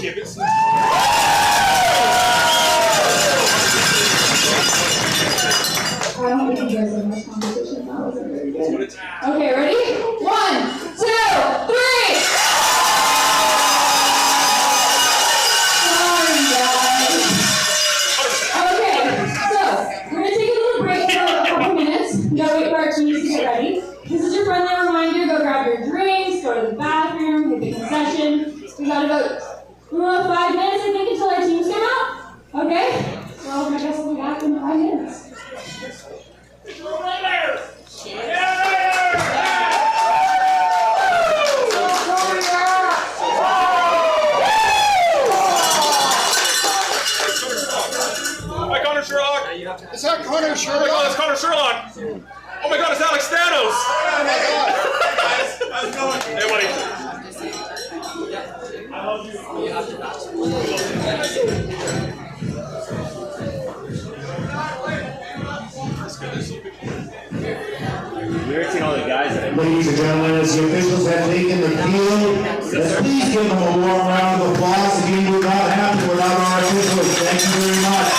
give it some. I don't think you guys have much competition. That wasn't very good. Okay, ready? 1, 2, 3! Sorry, guys. Okay, so we're going to take a little break for a couple minutes. We gotta wait for our teams to get ready. This is your friendly reminder. Go grab your drinks, go to the bathroom, hit the concession. We got about 5 minutes, I think, until our teams come out. Okay? Well, I guess we'll be back in 5 minutes. Is that Connor Sherlock? Oh my God, it's Connor Sherlock! Oh my God, it's Alex Thanos! Oh my God! How's it going? Hey, buddy. I love you. We've seen all the guys that Ladies and gentlemen, as the officials have taken the field, please give them a warm round of applause. The game would not happen without our officials. Thank you very much.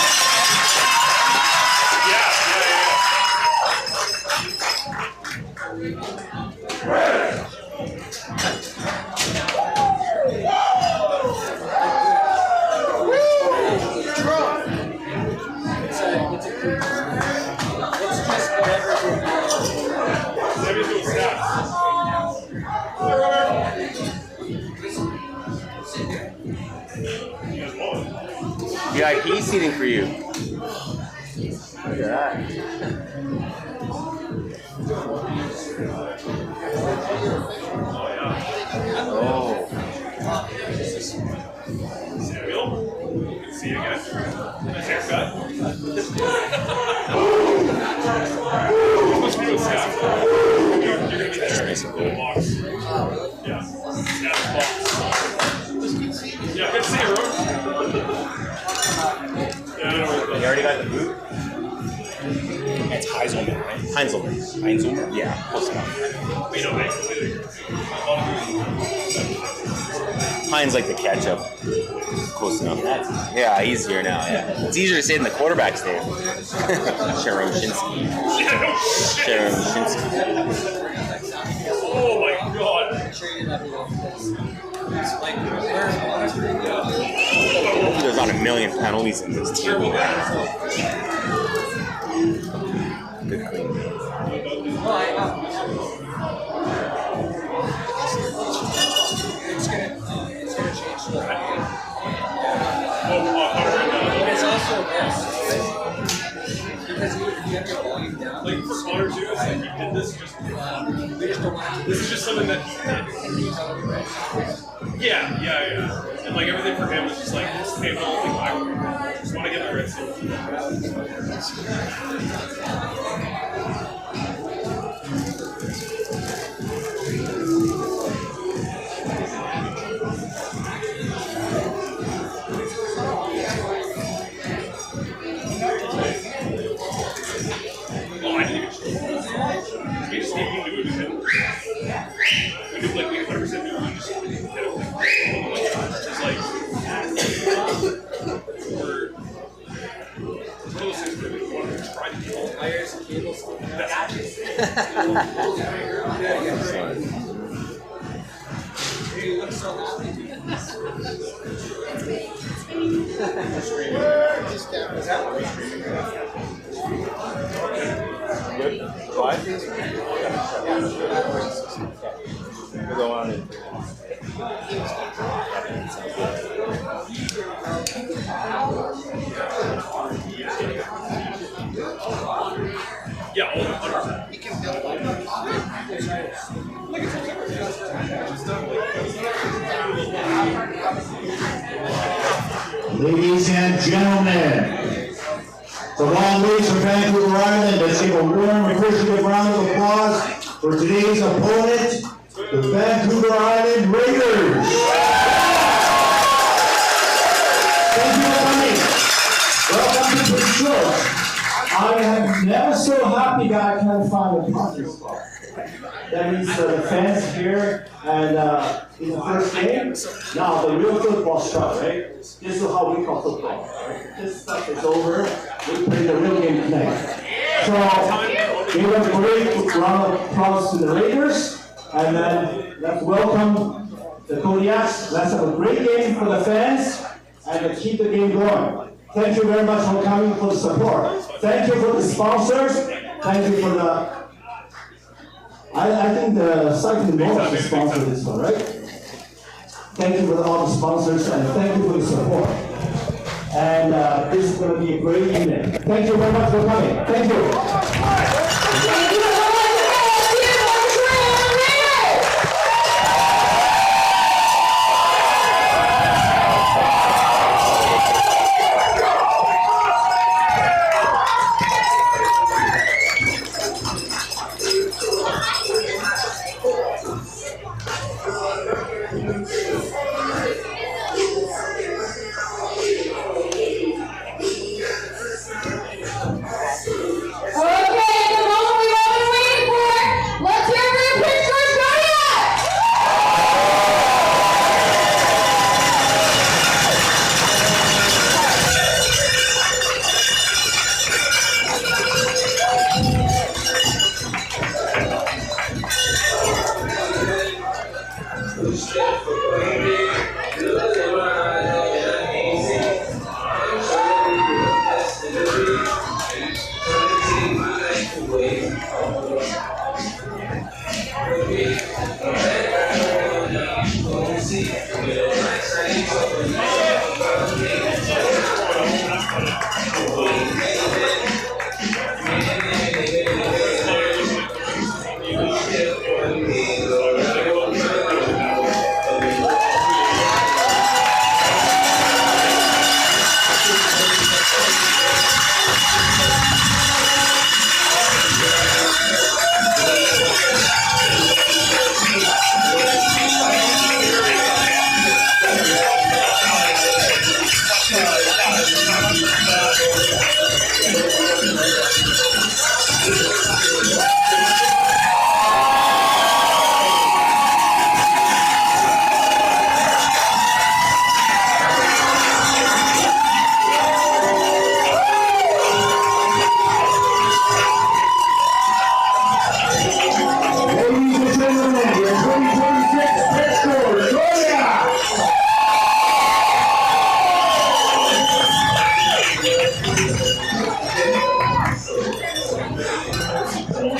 VIP seating for you. Look at that. Oh. Samuel, good to see you again. Nice haircut. What's new, Scott? You're going to be there. Box. Yeah. Snap's box. Yeah, good to see you, bro. You already got the boot? It's Heiselman, right? Heinzelman. Heiselman? Yeah, close enough. We know that. Heinz like the ketchup. Close enough. Yeah, easier now, yeah. It's easier to say than the quarterback's name. Sheremshinsky. Sheremshinsky. Oh my God. There's not a million penalties in this team. Good clean. It's also this. Because you have your volume down. Like for Connor too, it's like he did this just. This is just something that he did. Yeah. And like everything for him was just like, hey, well, I just want to get my red suit. Oh, I didn't even show you. We just knew it was him. We knew like we 100% knew we just hit him. It's like we're one of those things that we want to try to do. Wires and cables. You look so happy. Good? Five? We'll go on in. Yeah, all the 100%. Ladies and gentlemen, it's a long wait for Vancouver Island. Let's give a warm, appreciative round of applause for today's opponent, the Vancouver Island Raiders. Thank you for coming. Welcome to the show. I am never so happy that I can't find a parking spot. That means the fans here and in the first game. Now the real football starts, right? This is how we call football. Right? This stuff is over. We play the real game tonight. So give a great round of applause to the Raiders, and then let's welcome the Kodiaks. Let's have a great game for the fans, and let's keep the game going. Thank you very much for coming for the support. Thank you for the sponsors. Thank you for the. I think the Cycling Board should sponsor this one, right? Thank you for all the sponsors, and thank you for the support. And this is going to be a great evening. Thank you very much for coming. Thank you. Thank you.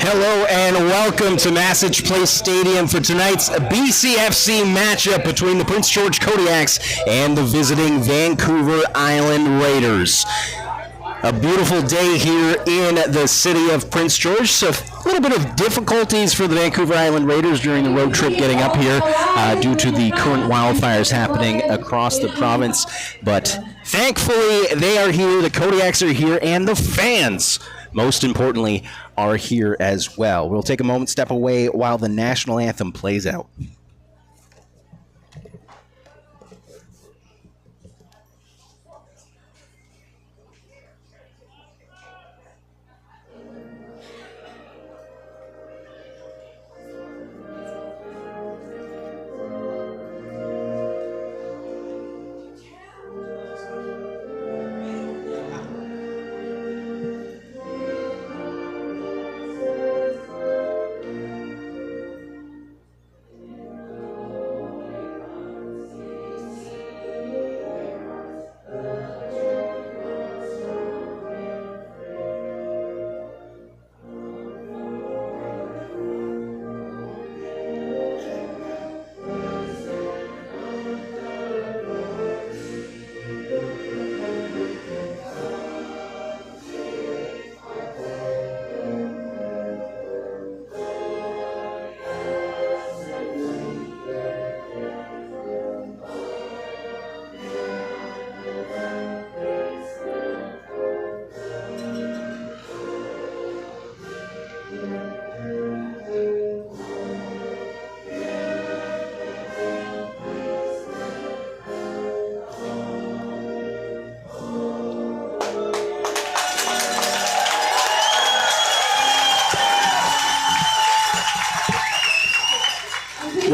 Hello and welcome to Massage Place Stadium for tonight's BCFC matchup between the Prince George Kodiaks and the visiting Vancouver Island Raiders. A beautiful day here in the city of Prince George. So a little bit of difficulties for the Vancouver Island Raiders during the road trip getting up here due to the current wildfires happening across the province. But thankfully, they are here, the Kodiaks are here, and the fans, most importantly, are here as well. We'll take a moment, step away while the national anthem plays out.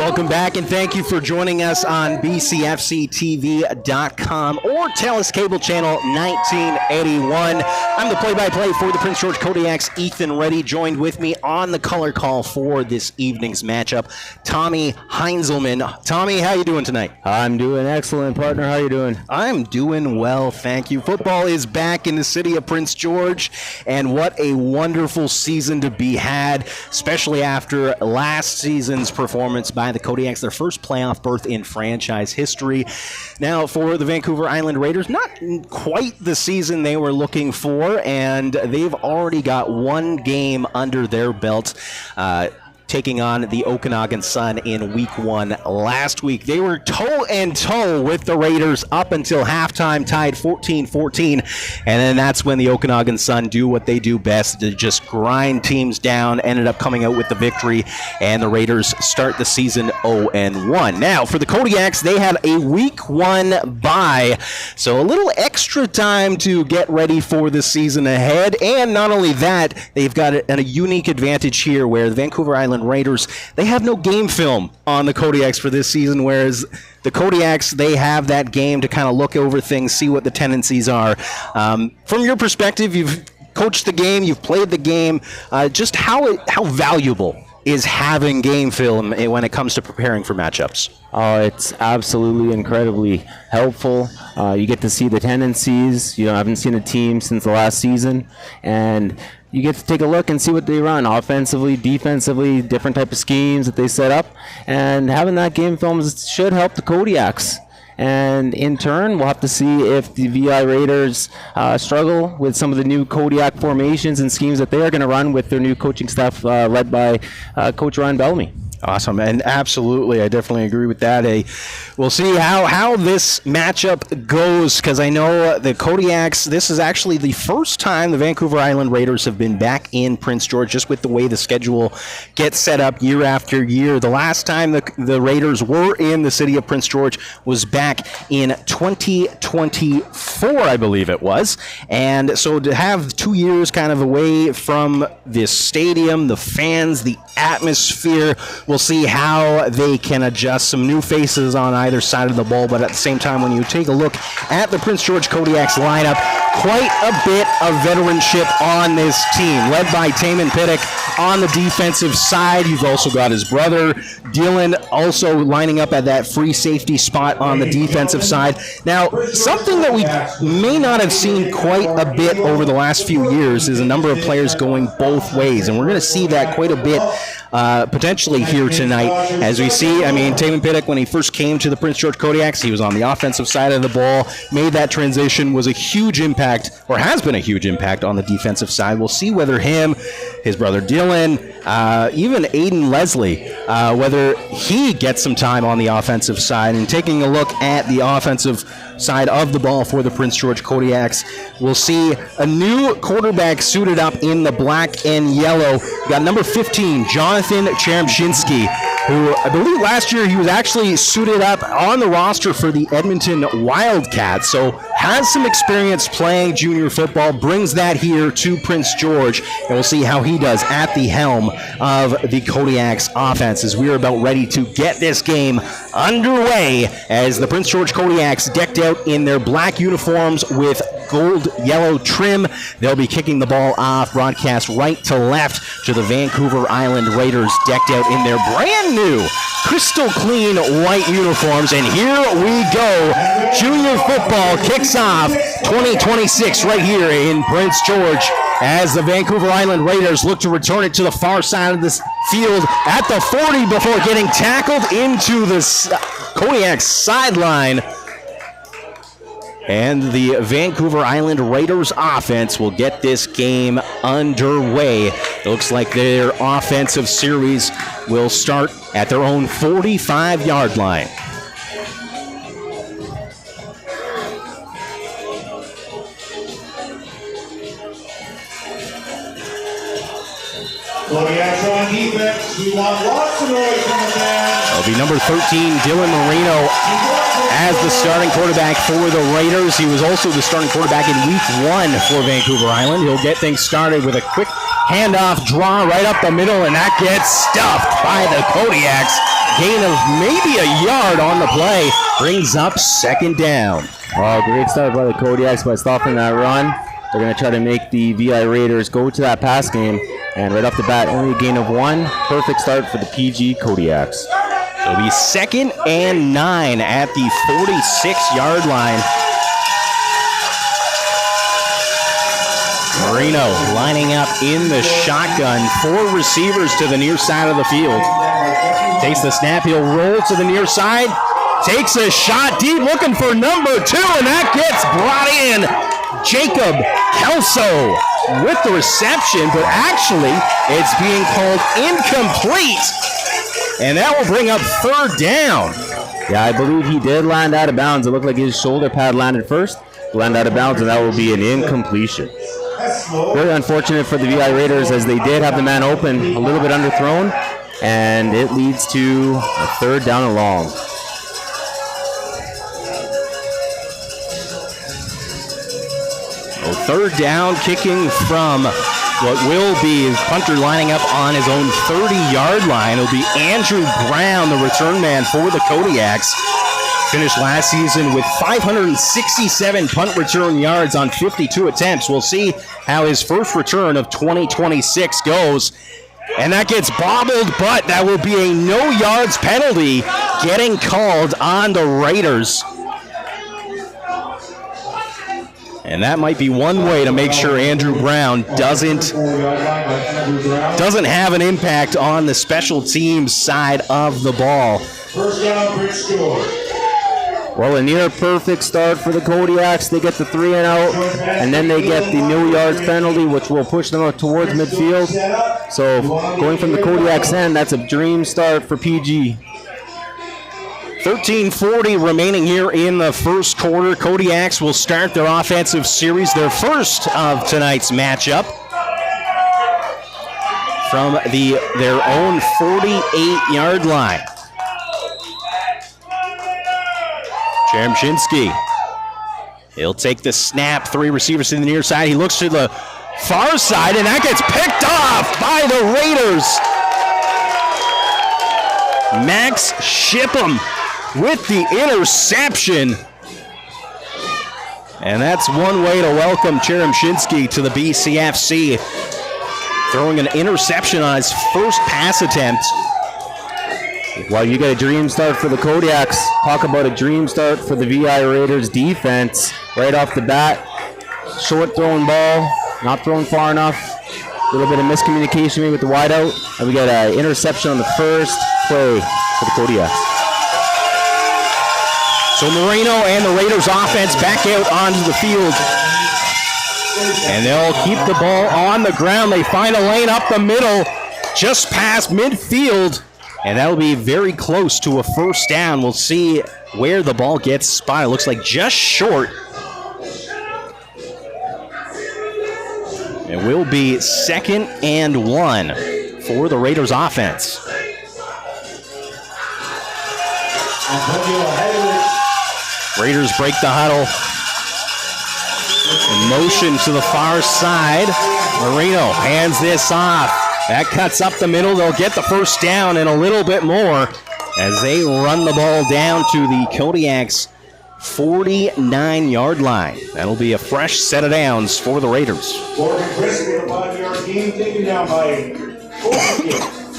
Welcome back, and thank you for joining us on BCFCTV.com or Telus Cable Channel 1981. I'm the play-by-play for the Prince George Kodiaks, Ethan Reddy, joined with me on the color call for this evening's matchup, Tommy Heinzelman. Tommy, how you doing tonight? I'm doing excellent, partner. How you doing? I'm doing well, thank you. Football is back in the city of Prince George, and what a wonderful season to be had, especially after last season's performance by the Kodiaks, their first playoff berth in franchise history. Now, for the Vancouver Island Raiders, not quite the season they were looking for, and they've already got one game under their belt, taking on the Okanagan Sun in week 1 last week. They were toe-and-toe with the Raiders up until halftime, tied 14-14, and then that's when the Okanagan Sun do what they do best, to just grind teams down, ended up coming out with the victory, and the Raiders start the season 0-1. Now, for the Kodiaks, they had a week 1 bye, so a little extra time to get ready for the season ahead, and not only that, they've got a unique advantage here where the Vancouver Island Raiders, they have no game film on the Kodiaks for this season, whereas the Kodiaks, they have that game to kind of look over things, see what the tendencies are. From your perspective, you've coached the game, you've played the game, just how valuable is having game film when it comes to preparing for matchups? Oh, it's absolutely incredibly helpful. You get to see the tendencies. You haven't seen a team since the last season, and you get to take a look and see what they run offensively, defensively, different type of schemes that they set up, and having that game film should help the Kodiaks. And in turn, we'll have to see if the VI Raiders struggle with some of the new Kodiak formations and schemes that they are going to run with their new coaching staff led by Coach Ryan Bellamy. Awesome, and absolutely, I definitely agree with that. We'll see how this matchup goes, because I know the Kodiaks, this is actually the first time the Vancouver Island Raiders have been back in Prince George, just with the way the schedule gets set up year after year. The last time the Raiders were in the city of Prince George was back in 2024, I believe it was. And so to have 2 years kind of away from this stadium, the fans, the atmosphere, we'll see how they can adjust. Some new faces on either side of the ball, but at the same time, when you take a look at the Prince George Kodiaks lineup, quite a bit of veteranship on this team, led by Taman Pittock on the defensive side. You've also got his brother, Dylan, also lining up at that free safety spot on the defensive side. Now, something that we may not have seen quite a bit over the last few years is a number of players going both ways, and we're going to see that quite a bit potentially here tonight. As we see, I mean, Taman Pittock, when he first came to the Prince George Kodiaks, he was on the offensive side of the ball, made that transition, was a huge impact, or has been a huge impact on the defensive side. We'll see whether him, his brother Dylan, even Aiden Leslie, whether he gets some time on the offensive side. And taking a look at the offensive side of the ball for the Prince George Kodiaks, we'll see a new quarterback suited up in the black and yellow. We got number 15, Jonathan Chermshinsky, who I believe last year he was actually suited up on the roster for the Edmonton Wildcats, so has some experience playing junior football, brings that here to Prince George, and we'll see how he does at the helm of the Kodiaks offense as we are about ready to get this game underway as the Prince George Kodiaks, decked out in their black uniforms with gold yellow trim. They'll be kicking the ball off, broadcast right to left to the Vancouver Island Raiders, decked out in their brand new crystal clean white uniforms. And here we go. Junior football kicks off 2026 right here in Prince George as the Vancouver Island Raiders look to return it to the far side of this field at the 40 before getting tackled into the Kodiak sideline. And the Vancouver Island Raiders offense will get this game underway. It looks like their offensive series will start at their own 45-yard line. Kodiaks on defense. We want lots of noise from the fans. It'll be number 13, Dylan Marino, as the starting quarterback for the Raiders. He was also the starting quarterback in week 1 for Vancouver Island. He'll get things started with a quick Handoff draw right up the middle, and that gets stuffed by the Kodiaks. Gain of maybe a yard on the play. Brings up 2nd down. Oh, great start by the Kodiaks by stopping that run. They're going to try to make the VI Raiders go to that pass game. And right off the bat, only a gain of 1. Perfect start for the PG Kodiaks. It'll be 2nd and 9 at the 46-yard line. Marino lining up in the shotgun. 4 receivers to the near side of the field. Takes the snap, he'll roll to the near side. Takes a shot deep, looking for number 2, and that gets brought in. Jacob Kelso with the reception, but actually it's being called incomplete. And that will bring up 3rd down. Yeah, I believe he did land out of bounds. It looked like his shoulder pad landed first. Landed out of bounds, and that will be an incompletion. Very unfortunate for the VI Raiders, as they did have the man open, a little bit underthrown, and it leads to a 3rd down and long. So 3rd down, kicking from what will be punter lining up on his own 30-yard line. It'll be Andrew Brown, the return man for the Kodiaks. Finished last season with 567 punt return yards on 52 attempts. We'll see how his first return of 2026 goes. And that gets bobbled, but that will be a no yards penalty getting called on the Raiders. And that might be one way to make sure Andrew Brown doesn't have an impact on the special teams side of the ball. First down, Prince George. Well, a near perfect start for the Kodiaks. They get the 3 and out, and then they get the no yards penalty, which will push them up towards midfield. So going from the Kodiaks end, that's a dream start for PG. 13:40 remaining here in the first quarter. Kodiaks will start their offensive series, their first of tonight's matchup, from their own 48-yard line. Cheremshinsky, he'll take the snap. 3 receivers to the near side. He looks to the far side, and that gets picked off by the Raiders. Max Shipham with the interception. And that's one way to welcome Cheremshinsky to the BCFC. Throwing an interception on his first pass attempt. Well, you get a dream start for the Kodiaks. Talk about a dream start for the VI Raiders defense. Right off the bat, short throwing ball, not thrown far enough. A little bit of miscommunication maybe with the wideout. And we got an interception on the first play for the Kodiaks. So Marino and the Raiders offense back out onto the field. And they'll keep the ball on the ground. They find a lane up the middle, just past midfield. And that'll be very close to a first down. We'll see where the ball gets spotted. Looks like just short. It will be 2nd and 1 for the Raiders offense. Raiders break the huddle. In motion to the far side. Marino hands this off. That cuts up the middle. They'll get the first down and a little bit more as they run the ball down to the Kodiaks' 49-yard line. That'll be a fresh set of downs for the Raiders.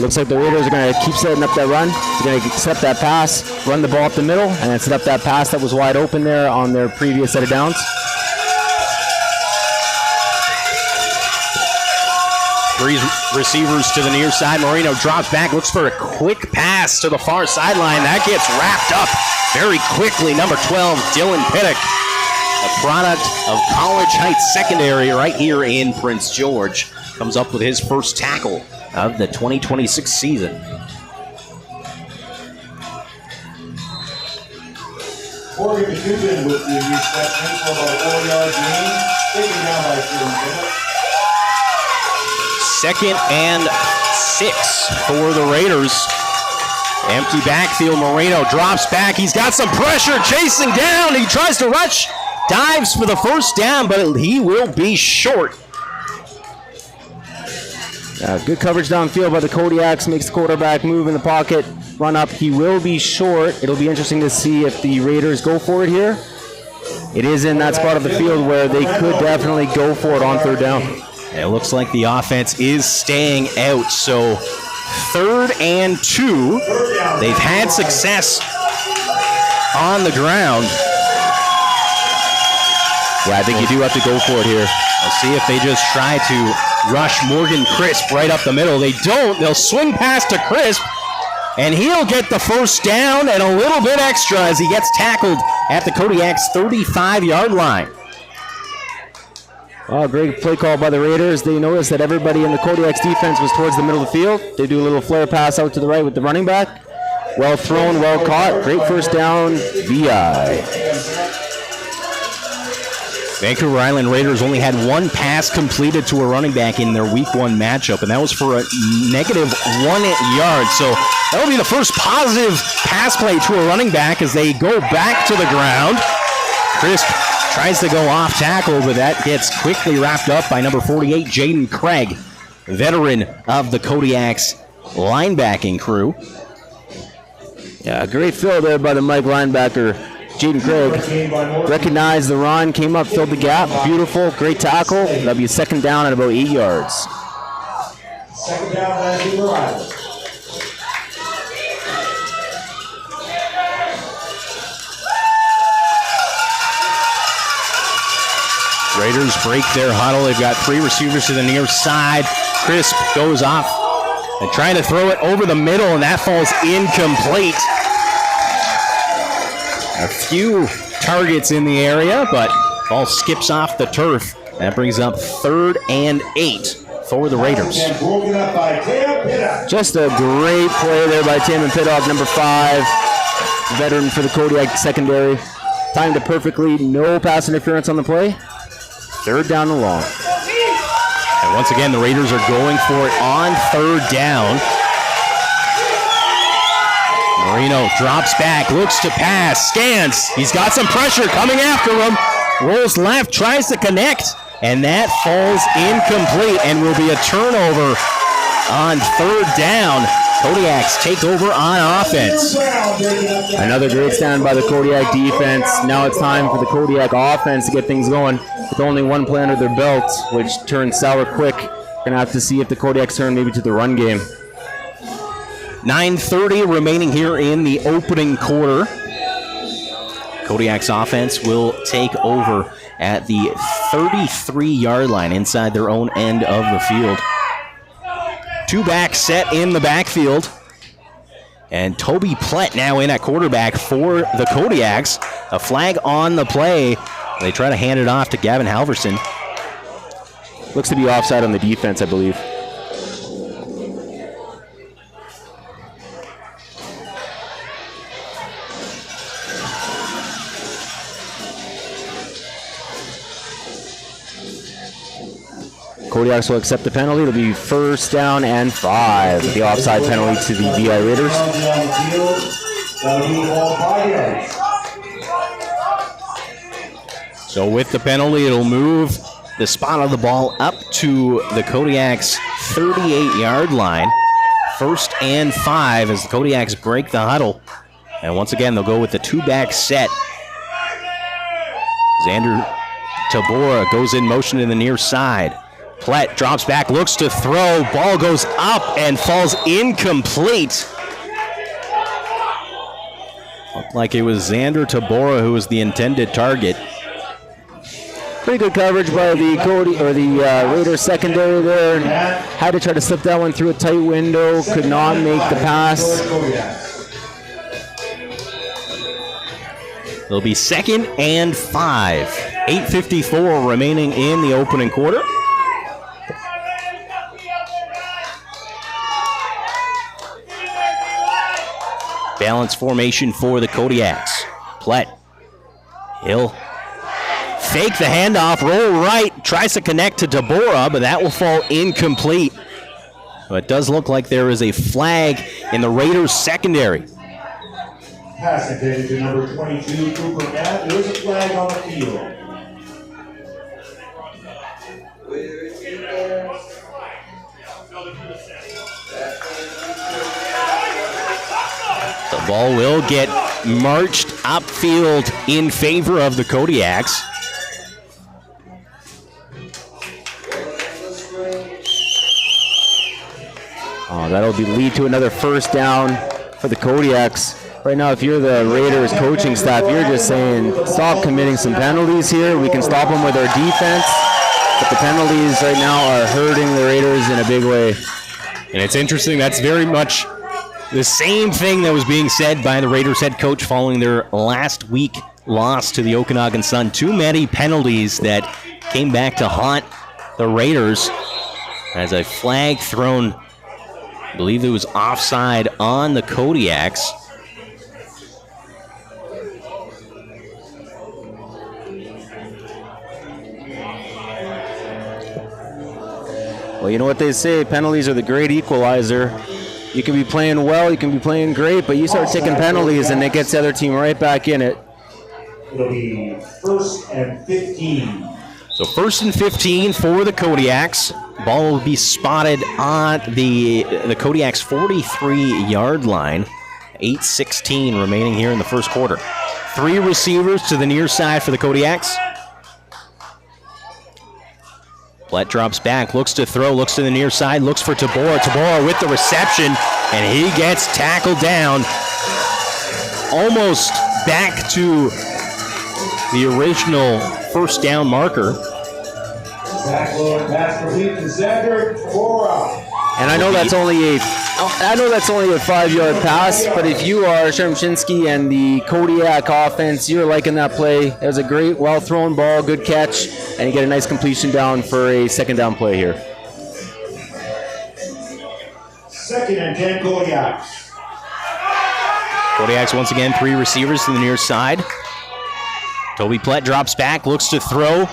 Looks like the Raiders are going to keep setting up that run. They're going to set that pass, run the ball up the middle, and then set up that pass that was wide open there on their previous set of downs. Three receivers to the near side. Marino drops back, looks for a quick pass to the far sideline. That gets wrapped up very quickly. Number 12, Dylan Pittock, a product of College Heights Secondary right here in Prince George, comes up with his first tackle of the 2026 season. Morgan Dubin with the reception for about a 4-yard gain, taken down by Dylan Pittock. 2nd and 6 for the Raiders. Empty backfield. Marino drops back. He's got some pressure, chasing down. He tries to rush, dives for the first down, but he will be short. Good coverage downfield by the Kodiaks. Makes the quarterback move in the pocket. Run up. He will be short. It'll be interesting to see if the Raiders go for it here. It is in that spot of the field where they could definitely go for it on third down. It looks like the offense is staying out. So 3rd and 2. They've had success on the ground. Yeah, I think you do have to go for it here. We'll see if they just try to rush Morgan Crisp right up the middle. They don't. They'll swing past to Crisp, and he'll get the first down and a little bit extra as he gets tackled at the Kodiaks 35-yard line. Oh, great play call by the Raiders. They noticed that everybody in the Kodiaks defense was towards the middle of the field. They do a little flare pass out to the right with the running back. Well thrown, well caught. Great first down, VI. Vancouver Island Raiders only had one pass completed to a running back in their Week 1 matchup, and that was for a negative 1 yard. So that will be the first positive pass play to a running back as they go back to the ground. Crisp tries to go off tackle, but that gets quickly wrapped up by number 48, Jaden Craig, veteran of the Kodiaks linebacking crew. Yeah, great fill there by the Mike linebacker, Jaden Craig. Recognized the run, came up, filled the gap. Beautiful, great tackle. That'll be a second down at about 8 yards. Second down, Vancouver Island. Raiders break their huddle. They've got 3 receivers to the near side. Crisp goes off and trying to throw it over the middle, and that falls incomplete. A few targets in the area, but ball skips off the turf. That brings up 3rd and 8 for the Raiders. Just a great play there by Taman Pittock, number 5, veteran for the Kodiak secondary. Timed it perfectly, no pass interference on the play. 3rd down and long. And once again, the Raiders are going for it on 3rd down. Marino drops back, looks to pass, scans. He's got some pressure coming after him. Rolls left, tries to connect, and that falls incomplete and will be a turnover on 3rd down. Kodiaks take over on offense. Another great stand by the Kodiak defense. Now it's time for the Kodiak offense to get things going. With only one play under their belt, which turns sour quick. Gonna have to see if the Kodiaks turn maybe to the run game. 9:30 remaining here in the opening quarter. Kodiak's offense will take over at the 33-yard line inside their own end of the field. 2-back set in the backfield. And Toby Plett now in at quarterback for the Kodiaks. A flag on the play. They try to hand it off to Gavin Halverson. Looks to be offside on the defense, I believe. Kodiaks will accept the penalty. It'll be 1st down and 5. The offside penalty to the VI Raiders. So with the penalty, it'll move the spot of the ball up to the Kodiaks' 38-yard line. 1st and 5 as the Kodiaks break the huddle. And once again, they'll go with the 2-back set. Xander Tabora goes in motion to the near side. Plett drops back, looks to throw. Ball goes up and falls incomplete. Looked like it was Xander Tabora who was the intended target. Pretty good coverage by the Raiders secondary there. Had to try to slip that one through a tight window. Could not make the pass. It'll be 2nd and 5. 8:54 remaining in the opening quarter. Balance formation for the Kodiaks. Plett. He'll fake the handoff, roll right, tries to connect to Tabora, but that will fall incomplete. So it does look like there is a flag in the Raiders secondary. Pass intended to number 22, Cooper Matt. There is a flag on the field. Ball will get marched upfield in favor of the Kodiaks. Oh, that'll lead to another first down for the Kodiaks. Right now, if you're the Raiders coaching staff, you're just saying, stop committing some penalties here. We can stop them with our defense. But the penalties right now are hurting the Raiders in a big way. And it's interesting, that's very much the same thing that was being said by the Raiders head coach following their last week loss to the Okanagan Sun. Too many penalties that came back to haunt the Raiders as a flag thrown, I believe it was offside on the Kodiaks. Well, you know what they say, penalties are the great equalizer. You can be playing well, you can be playing great, but you start taking penalties and it gets the other team right back in it. It'll be 1st and 15. So 1st and 15 for the Kodiaks. Ball will be spotted on the Kodiaks' 43-yard line. 8:16 remaining here in the first quarter. 3 receivers to the near side for the Kodiaks. Blatt drops back, looks to throw, looks to the near side, looks for Tabor. Tabor with the reception, and he gets tackled down. Almost back to the original first down marker. And I know that's only a 5-yard pass, but if you are Shermshinsky and the Kodiak offense, you're liking that play. It was a great, well-thrown ball, good catch, and you get a nice completion down for a second down play here. 2nd and 10 Kodiaks. Kodiaks once again, 3 receivers to the near side. Toby Platt drops back, looks to throw,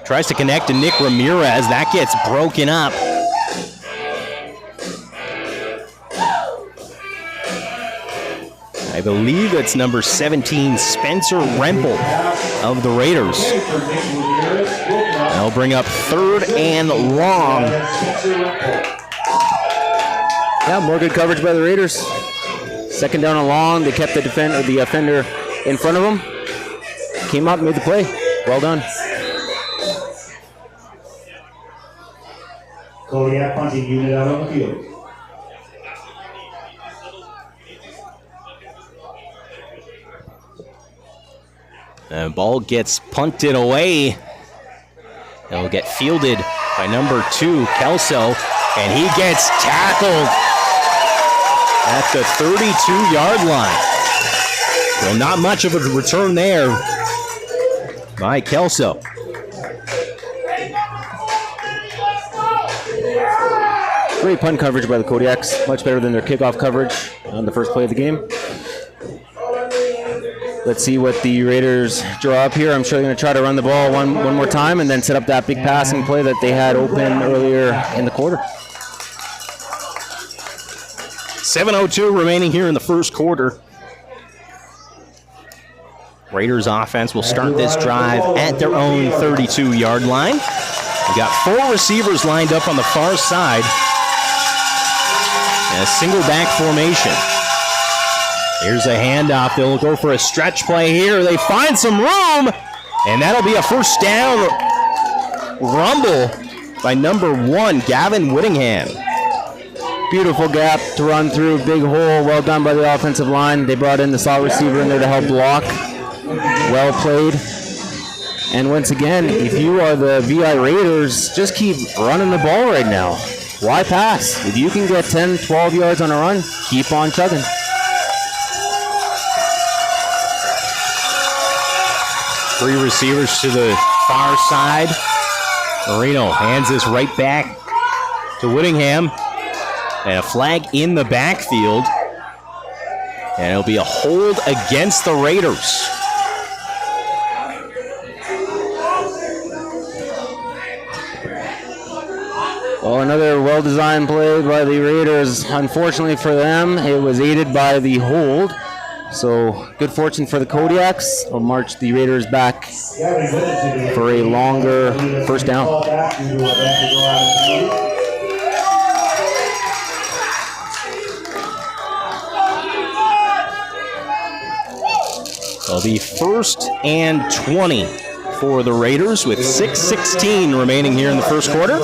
tries to connect to Nick Ramirez. That gets broken up. I believe it's number 17, Spencer Rempel of the Raiders. They'll bring up 3rd and long. Yeah, more good coverage by the Raiders. 2nd down and long. They kept the offender in front of them. Came up, made the play. Well done. Kodiak punting unit out on the field. The ball gets punted away. It'll get fielded by number 2, Kelso, and he gets tackled at the 32-yard line. Well, not much of a return there by Kelso. Great punt coverage by the Kodiaks. Much better than their kickoff coverage on the first play of the game. Let's see what the Raiders draw up here. I'm sure they're going to try to run the ball one more time and then set up that big passing play that they had open earlier in the quarter. 7:02 remaining here in the first quarter. Raiders offense will start this drive at their own 32-yard line. We got 4 receivers lined up on the far side. In a single back formation. Here's a handoff. They'll go for a stretch play here. They find some room, and that'll be a first down rumble by number 1, Gavin Whittingham. Beautiful gap to run through, big hole, well done by the offensive line. They brought in the slot receiver in there to help block. Well played. And once again, if you are the VI Raiders, just keep running the ball right now. Why pass? If you can get 10, 12 yards on a run, keep on chugging. Three receivers to the far side. Marino hands this right back to Whittingham. And a flag in the backfield. And it'll be a hold against the Raiders. Well, another well-designed play by the Raiders. Unfortunately for them, it was aided by the hold. So, good fortune for the Kodiaks. Will march the Raiders back for a longer first down. It'll be 1st and 20 for the Raiders with 6:16 remaining here in the first quarter.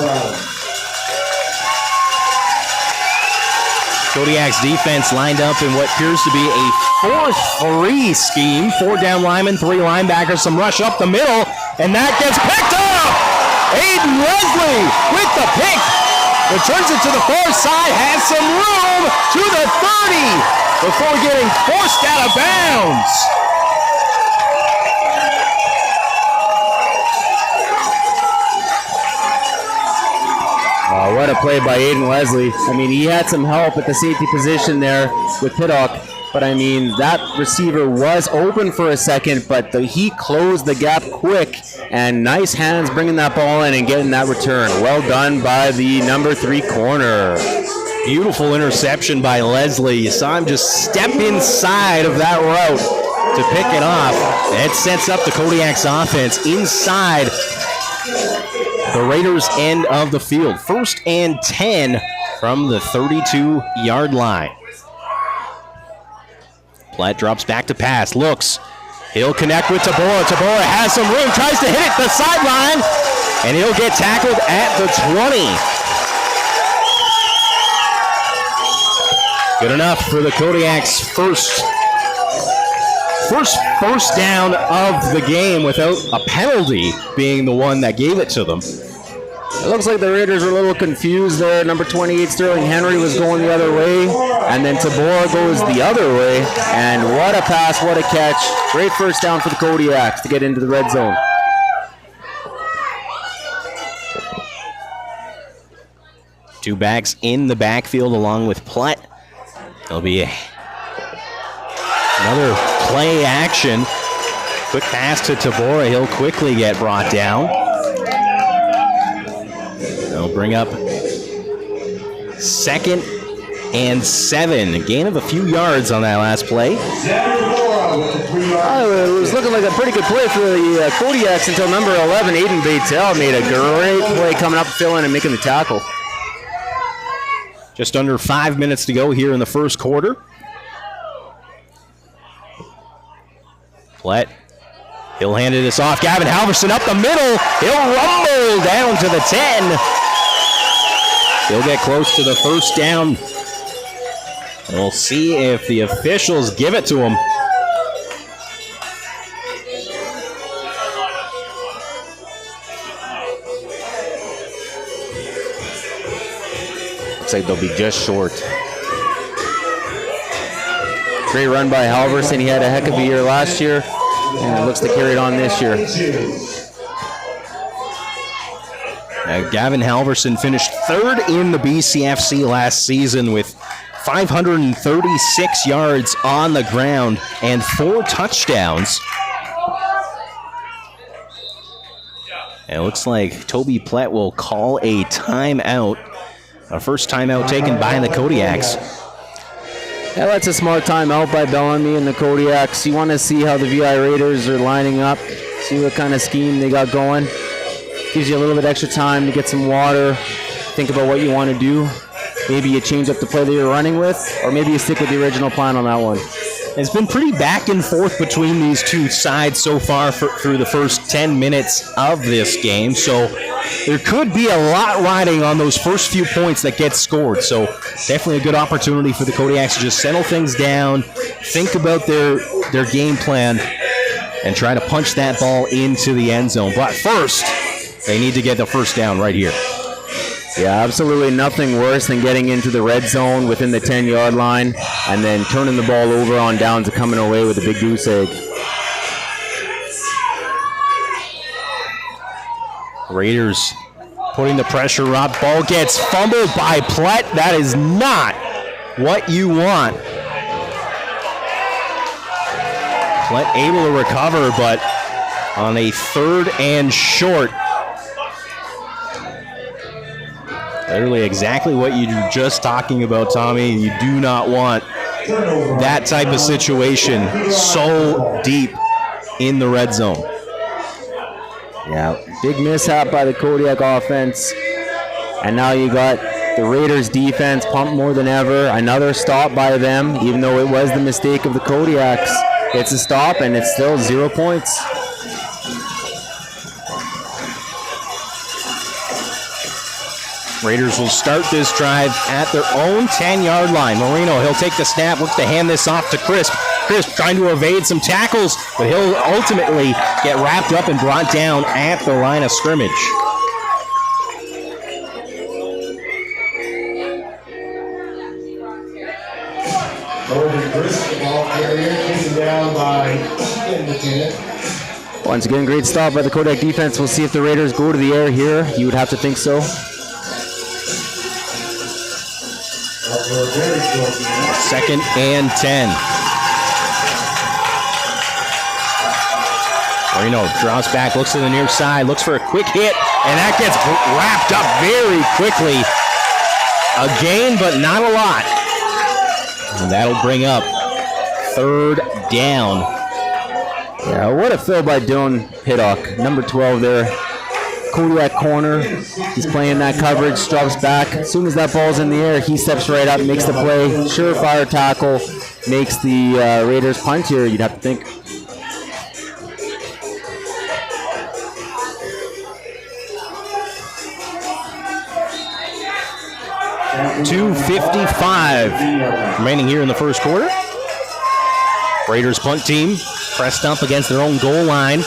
Kodiak's defense lined up in what appears to be a 4-3 scheme. 4 down linemen, 3 linebackers, some rush up the middle, and that gets picked up! Aiden Leslie with the pick. Returns it to the far side, has some room to the 30 before getting forced out of bounds. What a play by Aiden Leslie. I mean, he had some help at the safety position there with Kodiak, but I mean, that receiver was open for a second, but he closed the gap quick, and nice hands bringing that ball in and getting that return. Well done by the number 3 corner. Beautiful interception by Leslie. You saw him just step inside of that route to pick it off. It sets up the Kodiak's offense inside the Raiders' end of the field. 1st and 10 from the 32-yard line. Platt drops back to pass, looks. He'll connect with Tabora. Tabora has some room, tries to hit it the sideline, and he'll get tackled at the 20. Good enough for the Kodiak's first down of the game without a penalty being the one that gave it to them. It looks like the Raiders were a little confused there. Number 28, Sterling Henry, was going the other way, and then Tabora goes the other way. And what a pass, what a catch. Great first down for the Kodiaks to get into the red zone. Two backs in the backfield along with Platt. There'll be another play action. Quick pass to Tabora. He'll quickly get brought down. They'll bring up 2nd and 7. A gain of a few yards on that last play. It was looking like a pretty good play for the Kodiaks until number 11, Aiden Batel, made a great play coming up, filling and making the tackle. Just under 5 minutes to go here in the first quarter. Platt, he'll hand this off. Gavin Halverson up the middle. He'll rumble down to the 10. He'll get close to the first down. We'll see if the officials give it to him. Looks like they'll be just short. Great run by Halverson. He had a heck of a year last year, and it looks to carry it on this year. Gavin Halverson finished 3rd in the BCFC last season with 536 yards on the ground and 4 touchdowns. And it looks like Toby Platt will call a timeout. A first timeout taken by the Kodiaks. Yeah, that's a smart timeout by Bellamy and the Kodiaks. You want to see how the VI Raiders are lining up, see what kind of scheme they got going. Gives you a little bit extra time to get some water, think about what you want to do. Maybe you change up the play that you're running with, or maybe you stick with the original plan on that one. It's been pretty back and forth between these two sides so far through the first 10 minutes of this game. So there could be a lot riding on those first few points that get scored. So definitely a good opportunity for the Kodiaks to just settle things down, think about their game plan, and try to punch that ball into the end zone. But first, they need to get the first down right here. Yeah, absolutely nothing worse than getting into the red zone within the 10-yard line and then turning the ball over on downs and coming away with a big goose egg. Raiders putting the pressure up. Ball gets fumbled by Platt. That is not what you want. Platt able to recover, but on a 3rd and short. Literally exactly what you were just talking about, Tommy. You do not want that type of situation so deep in the red zone. Yeah, big mishap by the Kodiak offense. And now you got the Raiders defense pumped more than ever. Another stop by them, even though it was the mistake of the Kodiaks. It's a stop, and it's still 0 points. Raiders will start this drive at their own 10-yard line. Marino, he'll take the snap, looks to hand this off to Crisp. Crisp trying to evade some tackles, but he'll ultimately get wrapped up and brought down at the line of scrimmage. Once again, great stop by the Kodak defense. We'll see if the Raiders go to the air here. You would have to think so. Second and 10. Marino draws back, looks to the near side, looks for a quick hit, and that gets wrapped up very quickly. A gain, but not a lot. And that'll bring up third down. Yeah, what a fill by Dylan Piddock, number 12 there. Kodiak corner. He's playing that coverage, drops back. As soon as that ball's in the air, he steps right up, makes the play. Surefire tackle, makes the Raiders punt here, you'd have to think. .255 remaining here in the first quarter. Raiders punt team pressed up against their own goal line.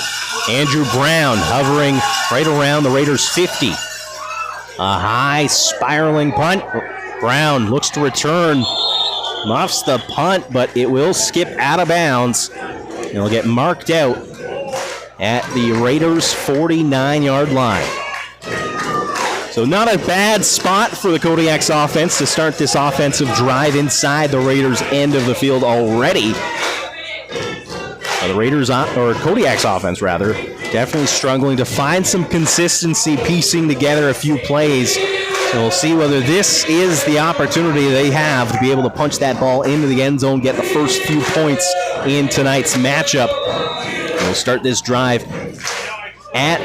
Andrew Brown hovering right around the Raiders' 50. A high spiraling punt. Brown looks to return. Muffs the punt, but it will skip out of bounds. It'll get marked out at the Raiders' 49-yard line. So not a bad spot for the Kodiaks offense to start this offensive drive inside the Raiders' end of the field already. The Raiders, or Kodiak's offense rather, definitely struggling to find some consistency, piecing together a few plays. So we'll see whether this is the opportunity they have to be able to punch that ball into the end zone, get the first few points in tonight's matchup. We'll start this drive at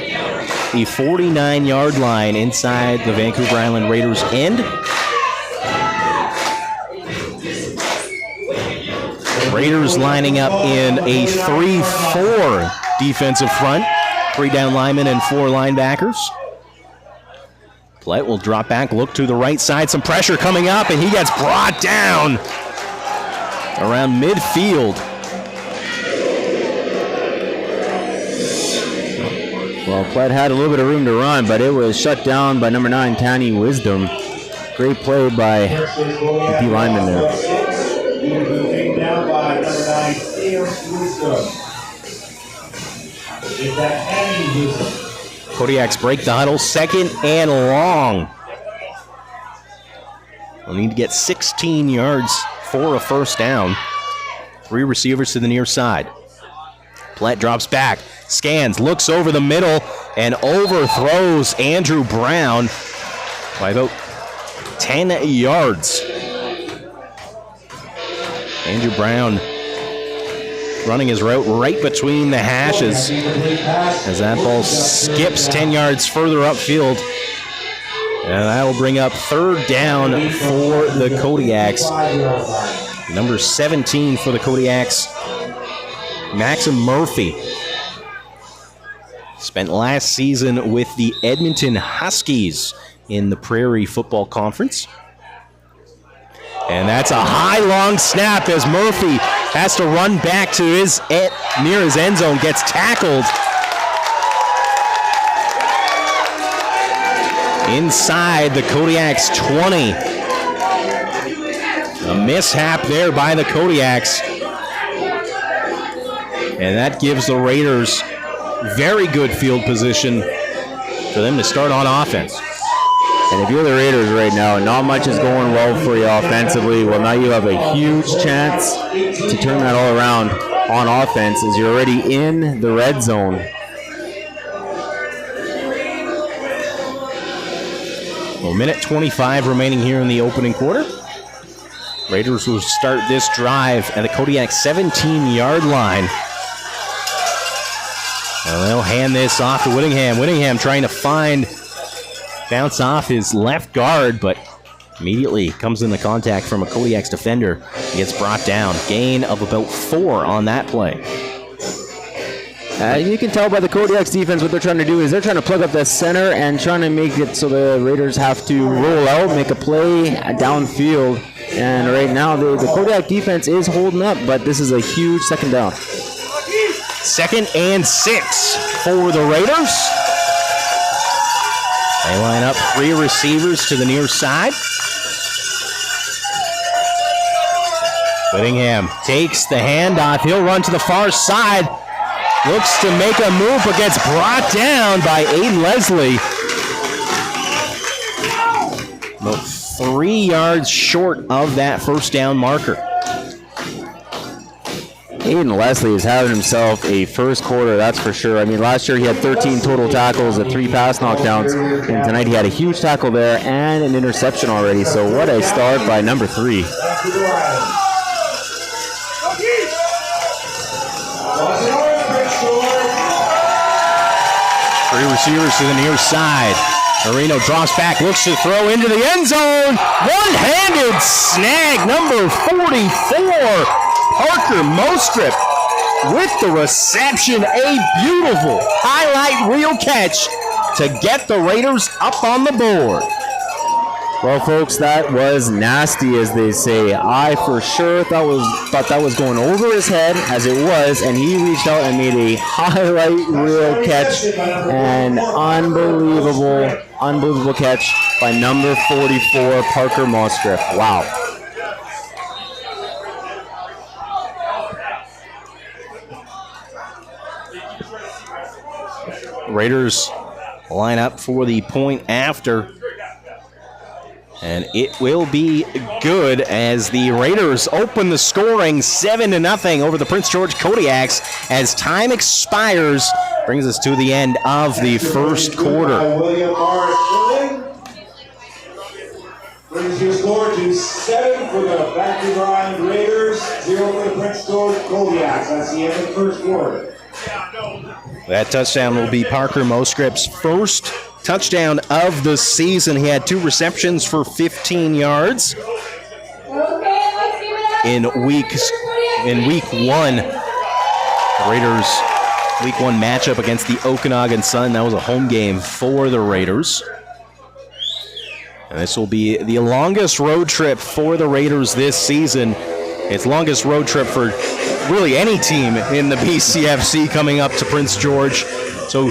the 49-yard line inside the Vancouver Island Raiders end. Raiders lining up in a 3-4 defensive front. 3 down linemen and 4 linebackers. Plett will drop back, look to the right side. Some pressure coming up, and he gets brought down around midfield. Well, Plett had a little bit of room to run, but it was shut down by number 9, Tani Wisdom. Great play by the D lineman there. Down by number 9, Kodiaks break the huddle, second and long. We'll need to get 16 yards for a first down. 3 receivers to the near side. Plett drops back, scans, looks over the middle, and overthrows Andrew Brown by about 10 yards. Andrew Brown running his route right between the hashes as that ball skips 10 yards further upfield. And that will bring up third down for the Kodiaks. Number 17 for the Kodiaks, Maxim Murphy. Spent last season with the Edmonton Huskies in the Prairie Football Conference. And that's a high, long snap as Murphy has to run back to near his end zone, gets tackled inside the Kodiaks 20. A mishap there by the Kodiaks. And that gives the Raiders very good field position for them to start on offense. And if you're the Raiders right now, not much is going well for you offensively. Well, now you have a huge chance to turn that all around on offense as you're already in the red zone. Well, minute 25 remaining here in the opening quarter. Raiders will start this drive at the Kodiak 17-yard line. And they'll hand this off to Whittingham. Whittingham trying to bounce off his left guard, but Immediately comes into contact from a Kodiaks defender. He gets brought down. Gain of about 4 on that play. You can tell by the Kodiaks defense what they're trying to do is they're trying to plug up the center and trying to make it so the Raiders have to roll out, make a play downfield. And right now the Kodiak defense is holding up, but this is a huge second down. 2nd and 6 for the Raiders. They line up 3 receivers to the near side. Whittingham takes the handoff. He'll run to the far side. Looks to make a move, but gets brought down by Aiden Leslie. About 3 yards short of that first down marker. Aiden Leslie is having himself a first quarter, that's for sure. I mean, last year he had 13 total tackles and 3 pass knockdowns, and tonight he had a huge tackle there and an interception already. So what a start by number 3. 3 receivers to the near side. Marino drops back, looks to throw into the end zone. One-handed snag, number 44, Parker Mostrip with the reception. A beautiful highlight reel catch to get the Raiders up on the board. Well, folks, that was nasty, as they say. I for sure thought that was going over his head, as it was, and he reached out and made a highlight reel catch. An unbelievable catch by number 44, Parker Mostrip. Wow. Raiders line up for the point after. And it will be good as the Raiders open the scoring 7-0 over the Prince George Kodiaks as time expires. Brings us to the end of the first quarter. Brings your score to 7 for the Vancouver Island Raiders, 0 for the Prince George Kodiaks. That's the end of the first quarter. That touchdown will be Parker Mostrip's first touchdown of the season. He had 2 receptions for 15 yards in week 1. Raiders week 1 matchup against the Okanagan Sun. That was a home game for the Raiders. And this will be the longest road trip for the Raiders this season. It's longest road trip for really any team in the BCFC coming up to Prince George. So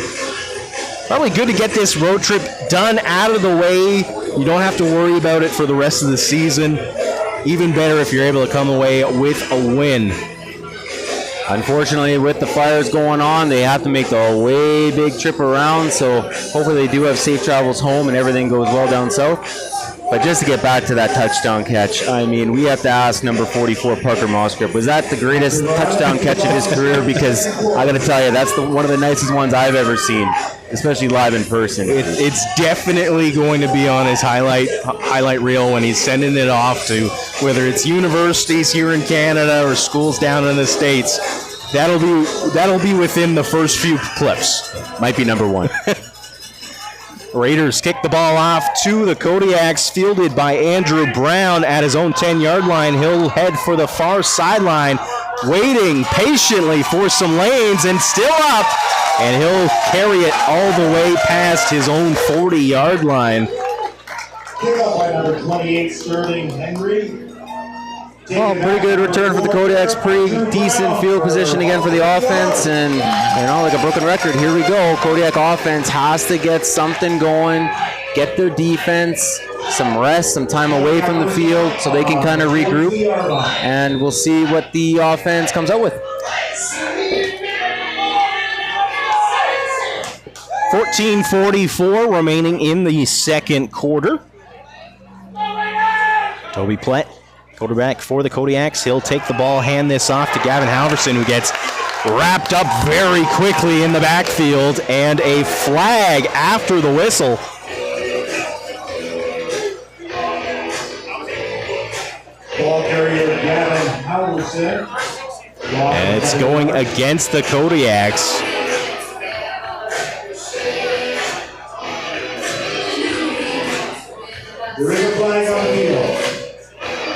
probably good to get this road trip done out of the way. You don't have to worry about it for the rest of the season. Even better if you're able to come away with a win. Unfortunately, with the fires going on, they have to make the way big trip around, so hopefully they do have safe travels home and everything goes well down south. But just to get back to that touchdown catch, I mean, we have to ask number 44, Parker Mostrip, was that the greatest touchdown catch of his career? Because I got to tell you, that's one of the nicest ones I've ever seen, especially live in person. It's definitely going to be on his highlight reel when he's sending it off to whether it's universities here in Canada or schools down in the States. That'll be within the first few clips. Might be number 1. Raiders kick the ball off to the Kodiaks, fielded by Andrew Brown at his own 10-yard line. He'll head for the far sideline, waiting patiently for some lanes, and still up, and he'll carry it all the way past his own 40-yard line. Kick up by number 28, Sterling Henry. Well, pretty good return for the Kodiaks. Pretty decent field position again for the offense. And, like a broken record, here we go. Kodiak offense has to get something going, get their defense some rest, some time away from the field so they can kind of regroup. And we'll see what the offense comes out with. 14:44 remaining in the second quarter. Toby Plett, quarterback for the Kodiaks. He'll take the ball, hand this off to Gavin Halverson, who gets wrapped up very quickly in the backfield, and a flag after the whistle. Ball carrier Gavin Halverson. And it's going against the Kodiaks. There is a flag on the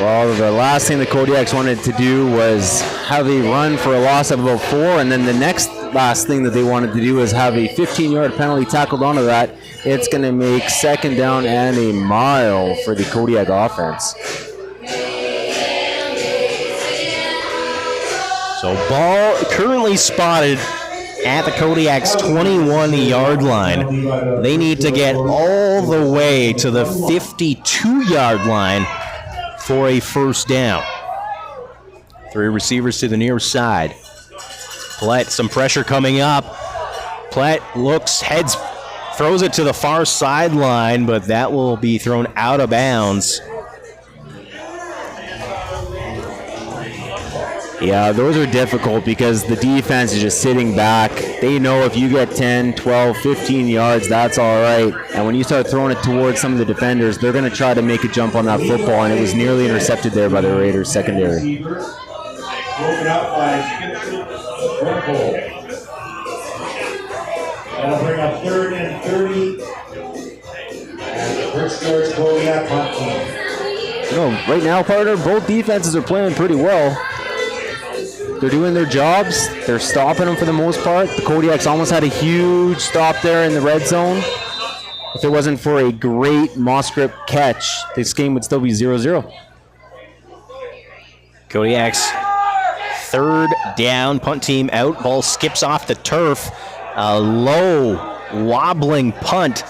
Well, the last thing the Kodiaks wanted to do was have a run for a loss of about 4, and then the next last thing that they wanted to do was have a 15-yard penalty tackled onto that. It's going to make 2nd down and a mile for the Kodiak offense. So ball currently spotted at the Kodiaks 21-yard line. They need to get all the way to the 52-yard line for a first down. 3 receivers to the near side. Platt, some pressure coming up. Platt looks, heads, throws it to the far sideline, but that will be thrown out of bounds. Yeah, those are difficult because the defense is just sitting back. They know if you get 10, 12, 15 yards, that's all right. And when you start throwing it towards some of the defenders, they're going to try to make a jump on that football, and it was nearly intercepted there by the Raiders secondary. Broken up by Purple. That'll bring up 3rd and 30. And the Prince George Kodiak punt team. You know, right now, partner, both defenses are playing pretty well. They're doing their jobs. They're stopping them for the most part. The Kodiaks almost had a huge stop there in the red zone. If it wasn't for a great Mossgrip catch, this game would still be 0-0. Kodiaks 3rd down, punt team out. Ball skips off the turf. A low, wobbling punt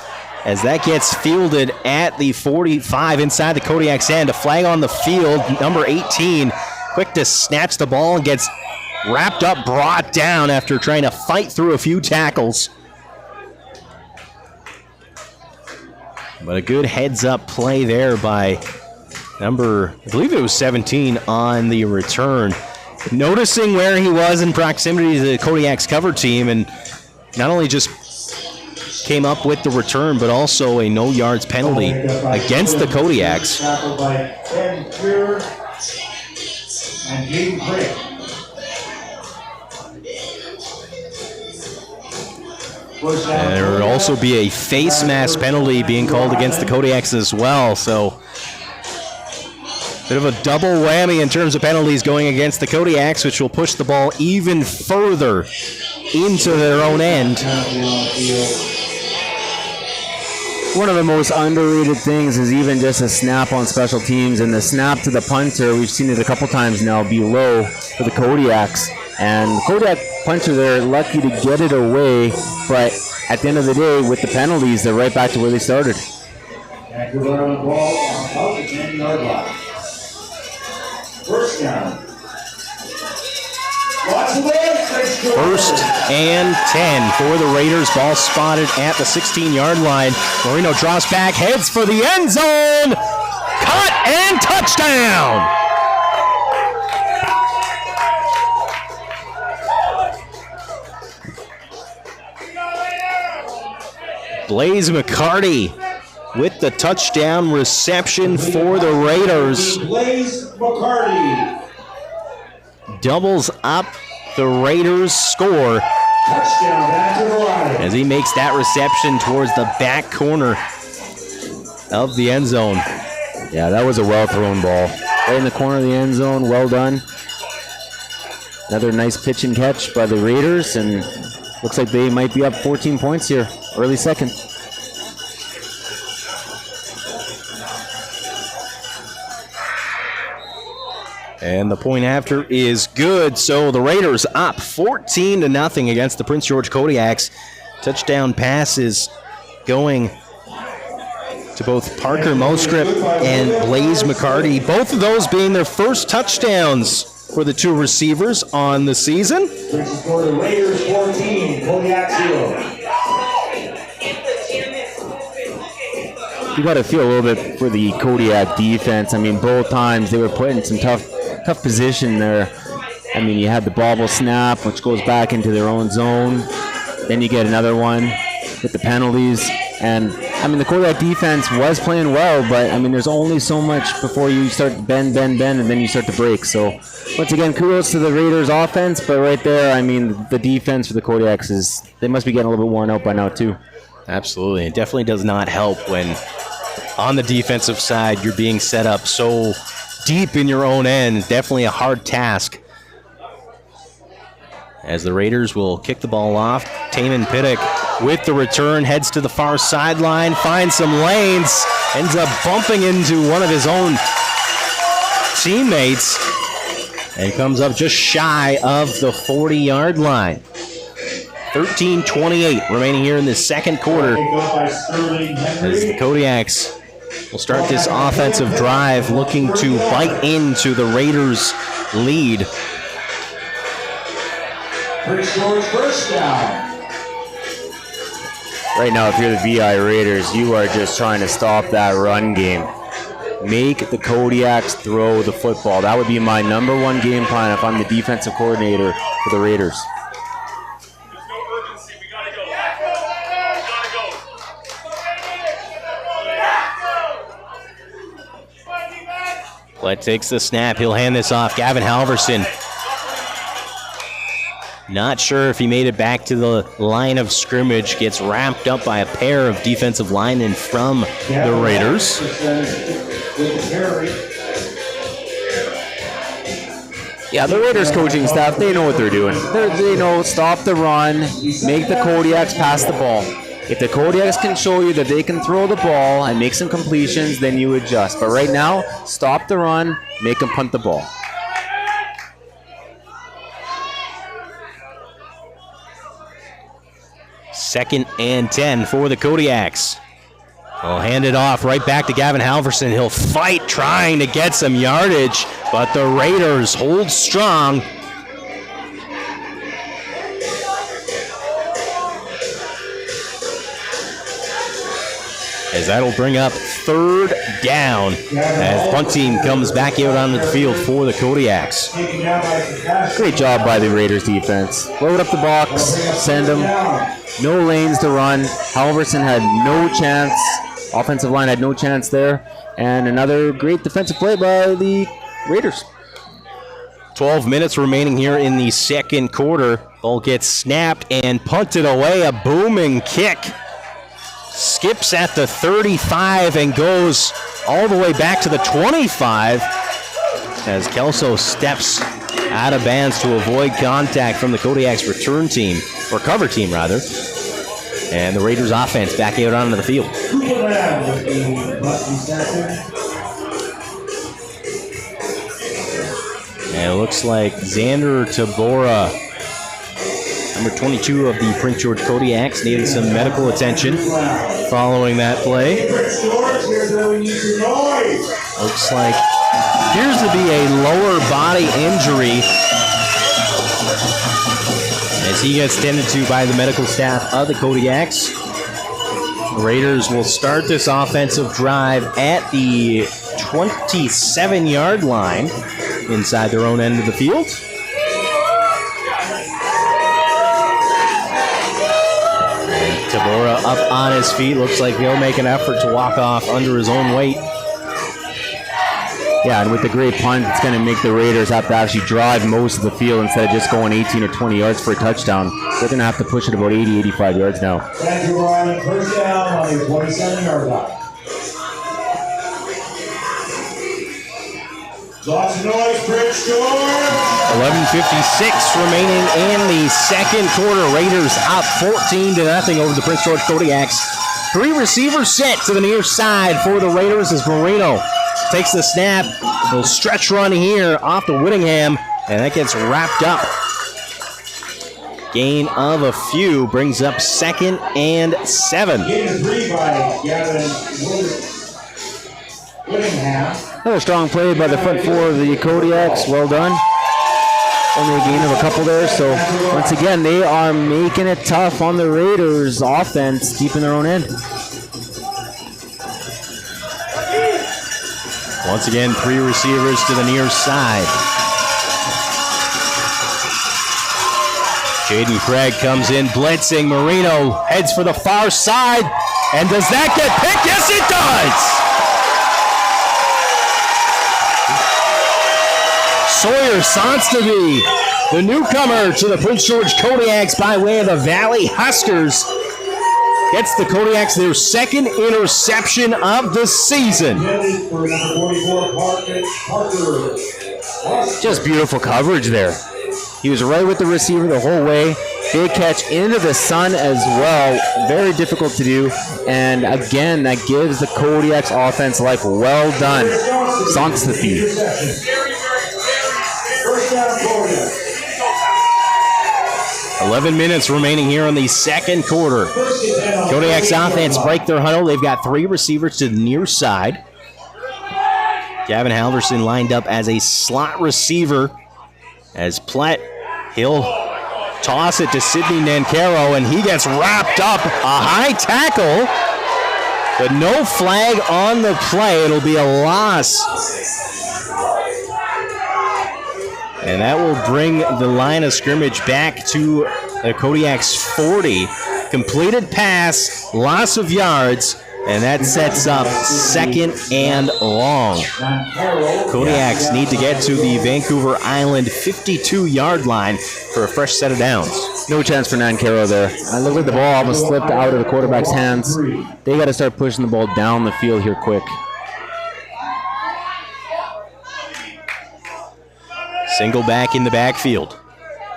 as that gets fielded at the 45 inside the Kodiaks end. A flag on the field, number 18. Quick to snatch the ball and gets wrapped up, brought down after trying to fight through a few tackles. But a good heads-up play there by number, I believe it was 17 on the return. Noticing where he was in proximity to the Kodiaks cover team, and not only just came up with the return, but also a no yards penalty against the Kodiaks. And there would also be a face mask penalty being called against the Kodiaks as well. So, bit of a double whammy in terms of penalties going against the Kodiaks, which will push the ball even further into their own end. One of the most underrated things is even just a snap on special teams, and the snap to the punter, we've seen it a couple times now, be low for the Kodiaks. And the Kodiak punter, they're lucky to get it away, but at the end of the day, with the penalties, they're right back to where they started. Vancouver on the ball on about the 10-yard line. First down. First and 10 for the Raiders. Ball spotted at the 16-yard line. Marino drops back, heads for the end zone. Caught and touchdown. Blaze McCarty with the touchdown reception for the Raiders. Blaze McCarty doubles up the Raiders' score as he makes that reception towards the back corner of the end zone. Yeah, that was a well-thrown ball. Right in the corner of the end zone, well done. Another nice pitch and catch by the Raiders, and looks like they might be up 14 points here, early second. And the point after is good. So the Raiders up 14-0 against the Prince George Kodiaks. Touchdown passes going to both Parker Mostrip and Blaze McCarty. Both of those being their first touchdowns for the two receivers on the season. For the Raiders 14, Kodiak 0. You got to feel a little bit for the Kodiak defense. I mean, both times they were put in some tough position there. I mean, you had the bobble snap, which goes back into their own zone. Then you get another one with the penalties. And, I mean, the Kodiak defense was playing well, but, I mean, there's only so much before you start bend, and then you start to break. So, once again, kudos to the Raiders offense, but right there, I mean, the defense for the Kodiaks they must be getting a little bit worn out by now, too. Absolutely. It definitely does not help when on the defensive side you're being set up so deep in your own end. Definitely a hard task. As the Raiders will kick the ball off, Taman Pittick with the return, heads to the far sideline, finds some lanes, ends up bumping into one of his own teammates, and comes up just shy of the 40-yard line. 13:28 remaining here in the second quarter as the Kodiaks will start this offensive drive looking to bite into the Raiders' lead. Prince George first down. Right now, if you're the VI Raiders, you are just trying to stop that run game. Make the Kodiaks throw the football. That would be my number one game plan if I'm the defensive coordinator for the Raiders. There's no urgency. We gotta go. Blett takes the snap. He'll hand this off. Gavin Halverson. Not sure if he made it back to the line of scrimmage. Gets wrapped up by a pair of defensive linemen from the Raiders. Yeah, the Raiders coaching staff, they know what they're doing. They know stop the run, make the Kodiaks pass the ball. If the Kodiaks can show you that they can throw the ball and make some completions, then you adjust. But right now, stop the run, make them punt the ball. Second and 10 for the Kodiaks. We'll hand it off right back to Gavin Halverson. He'll fight trying to get some yardage, but the Raiders hold strong. As that'll bring up third down as the punt team comes back out onto the field for the Kodiaks. Great job by the Raiders defense. Load up the box, send them. No lanes to run. Halverson had no chance. Offensive line had no chance there. And another great defensive play by the Raiders. 12 minutes remaining here in the second quarter. Ball gets snapped and punted away. A booming kick. Skips at the 35 and goes all the way back to the 25 as Kelso steps out of bounds to avoid contact from the Kodiaks return team, or cover team rather. And the Raiders offense back out onto the field. And it looks like Xander Tabora, number 22 of the Prince George Kodiaks, needed some medical attention following that play. Looks like appears to be a lower body injury as he gets tended to by the medical staff of the Kodiaks. The Raiders will start this offensive drive at the 27-yard line inside their own end of the field. Tabora up on his feet. Looks like he'll make an effort to walk off under his own weight. Yeah, and with the great punt, it's going to make the Raiders have to actually drive most of the field instead of just going 18 or 20 yards for a touchdown. They're going to have to push it about 80, 85 yards now. Thank you, Ryan. First down on your 27-yard line. Lots of noise, Prince George. 11:56 remaining in the second quarter. Raiders up 14-0 over the Prince George Kodiaks. Three receivers set to the near side for the Raiders as Marino takes the snap. A little stretch run here off to Whittingham, and that gets wrapped up. Gain of a few brings up 2nd and 7. Gain of 3 by Gavin Whittingham. Another strong play by the front four of the Kodiaks. Well done. Only a gain of a couple there. So once again, they are making it tough on the Raiders offense deep in their own end. Once again, 3 receivers to the near side. Jaden Craig comes in blitzing. Marino heads for the far side. And does that get picked? Yes, it does! Sawyer Sonstaby, the newcomer to the Prince George Kodiaks by way of the Valley Huskers, gets the Kodiaks their second interception of the season. Just beautiful coverage there. He was right with the receiver the whole way. Big catch into the sun as well. Very difficult to do. And again, that gives the Kodiaks offense life. Well done. Sonks the feed. 11 minutes remaining here in the second quarter. Kodiak's offense break their huddle. They've got 3 receivers to the near side. Gavin Halverson lined up as a slot receiver. As Platt, he'll toss it to Sidney Nancaro, and he gets wrapped up. A high tackle, but no flag on the play. It'll be a loss. And that will bring the line of scrimmage back to the Kodiaks 40. Completed pass, loss of yards, and that sets up 2nd and long. Kodiaks need to get to the Vancouver Island 52-yard line for a fresh set of downs. No chance for Nancaro there. I look like the ball almost slipped out of the quarterback's hands. They got to start pushing the ball down the field here quick. Single back in the backfield.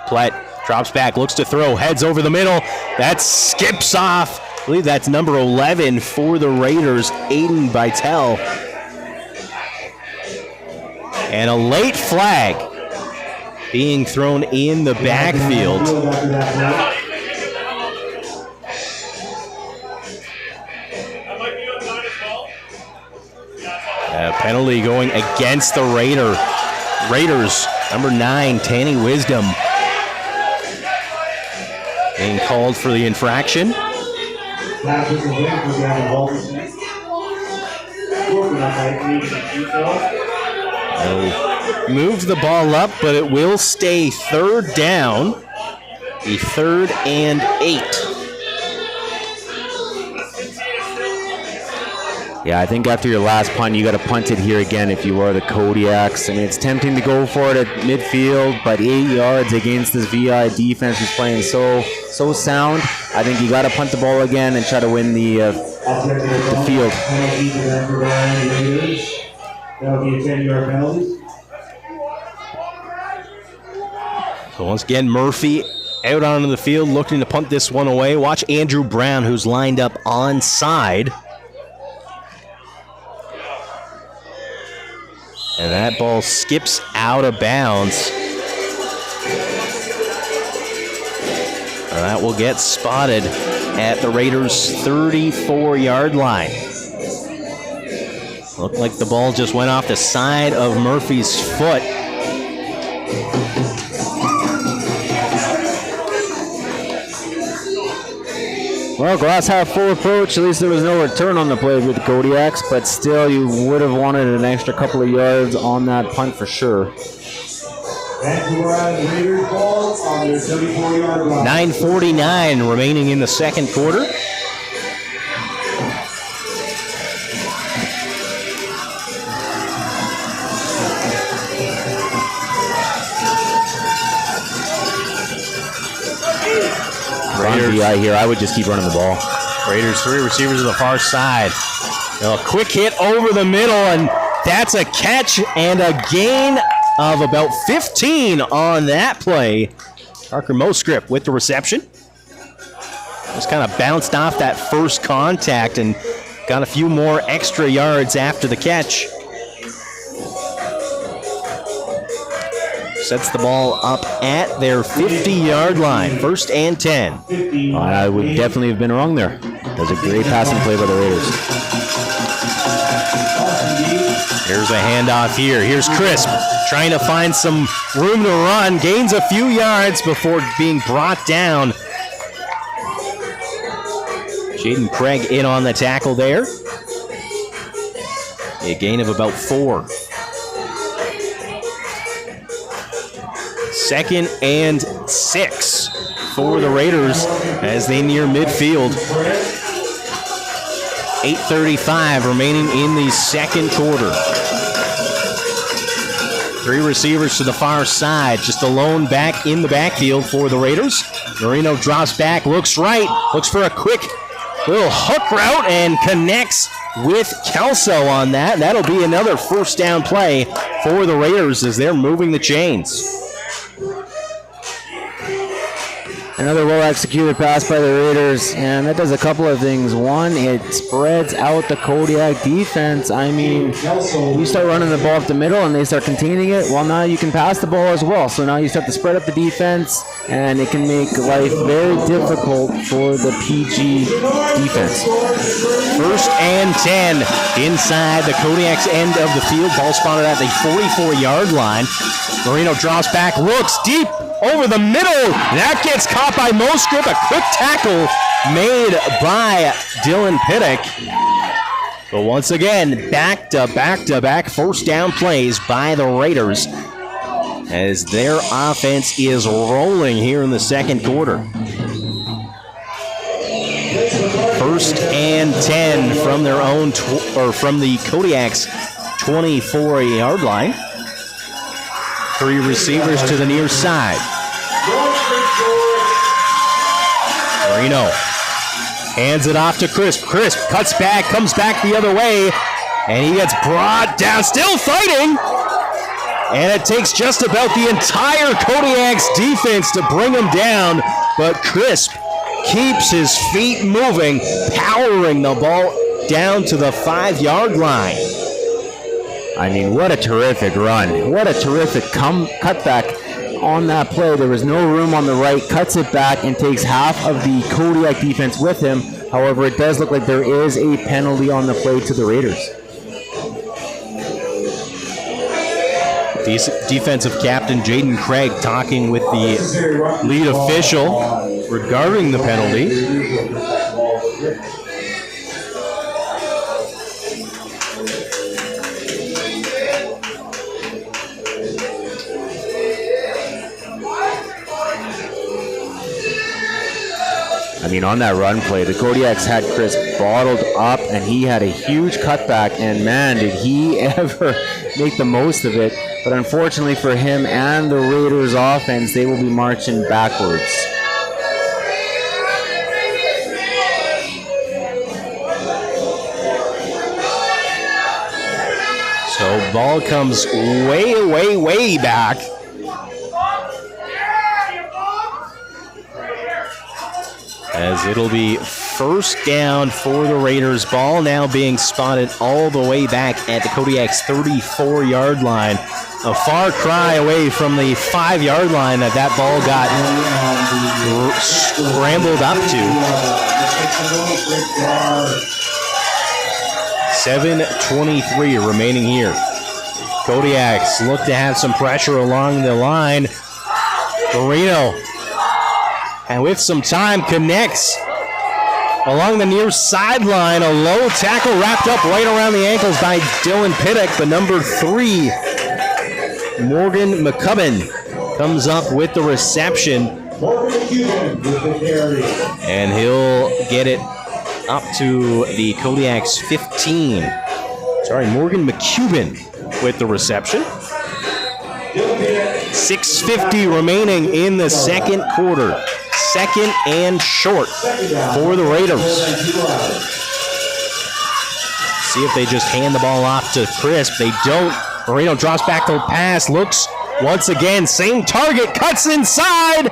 Platt drops back, looks to throw, heads over the middle. That skips off. I believe that's number 11 for the Raiders, Aiden Bytel. And a late flag being thrown in the backfield. A penalty going against the Raiders. Number 9, Tanny Wisdom, being called for the infraction. Moved the ball up, but it will stay 3rd down. The 3rd and 8. Yeah, I think after your last punt, you got to punt it here again if you are the Kodiaks. I mean, it's tempting to go for it at midfield, but 8 yards against this VI defense is playing so sound. I think you got to punt the ball again and try to win the field. That'll be a 10-yard penalty. So once again, Murphy out onto the field looking to punt this one away. Watch Andrew Brown, who's lined up onside. And that ball skips out of bounds. And that will get spotted at the Raiders' 34-yard line. Looked like the ball just went off the side of Murphy's foot. Well, glass half full approach. At least there was no return on the play with the Kodiaks, but still you would have wanted an extra couple of yards on that punt for sure. 9:49 remaining in the second quarter. VI here, I would just keep running the ball. Raiders 3 receivers to the far side. A quick hit over the middle, and that's a catch and a gain of about 15 on that play. Parker Moscrip with the reception. Just kind of bounced off that first contact and got a few more extra yards after the catch. Sets the ball up at their 50-yard line. 1st and 10. I would definitely have been wrong there. That was a great passing play by the Raiders. Here's a handoff here. Here's Crisp trying to find some room to run. Gains a few yards before being brought down. Jaden Craig in on the tackle there. A gain of about 4. 2nd and 6 for the Raiders as they near midfield. 8:35 remaining in the second quarter. 3 receivers to the far side, just a lone back in the backfield for the Raiders. Marino drops back, looks right, looks for a quick Little hook route and connects with Kelso on that. That'll be another first down play for the Raiders as they're moving the chains. Another well-executed pass by the Raiders, and that does a couple of things. One, it spreads out the Kodiak defense. I mean, you start running the ball up the middle and they start containing it, well, now you can pass the ball as well. So now you start to spread up the defense, and it can make life very difficult for the PG defense. First and 10 inside the Kodiak's end of the field. Ball spotted at the 44-yard line. Marino drops back, looks deep over the middle. That gets caught by Mostrip. A quick tackle made by Dylan Pittick. But once again, back-to-back first down plays by the Raiders as their offense is rolling here in the second quarter. First and 10 from their own from the Kodiak's 24-yard line. Three receivers to the near side. Marino hands it off to Crisp. Crisp cuts back, comes back the other way, and he gets brought down, still fighting. And it takes just about the entire Kodiak's defense to bring him down, but Crisp keeps his feet moving, powering the ball down to the 5-yard line. I mean, what a terrific run. What a terrific cutback on that play. There was no room on the right, cuts it back, and takes half of the Kodiak defense with him. However, it does look like there is a penalty on the play to the Raiders. Defensive captain Jaden Craig talking with the lead official regarding the penalty. I mean, on that run play, the Kodiaks had Chris bottled up, and he had a huge cutback, and man, did he ever make the most of it. But unfortunately for him and the Raiders offense, they will be marching backwards. So ball comes way back. As it'll be first down for the Raiders. Ball now being spotted all the way back at the Kodiak's 34-yard line. A far cry away from the 5-yard line that ball got scrambled up to. 7:23 remaining here. Kodiaks look to have some pressure along the line. Marino, and with some time, connects along the near sideline. A low tackle wrapped up right around the ankles by Dylan Pittick, but number 3, Morgan McCubbin, comes up with the reception. And he'll get it up to the Kodiak's 15. Sorry, Morgan McCubbin with the reception. 6:50 remaining in the second quarter. Second and short for the Raiders. See if they just hand the ball off to Crisp. They don't. Marino drops back to the pass. Looks once again. Same target. Cuts inside.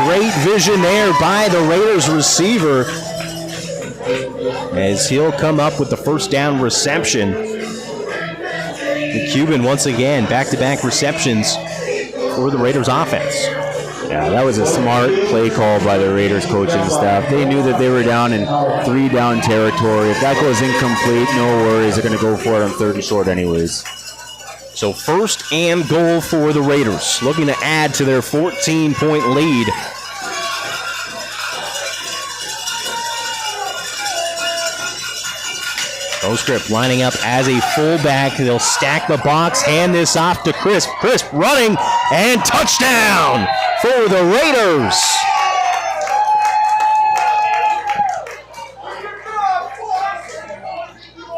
Great vision there by the Raiders receiver as he'll come up with the first down reception. Cuban once again, back-to-back receptions for the Raiders offense. Yeah, that was a smart play call by the Raiders coaching staff. They knew that they were down in 3-down territory. If that goes incomplete, no worries. They're going to go for it on 3rd and short anyways. So first and goal for the Raiders, looking to add to their 14-point lead. Oscrip lining up as a fullback. They'll stack the box, hand this off to Crisp. Crisp running, and touchdown for the Raiders.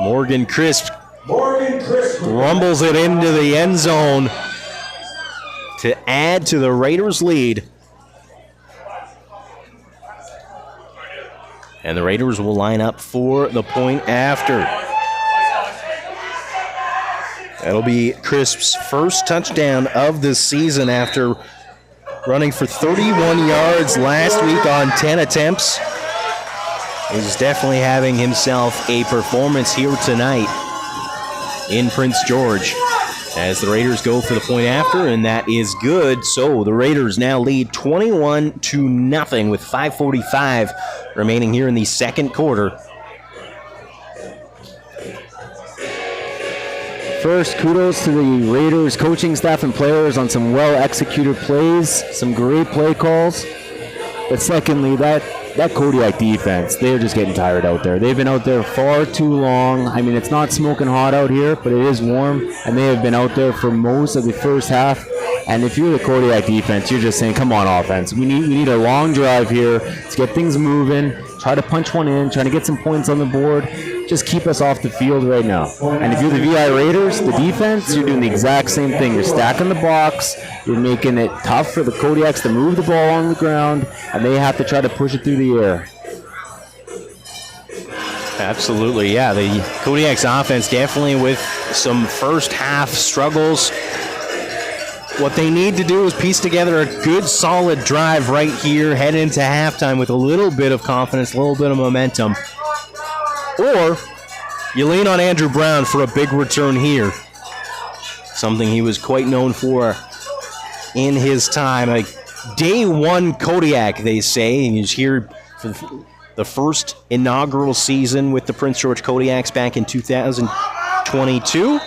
Morgan Crisp rumbles it into the end zone to add to the Raiders' lead. And the Raiders will line up for the point after. That'll be Crisp's first touchdown of the season after running for 31 yards last week on 10 attempts. He's definitely having himself a performance here tonight in Prince George as the Raiders go for the point after, and that is good. So the Raiders now lead 21-0 with 5:45 remaining here in the second quarter. First, kudos to the Raiders coaching staff and players on some well-executed plays, some great play calls. But secondly, that Kodiak defense, they're just getting tired out there. They've been out there far too long. I mean, it's not smoking hot out here, but it is warm, and they have been out there for most of the first half. And if you're the Kodiak defense, you're just saying, come on, offense. We need a long drive here to get things moving, try to punch one in, try to get some points on the board. Just keep us off the field right now. And if you're the VI Raiders, the defense, you're doing the exact same thing. You're stacking the box. You're making it tough for the Kodiaks to move the ball on the ground, and they have to try to push it through the air. Absolutely, yeah. The Kodiaks offense definitely with some first half struggles. What they need to do is piece together a good, solid drive right here, head into halftime with a little bit of confidence, a little bit of momentum. Or you lean on Andrew Brown for a big return here. Something he was quite known for in his time. A day one Kodiak, they say. And he's here for the first inaugural season with the Prince George Kodiaks back in 2022.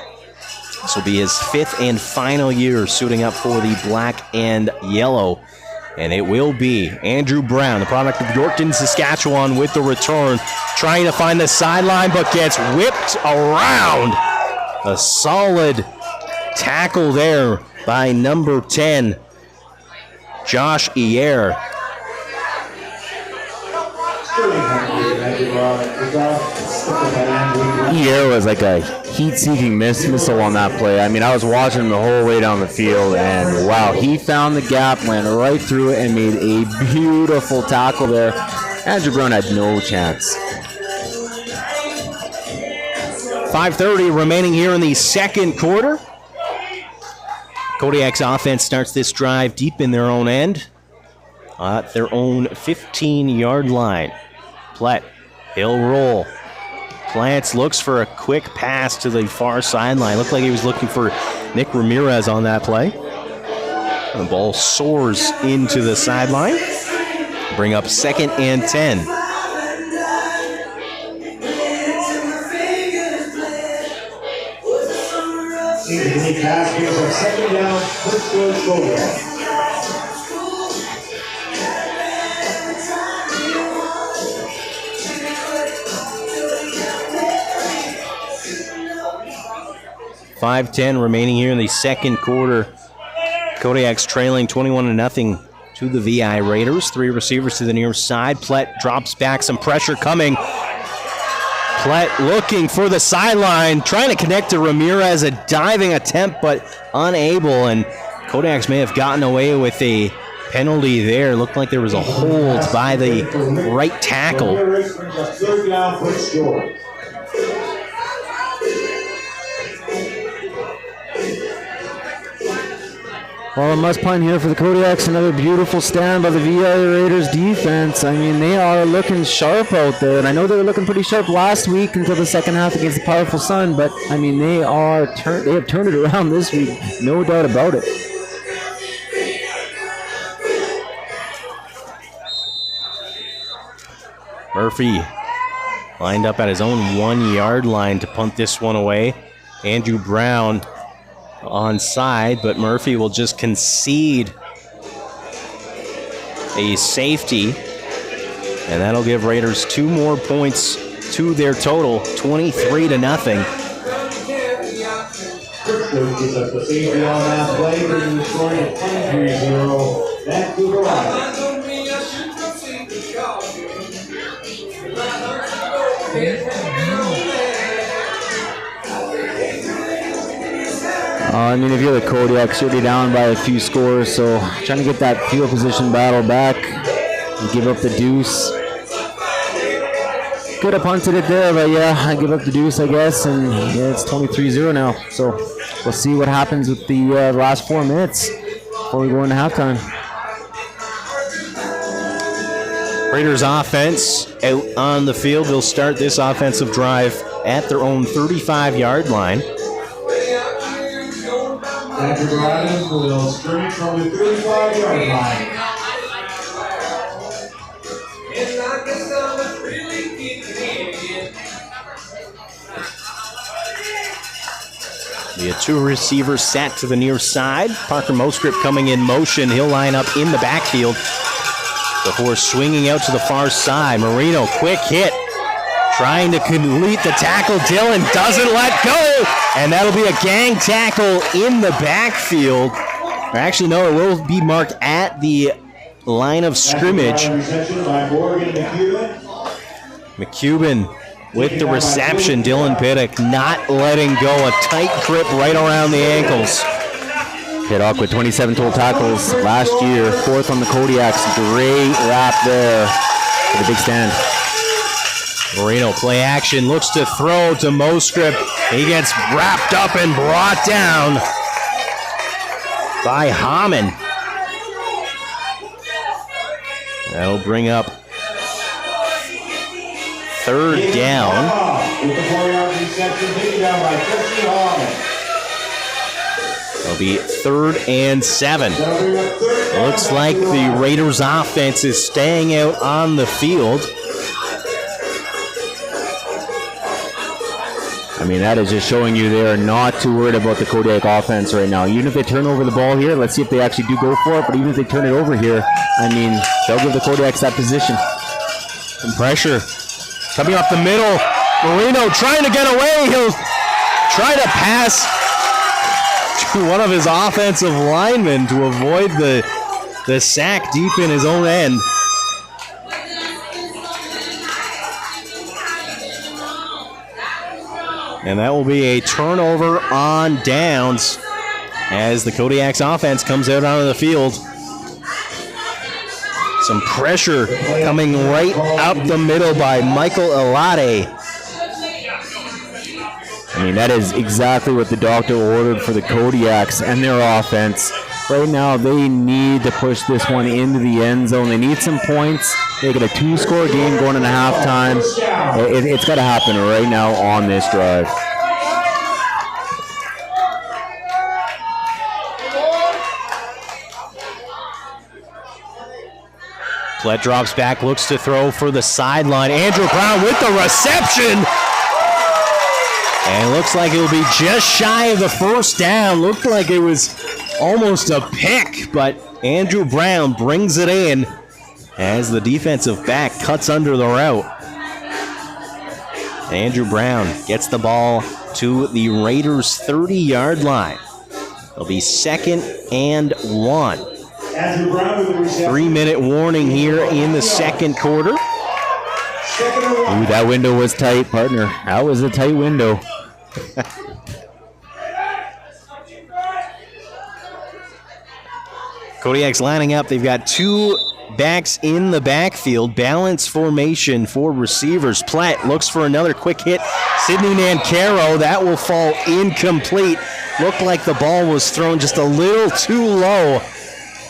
This will be his fifth and final year suiting up for the black and yellow. And it will be Andrew Brown, the product of Yorkton, Saskatchewan, with the return. Trying to find the sideline, but gets whipped around. A solid tackle there by number 10, Josh Iyer. Iyer was like a heat-seeking missile on that play. I mean, I was watching him the whole way down the field, and wow, he found the gap, went right through it, and made a beautiful tackle there. Andrew Brown had no chance. 5:30 remaining here in the second quarter. Kodiak's offense starts this drive deep in their own end, at their own 15-yard line. Plett, he'll roll. Plants looks for a quick pass to the far sideline. Looked like he was looking for Nick Ramirez on that play. The ball soars into the sideline. Bring up 2nd and 10. Pass gives us 2nd down, Prince George Kodiak. .5:10 remaining here in the second quarter. Kodiak's trailing 21-0 to the VI Raiders. 3 receivers to the near side. Plett drops back, some pressure coming. Plett looking for the sideline, trying to connect to Ramirez, a diving attempt, but unable. And Kodiaks may have gotten away with a penalty there. Looked like there was a hold by the right tackle. 3rd down, Prince George. Well, a must punt here for the Kodiaks. Another beautiful stand by the VI Raiders defense. I mean, they are looking sharp out there. And I know they were looking pretty sharp last week until the second half against the Powerful Sun. But, I mean, they have turned it around this week. No doubt about it. Murphy lined up at his own 1-yard line to punt this one away. Andrew Brown onside, but Murphy will just concede a safety, and that'll give Raiders 2 more points to their total, 23-0. Gives us the safety on that play, bringing the score to 23-0. Vancouver Island. I mean, if you're the Kodiaks, you're already down by a few scores, so trying to get that field position battle back and give up the deuce. Could have punted it there, but yeah, I give up the deuce, I guess, and yeah, it's 23-0 now. So we'll see what happens with the last 4 minutes before we go into halftime. Raiders offense out on the field. They'll start this offensive drive at their own 35-yard line. Andrew Ryan will scrimmage from the 35-yard line. The 2 receivers set to the near side. Parker Mosgrip coming in motion. He'll line up in the backfield before swinging out to the far side. Marino, quick hit. Trying to complete the tackle. Dillon doesn't let go. And that'll be a gang tackle in the backfield. Or actually, no, it will be marked at the line of scrimmage. McCubbin with the reception. Dylan Pittock not letting go. A tight grip right around the ankles. Pittock with 27 total tackles last year. 4th on the Kodiaks. Great wrap there for the big stand. Marino play action. Looks to throw to Mosgrip. He gets wrapped up and brought down by Hamann. That'll bring up 3rd down. With the 4-yard reception, taken down by Christy Hamann. It'll be 3rd and 7. Looks like the Raiders offense is staying out on the field. I mean, that is just showing you they are not too worried about the Kodiak offense right now. Even if they turn over the ball here, let's see if they actually do go for it. But even if they turn it over here, I mean, they'll give the Kodiaks that position. Some pressure coming off the middle. Marino trying to get away. He'll try to pass to one of his offensive linemen to avoid the sack deep in his own end. And that will be a turnover on downs as the Kodiaks offense comes out onto the field. Some pressure coming right up the middle by Michael Elade. I mean, that is exactly what the doctor ordered for the Kodiaks and their offense. Right now, they need to push this one into the end zone. They need some points. They get a 2-score game going into halftime. It's got to happen right now on this drive. Plett drops back, looks to throw for the sideline. Andrew Brown with the reception. And it looks like it'll be just shy of the 1st down. Looked like it was almost a pick, but Andrew Brown brings it in as the defensive back cuts under the route. Andrew Brown gets the ball to the Raiders' 30-yard line. It'll be 2nd and 1. 3-minute warning here in the 2nd quarter. Ooh, that window was tight, partner. That was a tight window. Kodiak's lining up. They've got 2 backs in the backfield. Balance formation for receivers. Plett looks for another quick hit. Sidney Nancaro, that will fall incomplete. Looked like the ball was thrown just a little too low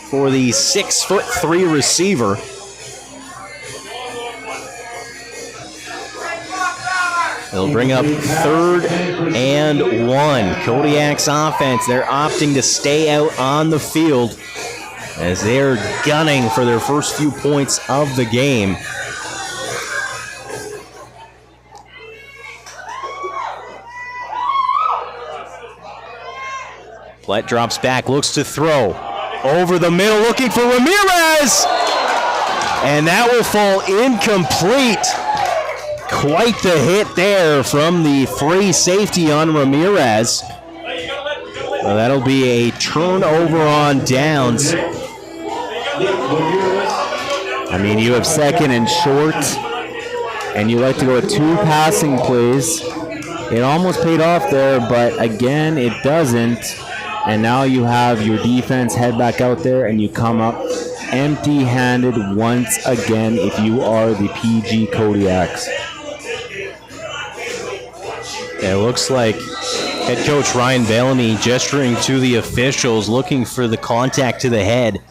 for the 6'3" receiver. They'll bring up 3rd and 1. Kodiak's offense, they're opting to stay out on the field as they're gunning for their first few points of the game. Plett drops back, looks to throw. Over the middle, looking for Ramirez! And that will fall incomplete. Quite the hit there from the free safety on Ramirez. Well, that'll be a turnover on downs. I mean, you have 2nd and short, and you like to go with 2 passing plays. It almost paid off there, but again, it doesn't. And now you have your defense head back out there, and you come up empty-handed once again if you are the PG Kodiaks. It looks like head coach Ryan Bellamy gesturing to the officials, looking for the contact to the head.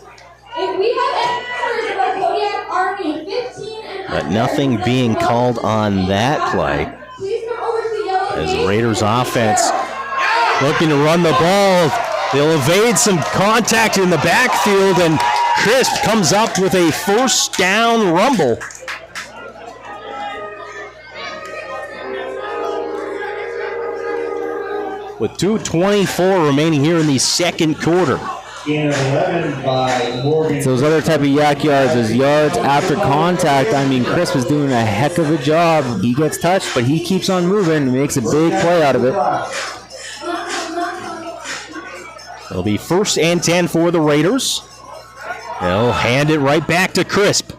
If we have any matters about Kodiak Army 15 and But nothing being called on that play. please come over to the yellow As gate. Raiders offense looking to run the ball. They'll evade some contact in the backfield, and Crisp comes up with a first down rumble. With 2:24 remaining here in the second quarter. Gain of 11 by Morgan. So those other type of yak yards, those yards after contact, I mean, Chris was doing a heck of a job. He gets touched, but he keeps on moving and makes a big play out of it. It'll be 1st and 10 for the Raiders. They'll hand it right back to Crisp.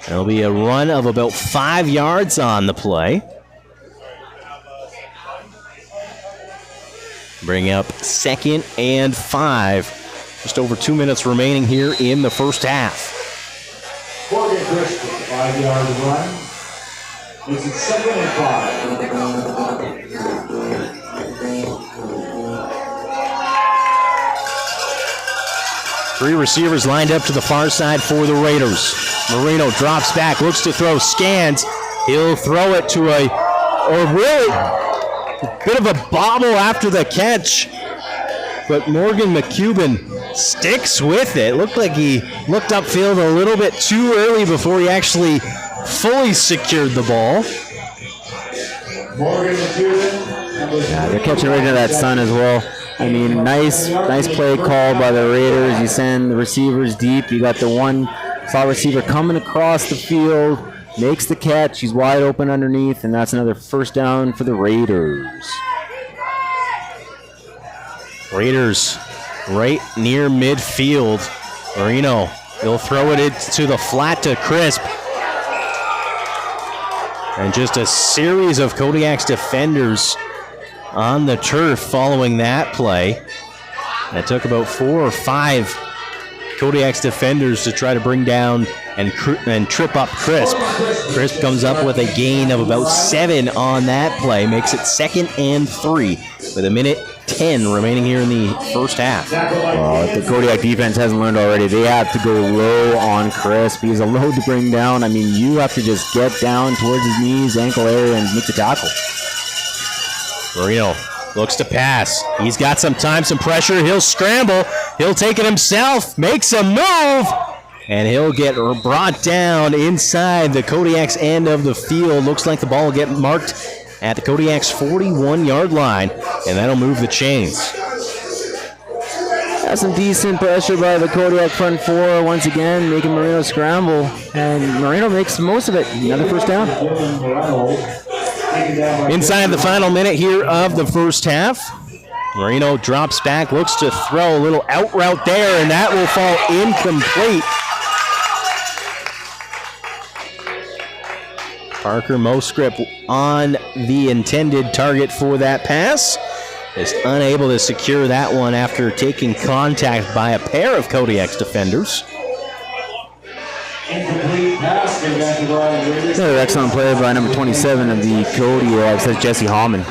There'll be a run of about 5 yards on the play. Bring up 2nd and 5. Just over 2 minutes remaining here in the first half. Morgan Crisp, 5-yard run. Makes it 2nd and 5. 3 receivers lined up to the far side for the Raiders. Marino drops back, looks to throw, scans. He'll throw it to a bit of a bobble after the catch. But Morgan McCubbin sticks with it. Looked like he looked upfield a little bit too early before he actually fully secured the ball. Morgan McCubbin. Yeah, they're catching right into that sun as well. I mean, nice play call by the Raiders. You send the receivers deep. You got the one slot receiver coming across the field, makes the catch. He's wide open underneath, and that's another first down for the Raiders. Raiders right near midfield. Marino, he'll throw it to the flat to Crisp. And just a series of Kodiak's defenders on the turf following that play. It took about 4 or 5 Kodiak's defenders to try to bring down and trip up Crisp. Crisp comes up with a gain of about 7 on that play, makes it 2nd and 3 with 1:10 remaining here in the first half. Well, if the Kodiak defense hasn't learned already, they have to go low on Crisp. He's a load to bring down. I mean, you have to just get down towards his knees, ankle area, and make the tackle. Marino looks to pass. He's got some time, some pressure. He'll scramble. He'll take it himself, makes a move, and he'll get brought down inside the Kodiak's end of the field. Looks like the ball will get marked at the Kodiak's 41-yard line, and that'll move the chains. That's some decent pressure by the Kodiak front four, once again, making Marino scramble, and Marino makes most of it. Another first down. Inside the final minute here of the first half, Marino drops back, looks to throw a little out route there, and that will fall incomplete. Parker Moscrip on the intended target for that pass. Is unable to secure that one after taking contact by a pair of Kodiak's defenders. Another excellent play by number 27 of the Kodiaks, that's Jesse Hallman.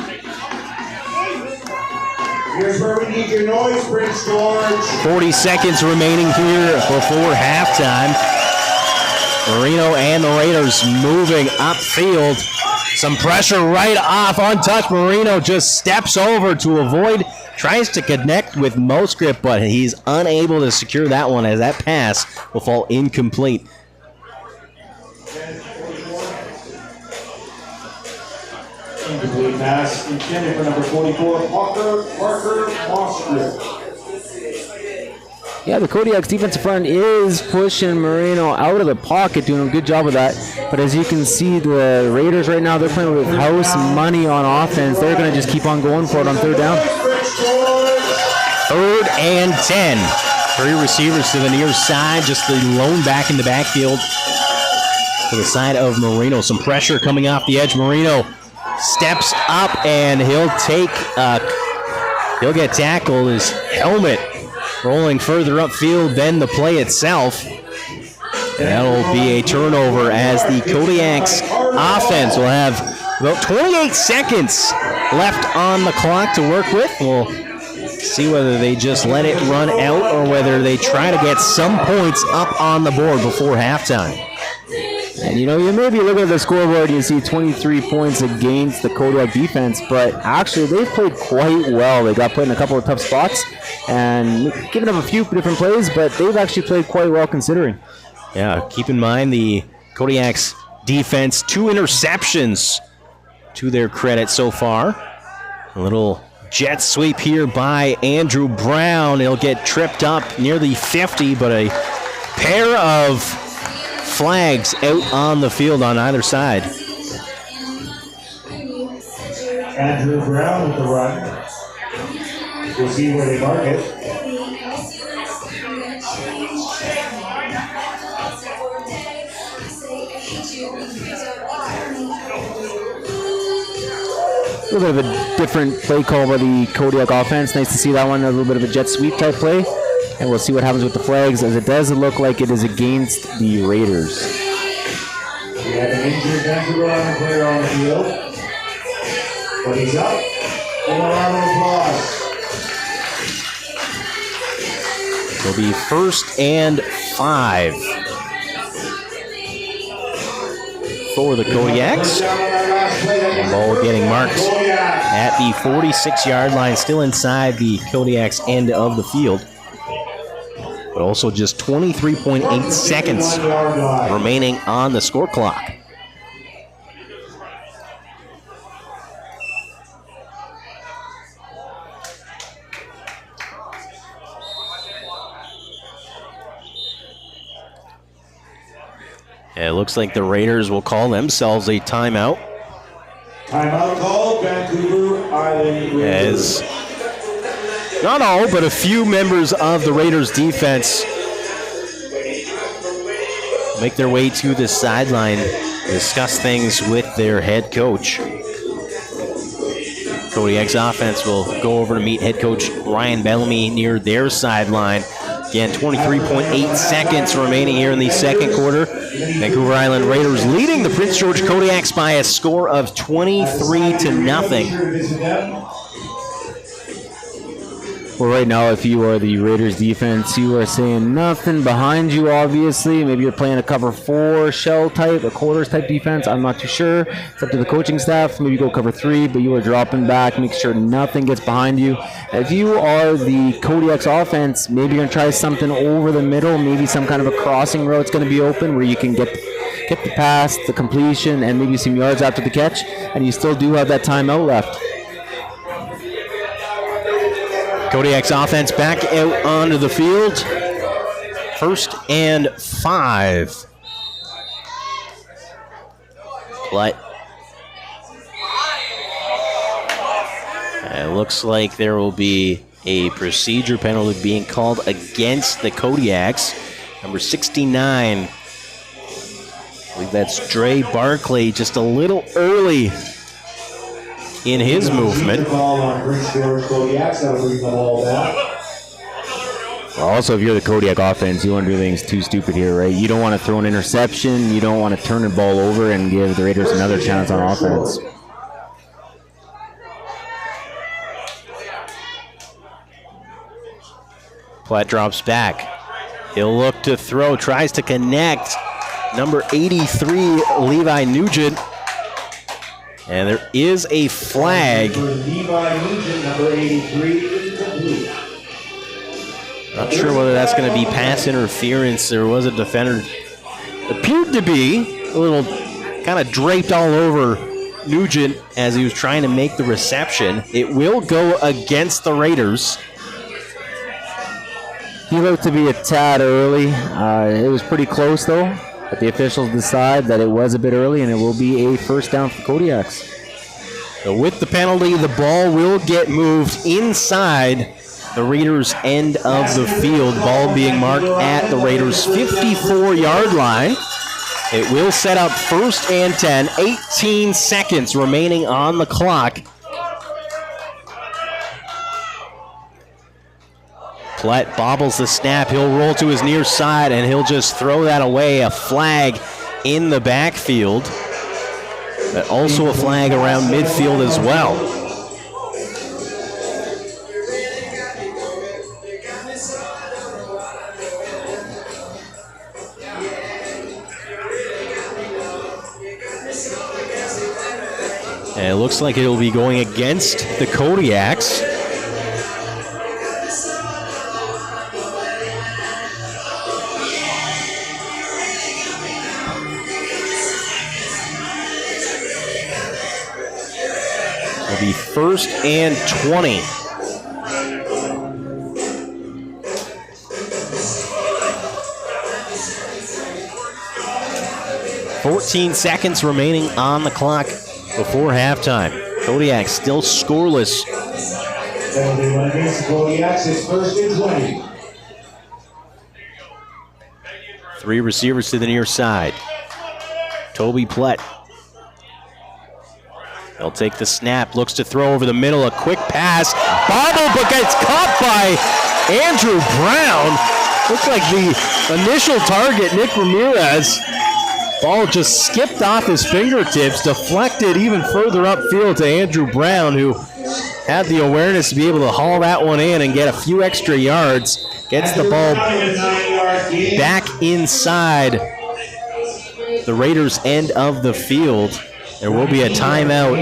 Here's where we need your noise, Prince George. 40 seconds remaining here before halftime. Marino and the Raiders moving upfield. Some pressure right off, untouched. Marino just steps over to avoid, tries to connect with Moscrip, but he's unable to secure that one as that pass will fall incomplete. Incomplete pass intended for number 44, Parker Moscrip. Yeah, the Kodiak's defensive front is pushing Marino out of the pocket, doing a good job of that. But as you can see, the Raiders right now, they're playing with house money on offense. They're going to just keep on going for it on third down. 3rd and 10. 3 receivers to the near side, just the lone back in the backfield to the side of Marino. Some pressure coming off the edge. Marino steps up and he'll get tackled. His helmet rolling further upfield than the play itself. That'll be a turnover as the Kodiak's offense will have About 28 seconds left on the clock to work with. We'll see whether they just let it run out or whether they try to get some points up on the board before halftime. And you may be looking at the scoreboard and you see 23 points against the Kodiak defense, but actually they've played quite well. They got put in a couple of tough spots and given up a few different plays, but they've actually played quite well considering. Yeah, keep in mind the Kodiaks defense, 2 interceptions to their credit so far. A little jet sweep here by Andrew Brown. He'll get tripped up near the 50, but a pair of flags out on the field on either side. Andrew Brown with the run. We'll see where they mark it. A little bit of a different play call by the Kodiak offense. Nice to see that one, a little bit of a jet sweep type play. And we'll see what happens with the flags, as it does look like it is against the Raiders. We have an injured Vancouver Island player on the field. But he's up. And a round of applause. It'll be 1st and 5 for the Kodiaks. The ball getting marked at the 46-yard line, still inside the Kodiaks end of the field. But also just 23.8 seconds remaining on the score clock. It looks like the Raiders will call themselves a timeout. Timeout called, Vancouver Island Raiders. As not all, but a few members of the Raiders defense make their way to the sideline, discuss things with their head coach. Kodiak's offense will go over to meet head coach Ryan Bellamy near their sideline. Again, 23.8 seconds remaining here in the second quarter. Vancouver Island Raiders leading the Prince George Kodiaks by a score of 23-0. Well, right now, if you are the Raiders defense, you are saying nothing behind you, obviously. Maybe you're playing a cover 4 shell type, a quarters type defense. I'm not too sure. It's up to the coaching staff. Maybe go cover 3, but you are dropping back. Make sure nothing gets behind you. If you are the Kodiaks offense, maybe you're going to try something over the middle, maybe some kind of a crossing route's going to be open where you can get the pass, the completion, and maybe some yards after the catch, and you still do have that timeout left. Kodiak's offense back out onto the field. 1st and 5. But it looks like there will be a procedure penalty being called against the Kodiaks. Number 69. I believe that's Dre Barclay, just a little early in his movement. Also, if you're the Kodiak offense, you want to do things too stupid here, right? You don't want to throw an interception. You don't want to turn the ball over and give the Raiders another chance on offense. Platt drops back. He'll look to throw, tries to connect. Number 83, Levi Nugent. And there is a flag. Levi Nugent, number 83. Not sure whether that's going to be pass interference. There was a defender, appeared to be a little kind of draped all over Nugent as he was trying to make the reception. It will go against the Raiders. He looked to be a tad early. It was pretty close, though. But the officials decide that it was a bit early, and it will be a first down for Kodiaks. So with the penalty, the ball will get moved inside the Raiders' end of the field. Ball being marked at the Raiders' 54-yard line. It will set up 1st and 10. 18 seconds remaining on the clock. Platt bobbles the snap. He'll roll to his near side, and he'll just throw that away. A flag in the backfield. But also a flag around midfield as well. And it looks like it'll be going against the Kodiaks. It'll be 1st and 20. $14 seconds remaining on the clock before halftime. Kodiak still scoreless. Penalty went against the Kodiaks. It's 1st and 20. 3 receivers to the near side. Toby Plett. He'll take the snap, looks to throw over the middle, a quick pass. Bobble, but gets caught by Andrew Brown. Looks like the initial target, Nick Ramirez. Ball just skipped off his fingertips, deflected even further upfield to Andrew Brown, who had the awareness to be able to haul that one in and get a few extra yards. Gets the ball back inside the Raiders' end of the field. There will be a timeout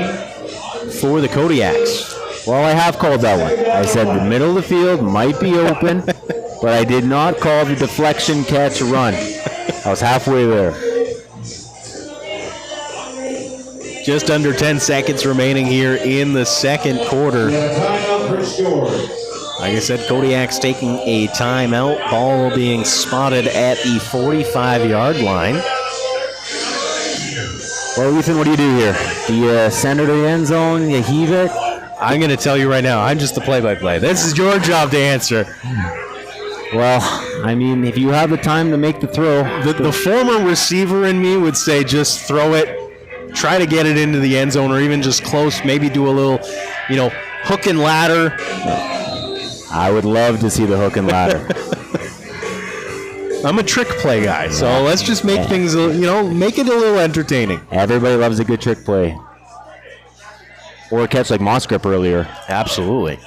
for the Kodiaks. Well, I have called that one. I said the middle of the field might be open, but I did not call the deflection catch run. I was halfway there. Just under 10 seconds remaining here in the second quarter. Like I said, Kodiak's taking a timeout. Ball being spotted at the 45-yard line. Well, Ethan, what do you do here? Do you send her to the end zone? You heave it? I'm going to tell you right now, I'm just the play-by-play. This is your job to answer. Well, I mean, if you have the time to make the throw. The former receiver in me would say just throw it, try to get it into the end zone or even just close, maybe do a little, hook and ladder. I would love to see the hook and ladder. I'm a trick play guy, so let's just make things, make it a little entertaining. Everybody loves a good trick play. Or a catch like Mossgrip earlier. Absolutely.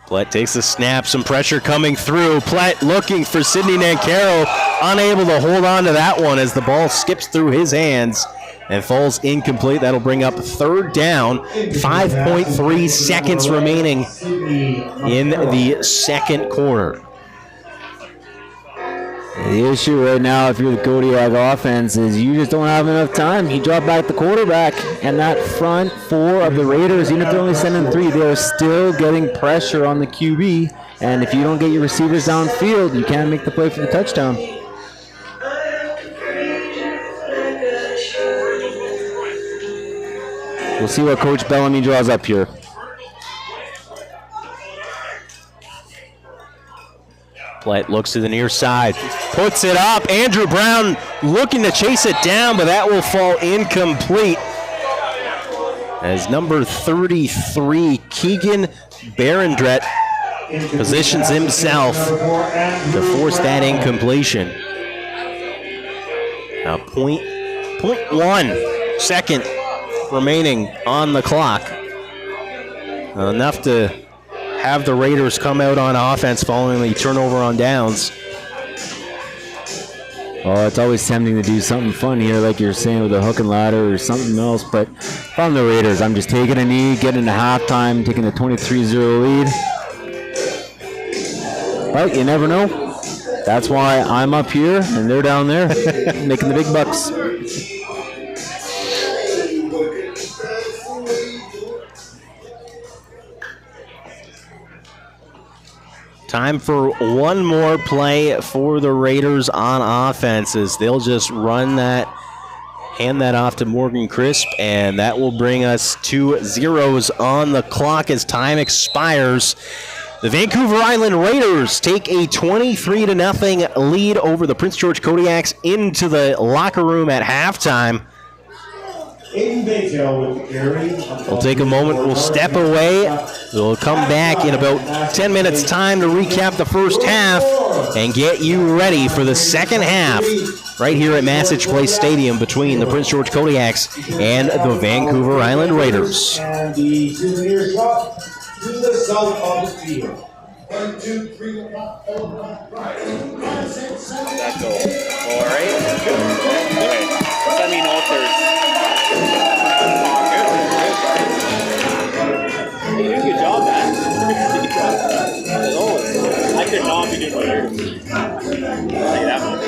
Plett takes the snap, some pressure coming through. Plett looking for Sidney Nancaro, unable to hold on to that one as the ball skips through his hands and falls incomplete. That'll bring up 3rd down. 5.3 seconds remaining in the second quarter. The issue right now, if you're the Kodiak offense, is you just don't have enough time. You drop back the quarterback, and that front 4 of the Raiders, even if they're only sending 3, they're still getting pressure on the QB. And if you don't get your receivers downfield, you can't make the play for the touchdown. We'll see what Coach Bellamy draws up here. Plett looks to the near side, puts it up. Andrew Brown looking to chase it down, but that will fall incomplete. As number 33, Keegan Barendret, positions himself to force that incompletion. Now 0.1 second remaining on the clock. Enough to have the Raiders come out on offense following the turnover on downs. Oh, it's always tempting to do something fun here, like you're saying with a hook and ladder or something else. But if I'm the Raiders, I'm just taking a knee, getting into halftime, taking a 23-0 lead. But you never know. That's why I'm up here and they're down there making the big bucks. Time for one more play for the Raiders on offenses. They'll just run that, hand that off to Morgan Crisp, and that will bring us 2 zeros on the clock as time expires. The Vancouver Island Raiders take a 23-0 lead over the Prince George Kodiaks into the locker room at halftime. Aiden Baytail with the carry. We'll take a moment, we'll step away. We'll come back in about 10 minutes' time to recap the first half and get you ready for the second half right here at Massage Place Stadium between the Prince George Kodiaks and the Vancouver Island Raiders. And the souvenir shop to the south of the field. 1, 2, 3, right. That go. All right. Okay. Let me know if there's. You did a good job, man. As always. I could not be doing my hair. I'll tell you that much.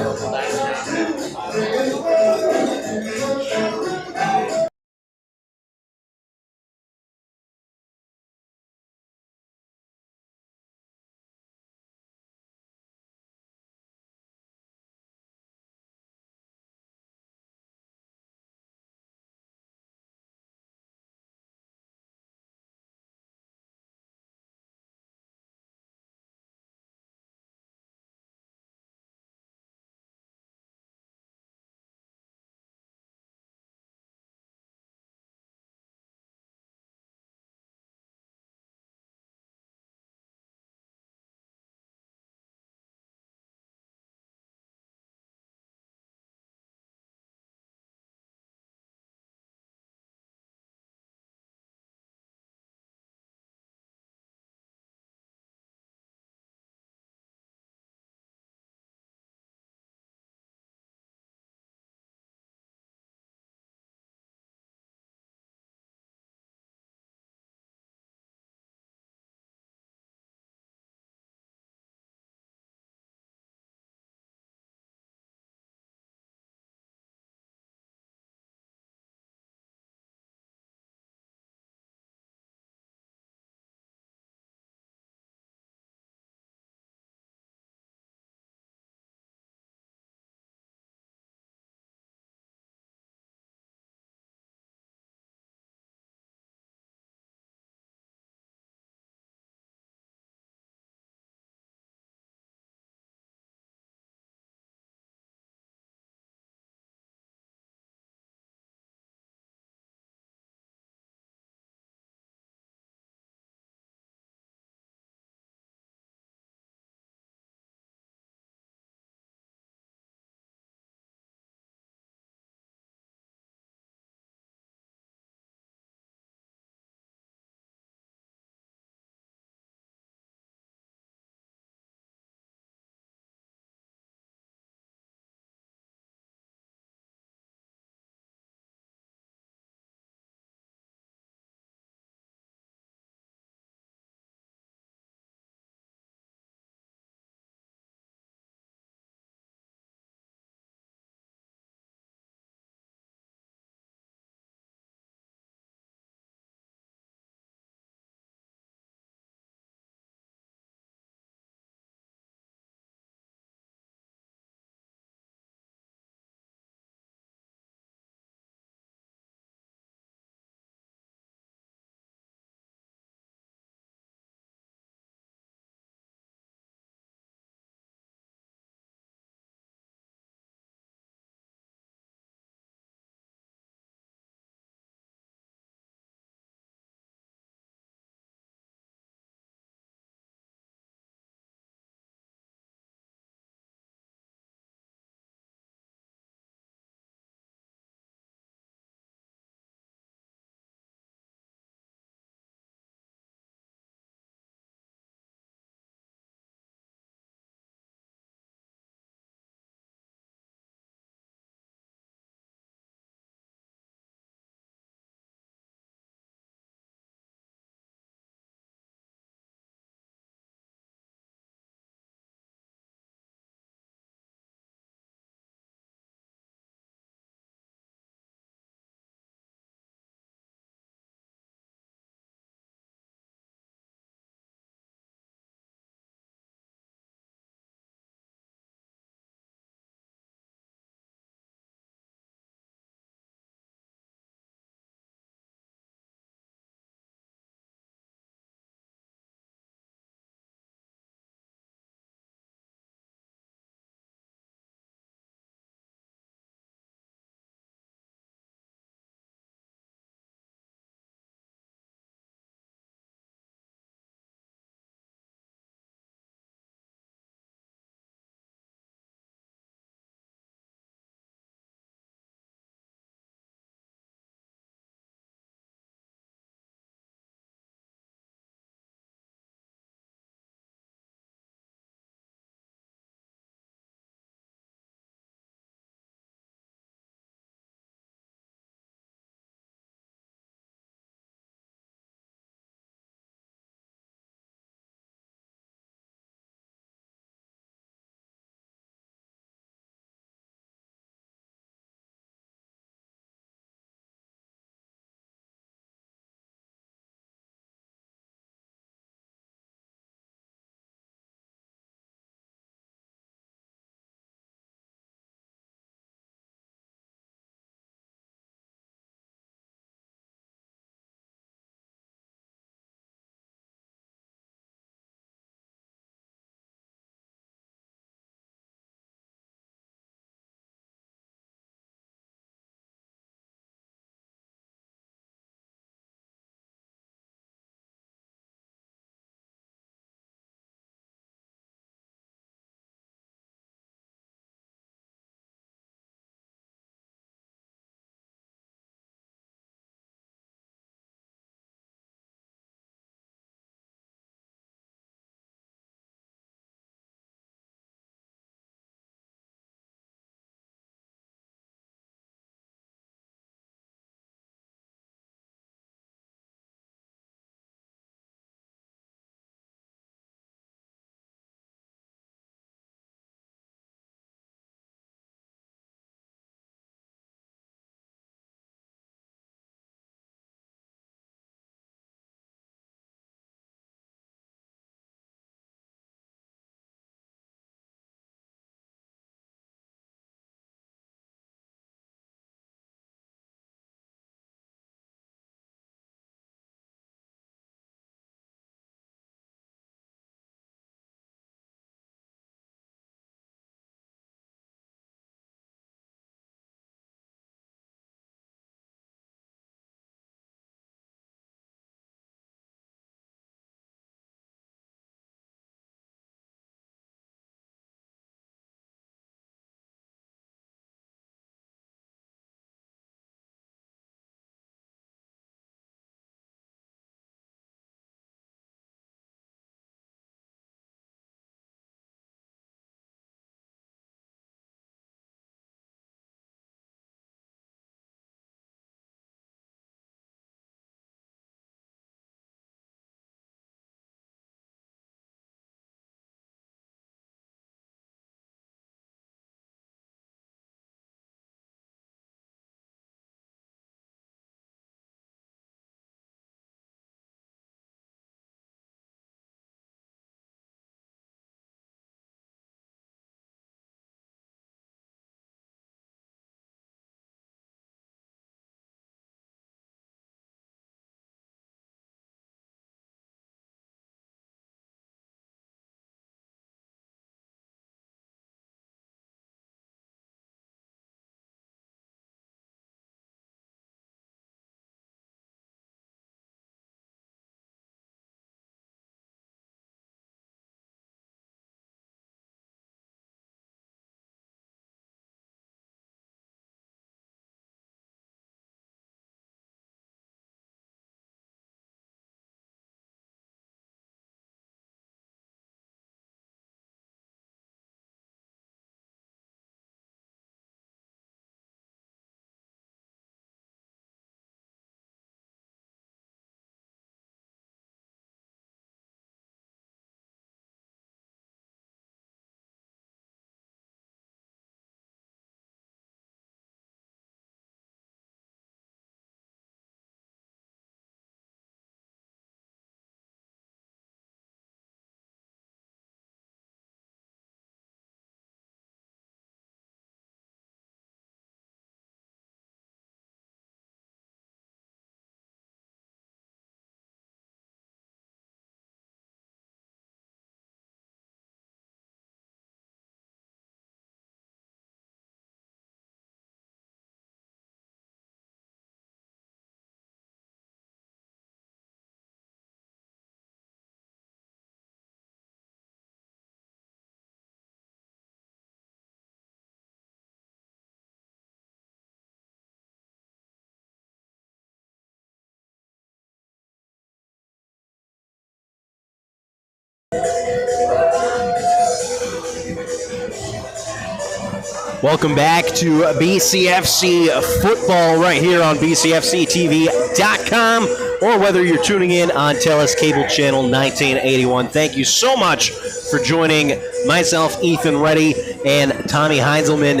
Welcome back to BCFC football right here on BCFCTV.com, or whether you're tuning in on TELUS Cable Channel 1981. Thank you so much for joining myself, Ethan Reddy, and Tommy Heinzelman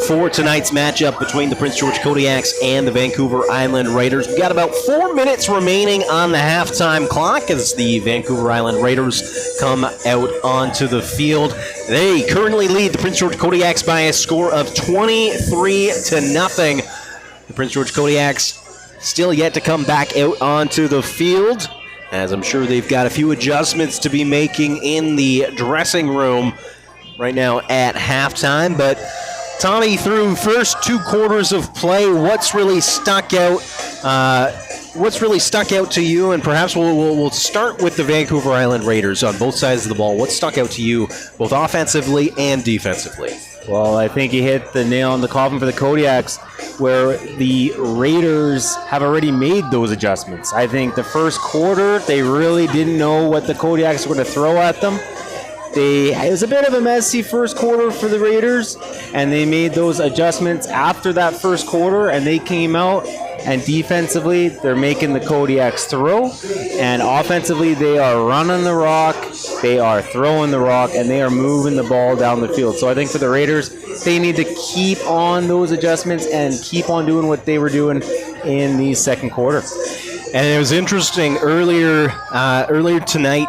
for tonight's matchup between the Prince George Kodiaks and the Vancouver Island Raiders. We've got about 4 minutes remaining on the halftime clock as the Vancouver Island Raiders come out onto the field. They currently lead the Prince George Kodiaks by a score of 23-0. The Prince George Kodiaks still yet to come back out onto the field, as I'm sure they've got a few adjustments to be making in the dressing room right now at halftime. But Tommy, through first 2 quarters of play, what's really stuck out? What's really stuck out to you? And perhaps we'll start with the Vancouver Island Raiders on both sides of the ball. What stuck out to you, both offensively and defensively? Well, I think you hit the nail on the coffin for the Kodiaks, where the Raiders have already made those adjustments. I think the first quarter, they really didn't know what the Kodiaks were going to throw at them. It was a bit of a messy first quarter for the Raiders, and they made those adjustments after that first quarter, and they came out, and defensively, they're making the Kodiaks throw, and offensively, they are running the rock, they are throwing the rock, and they are moving the ball down the field. So I think for the Raiders, they need to keep on those adjustments and keep on doing what they were doing in the second quarter. And it was interesting earlier tonight.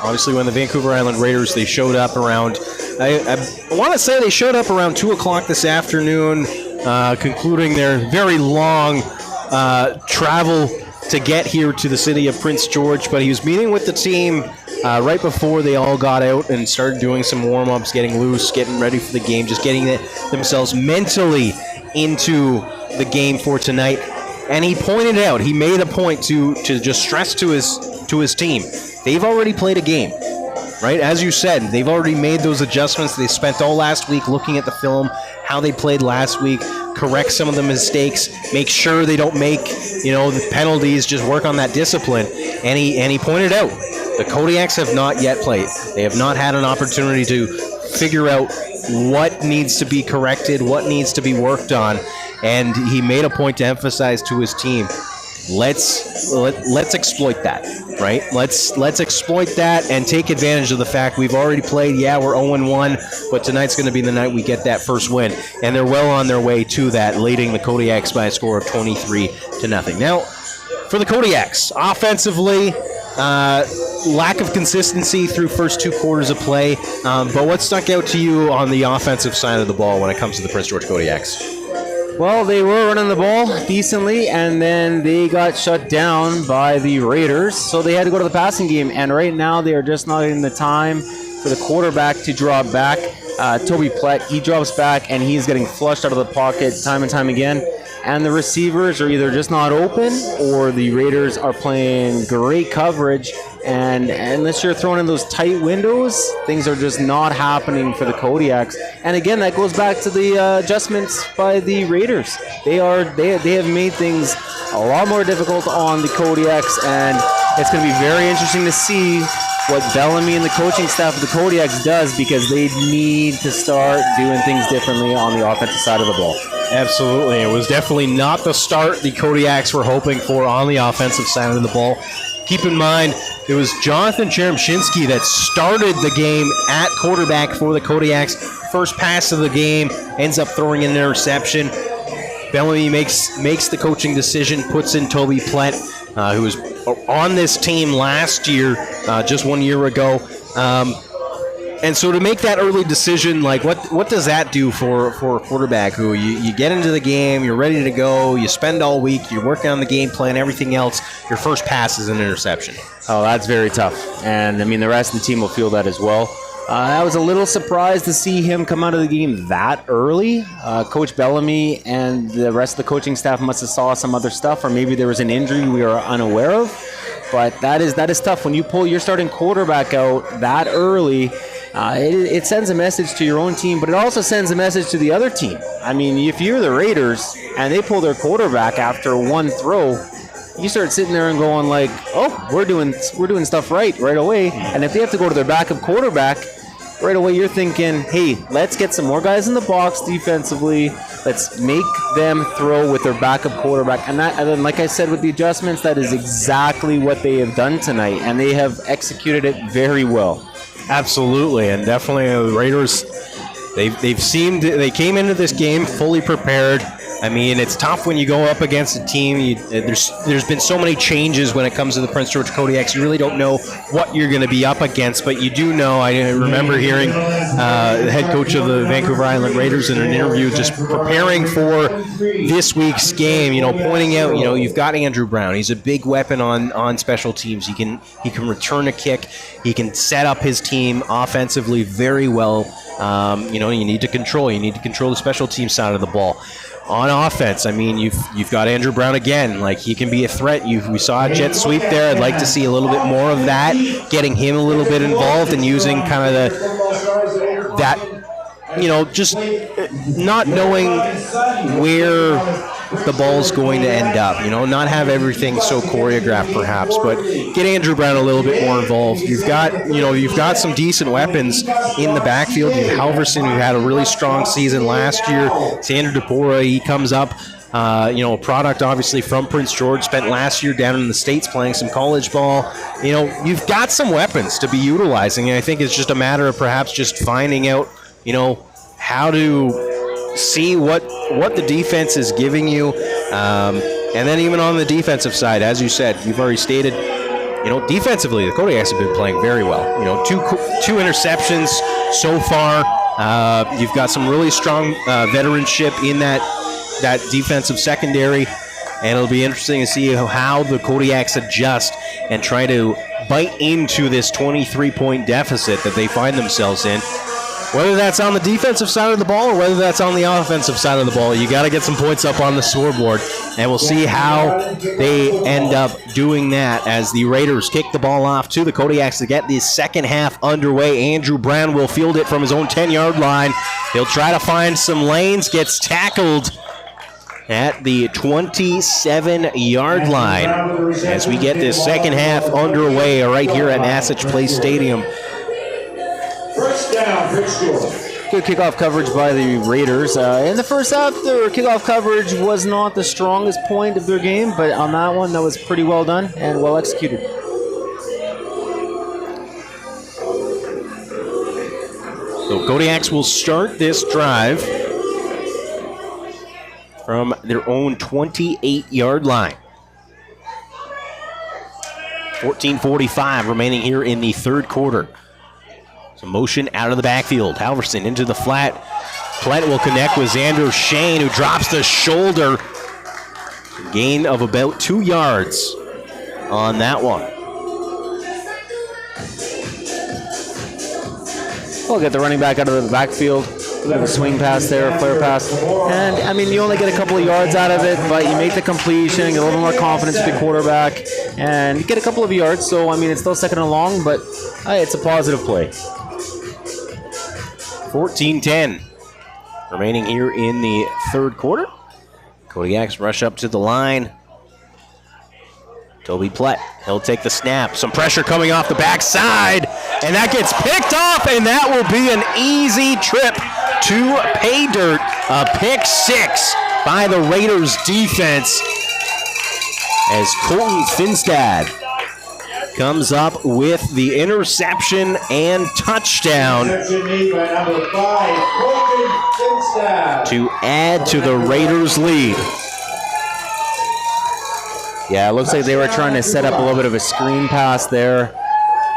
Obviously, when the Vancouver Island Raiders, they showed up around, I want to say they showed up around 2 o'clock this afternoon, concluding their very long travel to get here to the city of Prince George. But he was meeting with the team right before they all got out and started doing some warm-ups, getting loose, getting ready for the game, just getting themselves mentally into the game for tonight. And he pointed out, he made a point to just stress to his team, they've already played a game, right? As you said, they've already made those adjustments. They spent all last week looking at the film, how they played last week, correct some of the mistakes, make sure they don't make, the penalties, just work on that discipline. And he pointed out, the Kodiaks have not yet played. They have not had an opportunity to figure out what needs to be corrected, what needs to be worked on. And he made a point to emphasize to his team, let's exploit that, right? Let's exploit that and take advantage of the fact we've already played. Yeah, we're 0-1, but tonight's going to be the night we get that first win. And they're well on their way to that, leading the Kodiaks by a score of 23-0. Now, for the Kodiaks, offensively, lack of consistency through first 2 quarters of play. But what stuck out to you on the offensive side of the ball when it comes to the Prince George Kodiaks? Well, they were running the ball decently, and then they got shut down by the Raiders, so they had to go to the passing game. And right now, they are just not getting the time for the quarterback to drop back. Toby Plett, he drops back, and he's getting flushed out of the pocket time and time again. And the receivers are either just not open, or the Raiders are playing great coverage. And unless you're throwing in those tight windows, things are just not happening for the Kodiaks. And again, that goes back to the adjustments by the Raiders. They have made things a lot more difficult on the Kodiaks, and it's going to be very interesting to see what Bellamy and the coaching staff of the Kodiaks does, because they need to start doing things differently on the offensive side of the ball. Absolutely. It was definitely not the start the Kodiaks were hoping for on the offensive side of the ball. Keep in mind, it was Jonathan Cheremshinsky that started the game at quarterback for the Kodiaks. First pass of the game, ends up throwing an interception. Bellamy makes the coaching decision, puts in Toby Plett, who was on this team last year, just 1 year ago. And so to make that early decision, like what does that do for a quarterback who you get into the game, you're ready to go, you spend all week, you're working on the game plan, everything else, your first pass is an interception. Oh, that's very tough. And, I mean, the rest of the team will feel that as well. I was a little surprised to see him come out of the game that early. Coach Bellamy and the rest of the coaching staff must have saw some other stuff, or maybe there was an injury we are unaware of. But that is tough. When you pull your starting quarterback out that early, it sends a message to your own team, but it also sends a message to the other team. I mean, if you're the Raiders and they pull their quarterback after one throw, you start sitting there and going like, oh, we're doing stuff right away. And if they have to go to their backup quarterback, right away you're thinking, hey, let's get some more guys in the box defensively. Let's make them throw with their backup quarterback. And then, like I said, with the adjustments, that is exactly what they have done tonight, and they have executed it very well. Absolutely, and definitely the Raiders, they came into this game fully prepared. I mean, it's tough when you go up against a team. There's been so many changes when it comes to the Prince George Kodiaks. You really don't know what you're going to be up against, but you do know. I remember hearing the head coach of the Vancouver Island Raiders in an interview just preparing for this week's game, pointing out, you've got Andrew Brown. He's a big weapon on special teams. He can return a kick. He can set up his team offensively very well. You need to control the special team side of the ball. On offense, I mean, you've got Andrew Brown again. Like, he can be a threat. We saw a jet sweep there. I'd like to see a little bit more of that, getting him a little bit involved and using kind of just not knowing where the ball's going to end up. Not have everything so choreographed, perhaps, but get Andrew Brown a little bit more involved. You've got some decent weapons in the backfield. You have Halverson, who had a really strong season last year. Xander DePora, he comes up. A product obviously from Prince George, spent last year down in the States playing some college ball. You've got some weapons to be utilizing, and I think it's just a matter of perhaps just finding out, how to see what the defense is giving you. And then even on the defensive side, as you said, you've already stated, defensively, the Kodiaks have been playing very well. Two interceptions so far. You've got some really strong veteranship in that defensive secondary, and it'll be interesting to see how the Kodiaks adjust and try to bite into this 23-point deficit that they find themselves in. Whether that's on the defensive side of the ball or whether that's on the offensive side of the ball, you got to get some points up on the scoreboard, and we'll see how they end up doing that as the Raiders kick the ball off to the Kodiaks to get the second half underway. Andrew Brown will field it from his own 10-yard line. He'll try to find some lanes, gets tackled at the 27-yard line as we get this second half underway right here at Massage Place Stadium. First down, Prince George. Good kickoff coverage by the Raiders. In the first half, their kickoff coverage was not the strongest point of their game, but on that one, that was pretty well done and well executed. So Kodiaks will start this drive from their own 28-yard line. 14:45 remaining here in the third quarter. So motion out of the backfield. Halverson into the flat. Plett will connect with Xander Shane, who drops the shoulder. Gain of about 2 yards on that one. We'll get the running back out of the backfield. A bit of a swing pass there, a flare pass. And, I mean, you only get a couple of yards out of it, but you make the completion, get a little more confidence with the quarterback, and you get a couple of yards. So, I mean, it's still second and long, but it's a positive play. 14-10 remaining here in the third quarter. Kodiaks rush up to the line. Toby Plett, he'll take the snap. Some pressure coming off the backside, and that gets picked off, and that will be an easy trip to pay dirt. A pick six by the Raiders defense as Colton Finstad comes up with the interception and touchdown to add to the Raiders' lead. Yeah, it looks like they were trying to set up a little bit of a screen pass there.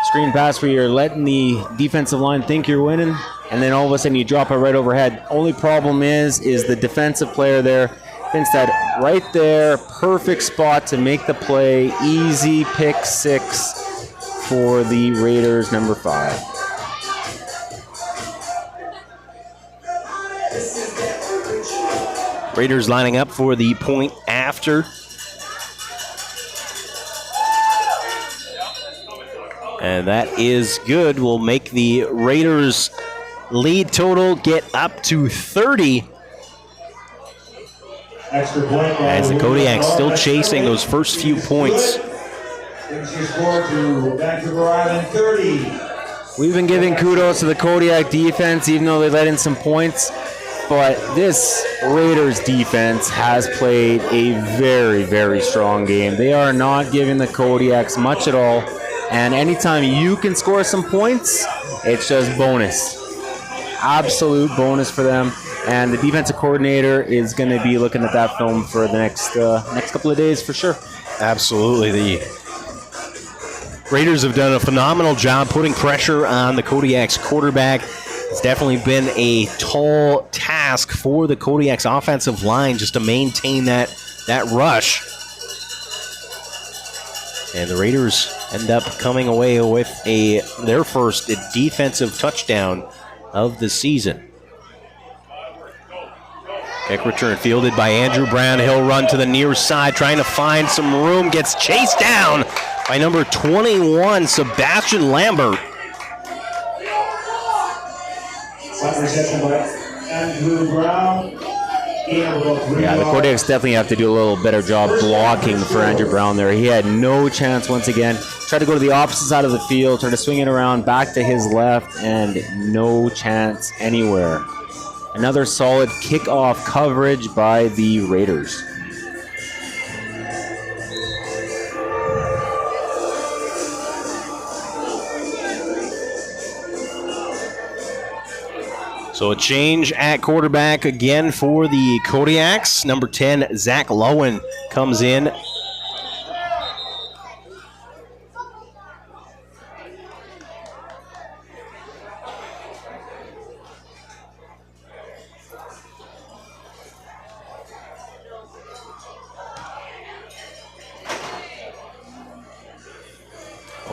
Screen pass where you're letting the defensive line think you're winning, and then all of a sudden you drop it right overhead. Only problem is the defensive player there, Finstad, right there, perfect spot to make the play. Easy pick six for the Raiders, number 5. Raiders lining up for the point after. And that is good. Will make the Raiders lead total get up to 30. Extra point. As the Kodiaks still chasing those first few points. Brings your score to Vancouver Island 30. We've been giving kudos to the Kodiak defense, even though they let in some points. But this Raiders defense has played a very, very strong game. They are not giving the Kodiaks much at all. And anytime you can score some points, it's just bonus. Absolute bonus for them. And the defensive coordinator is going to be looking at that film for the next couple of days for sure. Absolutely. The Raiders have done a phenomenal job putting pressure on the Kodiaks quarterback. It's definitely been a tall task for the Kodiaks offensive line just to maintain that rush. And the Raiders end up coming away with their first defensive touchdown of the season. Kick return fielded by Andrew Brown. He'll run to the near side, trying to find some room. Gets chased down by number 21, Sebastian Lambert. Reception by Andrew Brown. Yeah, the Kodiaks definitely have to do a little better job blocking for Andrew Brown there. He had no chance once again. Tried to go to the opposite side of the field, tried to swing it around back to his left, and no chance anywhere. Another solid kickoff coverage by the Raiders. So a change at quarterback again for the Kodiaks. Number 10, Zach Lowen comes in.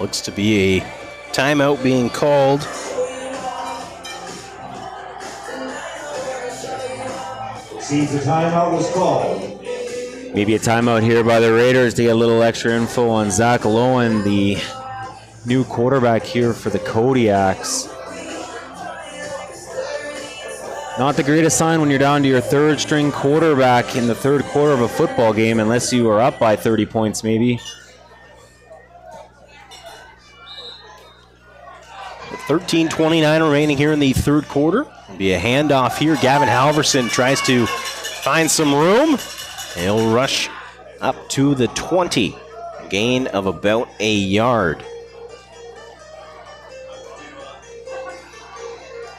Looks to be a timeout being called. Seems the timeout was called. Maybe a timeout here by the Raiders to get a little extra info on Zach Lowen, the new quarterback here for the Kodiaks. Not the greatest sign when you're down to your third string quarterback in the third quarter of a football game, unless you are up by 30 points maybe. 13:29 remaining here in the third quarter. Be a handoff here. Gavin Halverson tries to find some room. He'll rush up to the 20. Gain of about a yard.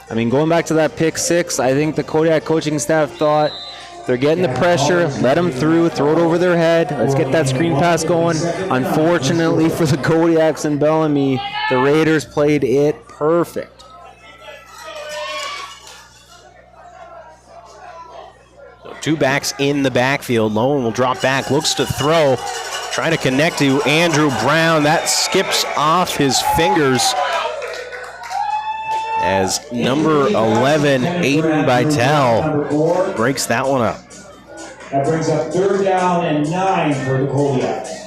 I mean, going back to that pick six, I think the Kodiak coaching staff thought they're getting the pressure, let them through, throw it over their head, let's get that screen pass going. Unfortunately for the Kodiaks and Bellamy, the Raiders played it perfect. So two backs in the backfield. Lowen will drop back, looks to throw, trying to connect to Andrew Brown. That skips off his fingers as number 11, Aiden Bytel, breaks that one up. That brings up 3rd down and 9 for the Kodiaks.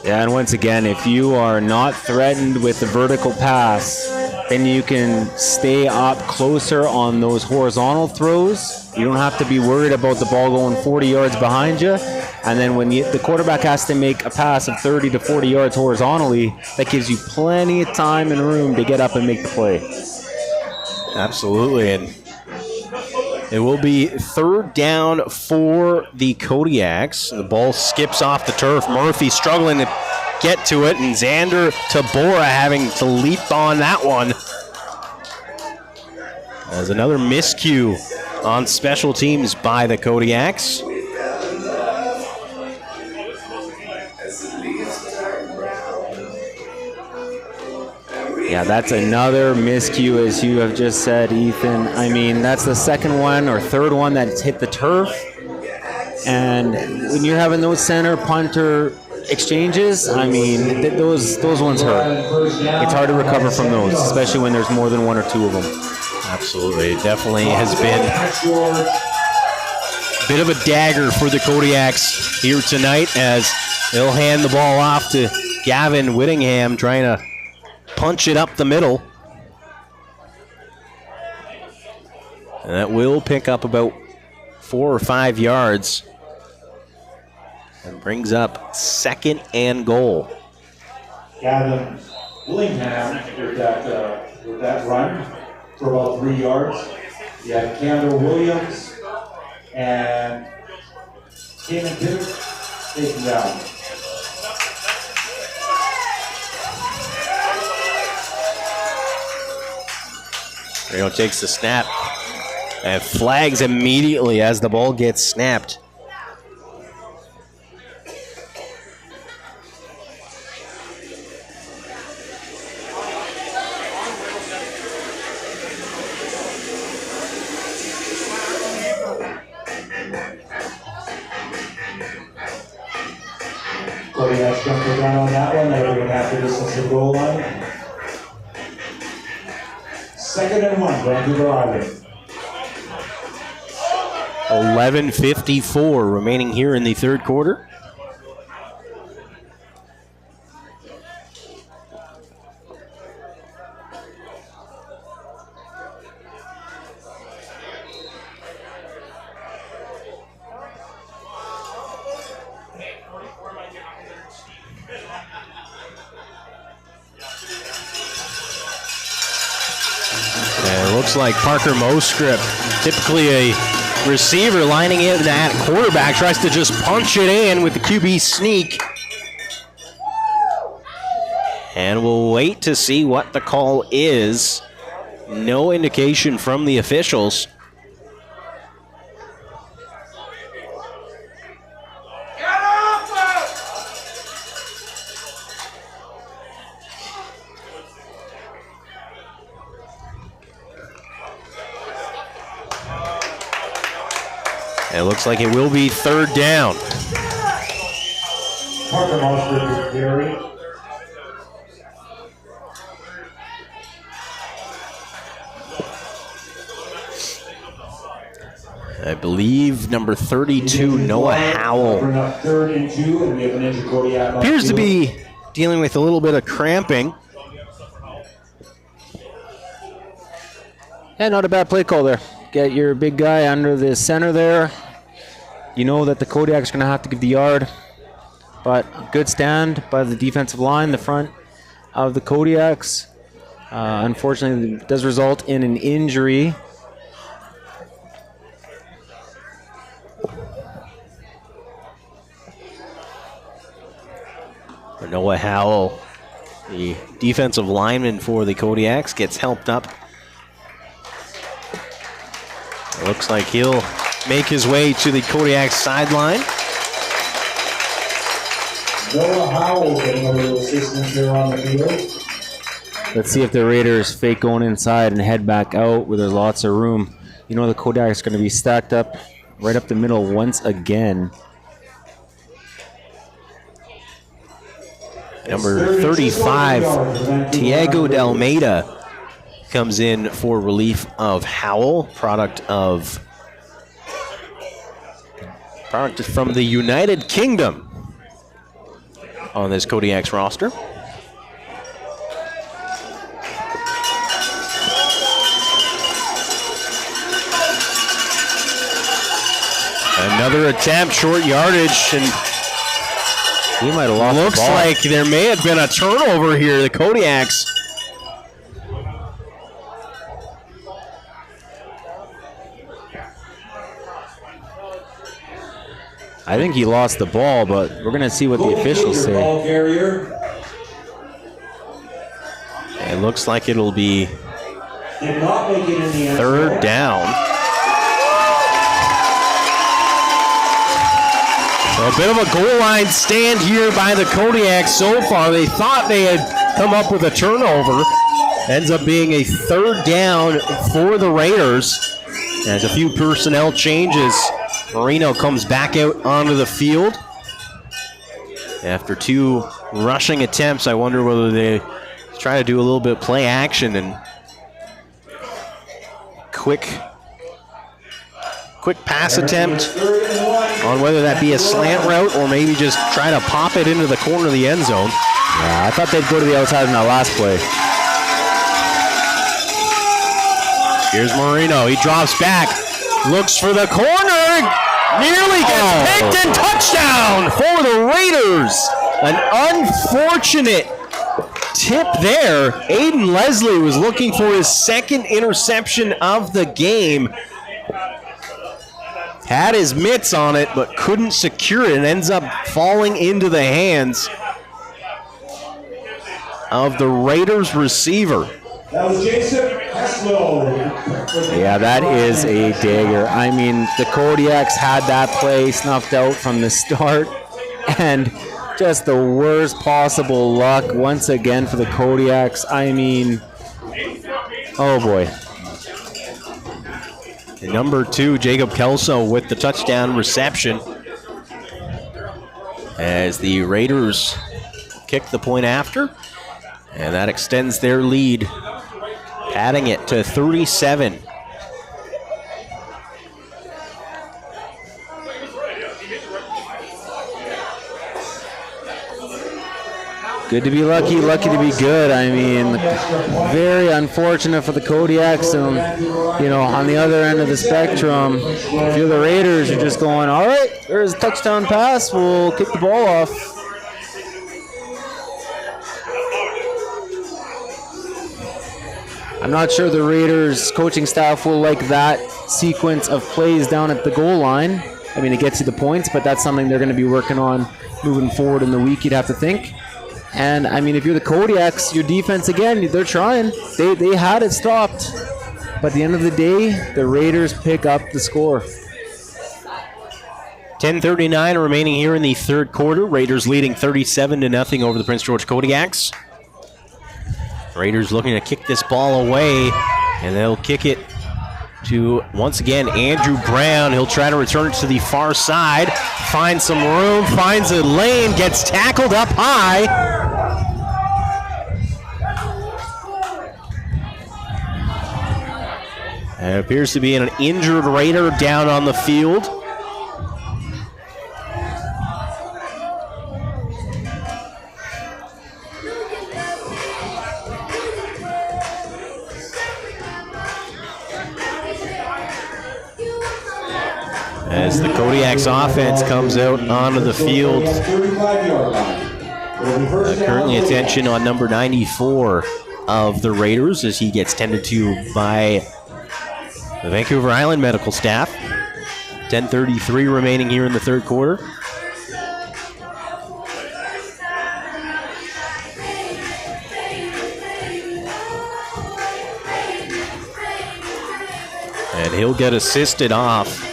Yeah, and once again, if you are not threatened with the vertical pass, then you can stay up closer on those horizontal throws. You don't have to be worried about the ball going 40 yards behind you. And then when the quarterback has to make a pass of 30 to 40 yards horizontally, that gives you plenty of time and room to get up and make the play. Absolutely, and it will be 3rd down for the Kodiaks. The ball skips off the turf. Murphy struggling to get to it, and Xander Tabora having to leap on that one. As another miscue on special teams by the Kodiaks. Yeah, that's another miscue, as you have just said, Ethan. I mean, that's the second one or third one that's hit the turf. And when you're having those center punter exchanges, I mean, those ones hurt. It's hard to recover from those, especially when there's more than one or two of them. Absolutely. It definitely has been a bit of a dagger for the Kodiaks here tonight as they'll hand the ball off to Gavin Whittingham, trying to punch it up the middle. And that will pick up about 4 or 5 yards and brings up 2nd and goal. Gavin Willingham with that run for about 3 yards. You had Campbell Williams and Kanan Pivot taken down. Reno takes the snap and flags immediately as the ball gets snapped. Kodiaks jumper down on that one. They're going to have to distance the goal line. 2nd and 1, Vancouver Island. 11:54 remaining here in the third quarter. And it looks like Parker Moscrip, typically a receiver lining it at quarterback, tries to just punch it in with the QB sneak. And we'll wait to see what the call is. No indication from the officials. It looks like it will be 3rd down. Parker Mosford with carry. I believe number 32, Noah Howell, Bring up 3rd and 2, and we have an injured Kodiak. appears to be dealing with a little bit of cramping. Yeah, not a bad play call there. Get your big guy under the center there. You know that the Kodiak's going to have to give the yard, but good stand by the defensive line, the front of the Kodiaks. Unfortunately, it does result in an injury. Noah Howell, the defensive lineman for the Kodiaks, gets helped up. It looks like he'll make his way to the Kodiak sideline. Noah Howell getting a little assistance here on the field. Let's see if the Raiders fake going inside and head back out where there's lots of room. You know the Kodiak's going to be stacked up right up the middle once again. Number 35, Tiago Dalmeida, comes in for relief of Howell, product from the United Kingdom on this Kodiaks roster. Another attempt, short yardage, and he might have lost the ball. Looks like there may have been a turnover here. The Kodiaks. I think he lost the ball, but we're going to see what the officials say. Ball carrier. It looks like it'll be Did not make it in the end 3rd zone. down. So a bit of a goal line stand here by the Kodiaks so far. They thought they had come up with a turnover. Ends up being a 3rd down for the Raiders. As a few personnel changes, Marino comes back out onto the field. After 2 rushing attempts, I wonder whether they try to do a little bit of play action and quick pass attempt on whether that be a slant route or maybe just try to pop it into the corner of the end zone. Yeah, I thought they'd go to the outside in that last play. Here's Marino. He drops back. Looks for the corner. Nearly gets picked and touchdown for the Raiders. An unfortunate tip there. Aiden Leslie was looking for his second interception of the game. Had his mitts on it, but couldn't secure it and ends up falling into the hands of the Raiders receiver. That was Jason Heslow. Yeah, that is a dagger. I mean, the Kodiaks had that play snuffed out from the start, and just the worst possible luck once again for the Kodiaks. I mean, oh boy. And number 2, Jacob Kelso with the touchdown reception as the Raiders kick the point after, and that extends their lead, adding it to 37. Good to be lucky, lucky to be good. I mean, very unfortunate for the Kodiaks. And, on the other end of the spectrum, if you're the Raiders, you're just going, all right, there's a touchdown pass. We'll kick the ball off. I'm not sure the Raiders coaching staff will like that sequence of plays down at the goal line. I mean, it gets you the points, but that's something they're going to be working on moving forward in the week, you'd have to think. And, I mean, if you're the Kodiaks, your defense, again, they're trying. They had it stopped. But at the end of the day, the Raiders pick up the score. 10:39 remaining here in the third quarter. Raiders leading 37-0 over the Prince George Kodiaks. Raiders looking to kick this ball away, and they'll kick it to, once again, Andrew Brown. He'll try to return it to the far side, finds some room, finds a lane, gets tackled up high. It appears to be an injured Raider down on the field. As the Kodiaks offense comes out onto the field. Currently attention on number 94 of the Raiders as he gets tended to by the Vancouver Island medical staff. 10:33 remaining here in the third quarter. And he'll get assisted off.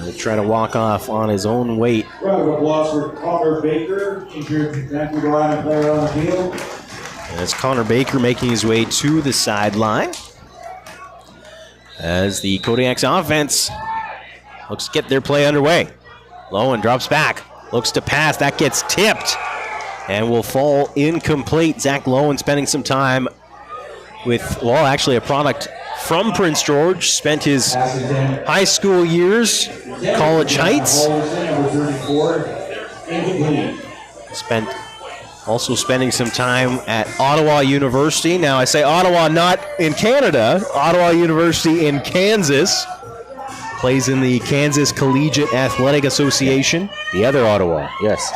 He'll try to walk off on his own weight. Round of applause for Connor Baker, injured Vancouver Island player on the field. And it's Connor Baker making his way to the sideline as the Kodiaks offense looks to get their play underway. Lowen drops back, looks to pass, that gets tipped and will fall incomplete. Zach Lowen spending some time with, well, actually a product from Prince George, spent his high school years, College Heights, spending some time at Ottawa University. Now I say Ottawa not in Canada, Ottawa University in Kansas. Plays in the Kansas Collegiate Athletic Association. The other Ottawa, yes.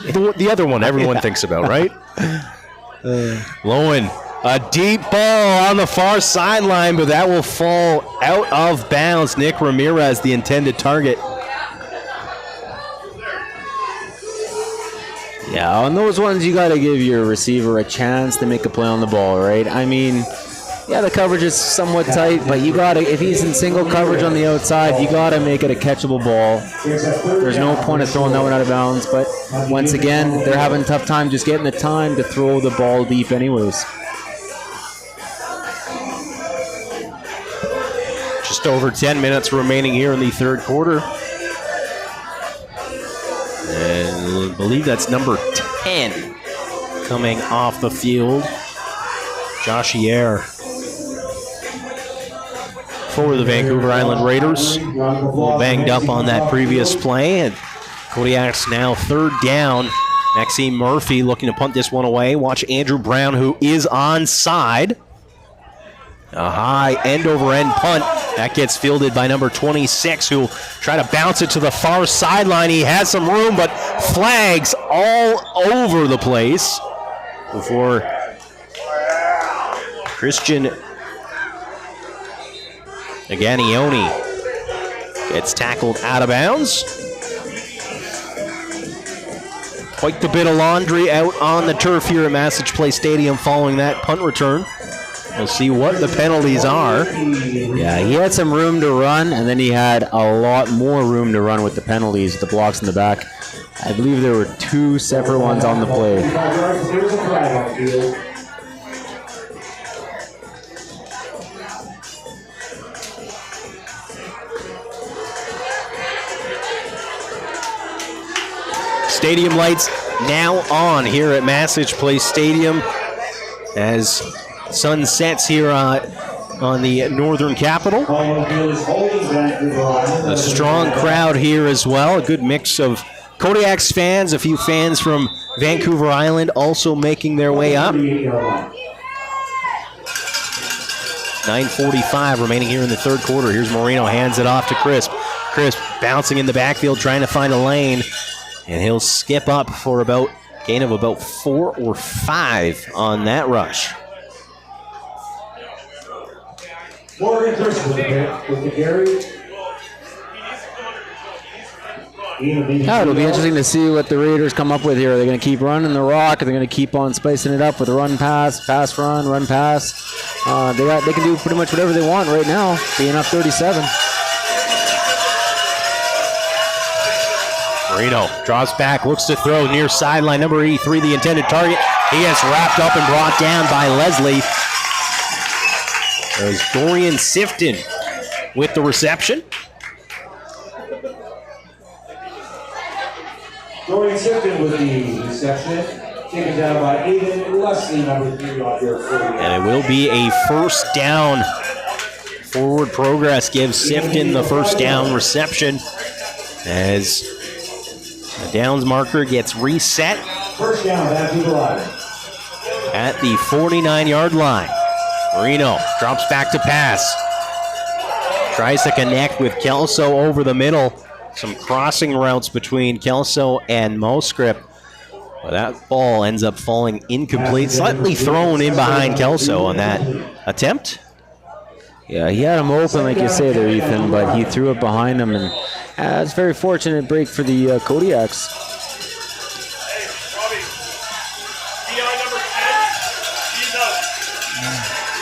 The other one everyone thinks about, right? Lowen, a deep ball on the far sideline, but that will fall out of bounds. Nick Ramirez, the intended target. Yeah, on those ones, you got to give your receiver a chance to make a play on the ball, right? I mean, yeah, the coverage is somewhat tight, but you got to, if he's in single coverage on the outside, you got to make it a catchable ball. There's no point of throwing that one out of bounds, but once again, they're having a tough time just getting the time to throw the ball deep anyways. Just over 10 minutes remaining here in the third quarter. And I believe that's number 10 coming off the field. Josh Yair for the Vancouver Island Raiders. A little banged up on that previous play. And Kodiaks now third down Maxime Murphy looking to punt this one away. Watch Andrew Brown, who is onside. A high end-over-end punt. That gets fielded by number 26, who'll try to bounce it to the far sideline. He has some room, but flags all over the place before Christian Aganioni gets tackled out of bounds. Quite the bit of laundry out on the turf here at Massage Place Stadium following that punt return. We'll see what the penalties are. Yeah, he had some room to run, and then he had a lot more room to run with the penalties, the blocks in the back. I believe there were 2 separate ones on the play. Stadium lights now on here at Massage Place Stadium as sun sets here on the Northern Capital. A strong crowd here as well. A good mix of Kodiaks fans, a few fans from Vancouver Island also making their way up. 9:45 remaining here in the third quarter. Here's Marino, hands it off to Crisp. Crisp bouncing in the backfield, trying to find a lane. And he'll skip up for about gain of about 4 or 5 on that rush. Morgan Crisp with the carry. Yeah, it'll be interesting to see what the Raiders come up with here. Are they going to keep running the rock? Are they going to keep on spicing it up with a run pass, pass run pass? They can do pretty much whatever they want right now, being up 37. Marino draws back, looks to throw near sideline. Number 83, the intended target. He gets wrapped up and brought down by Leslie. There's Dorian Sifton with the reception. Dorian Sifton with the reception. Taken down by Aiden Leslie, number 3 on your 40. And it will be a first down. Forward progress gives Sifton the first down reception as the downs marker gets reset First down, Vancouver Island. at the 49-yard line. Marino drops back to pass. Tries to connect with Kelso over the middle. Some crossing routes between Kelso and Moscrip. Well, that ball ends up falling incomplete. Slightly thrown in behind Kelso on that attempt. Yeah, he had him open, like you say there, Ethan, but he threw it behind him, and it's a very fortunate break for the Kodiaks. Hey, Robbie. DI number 10, he's up.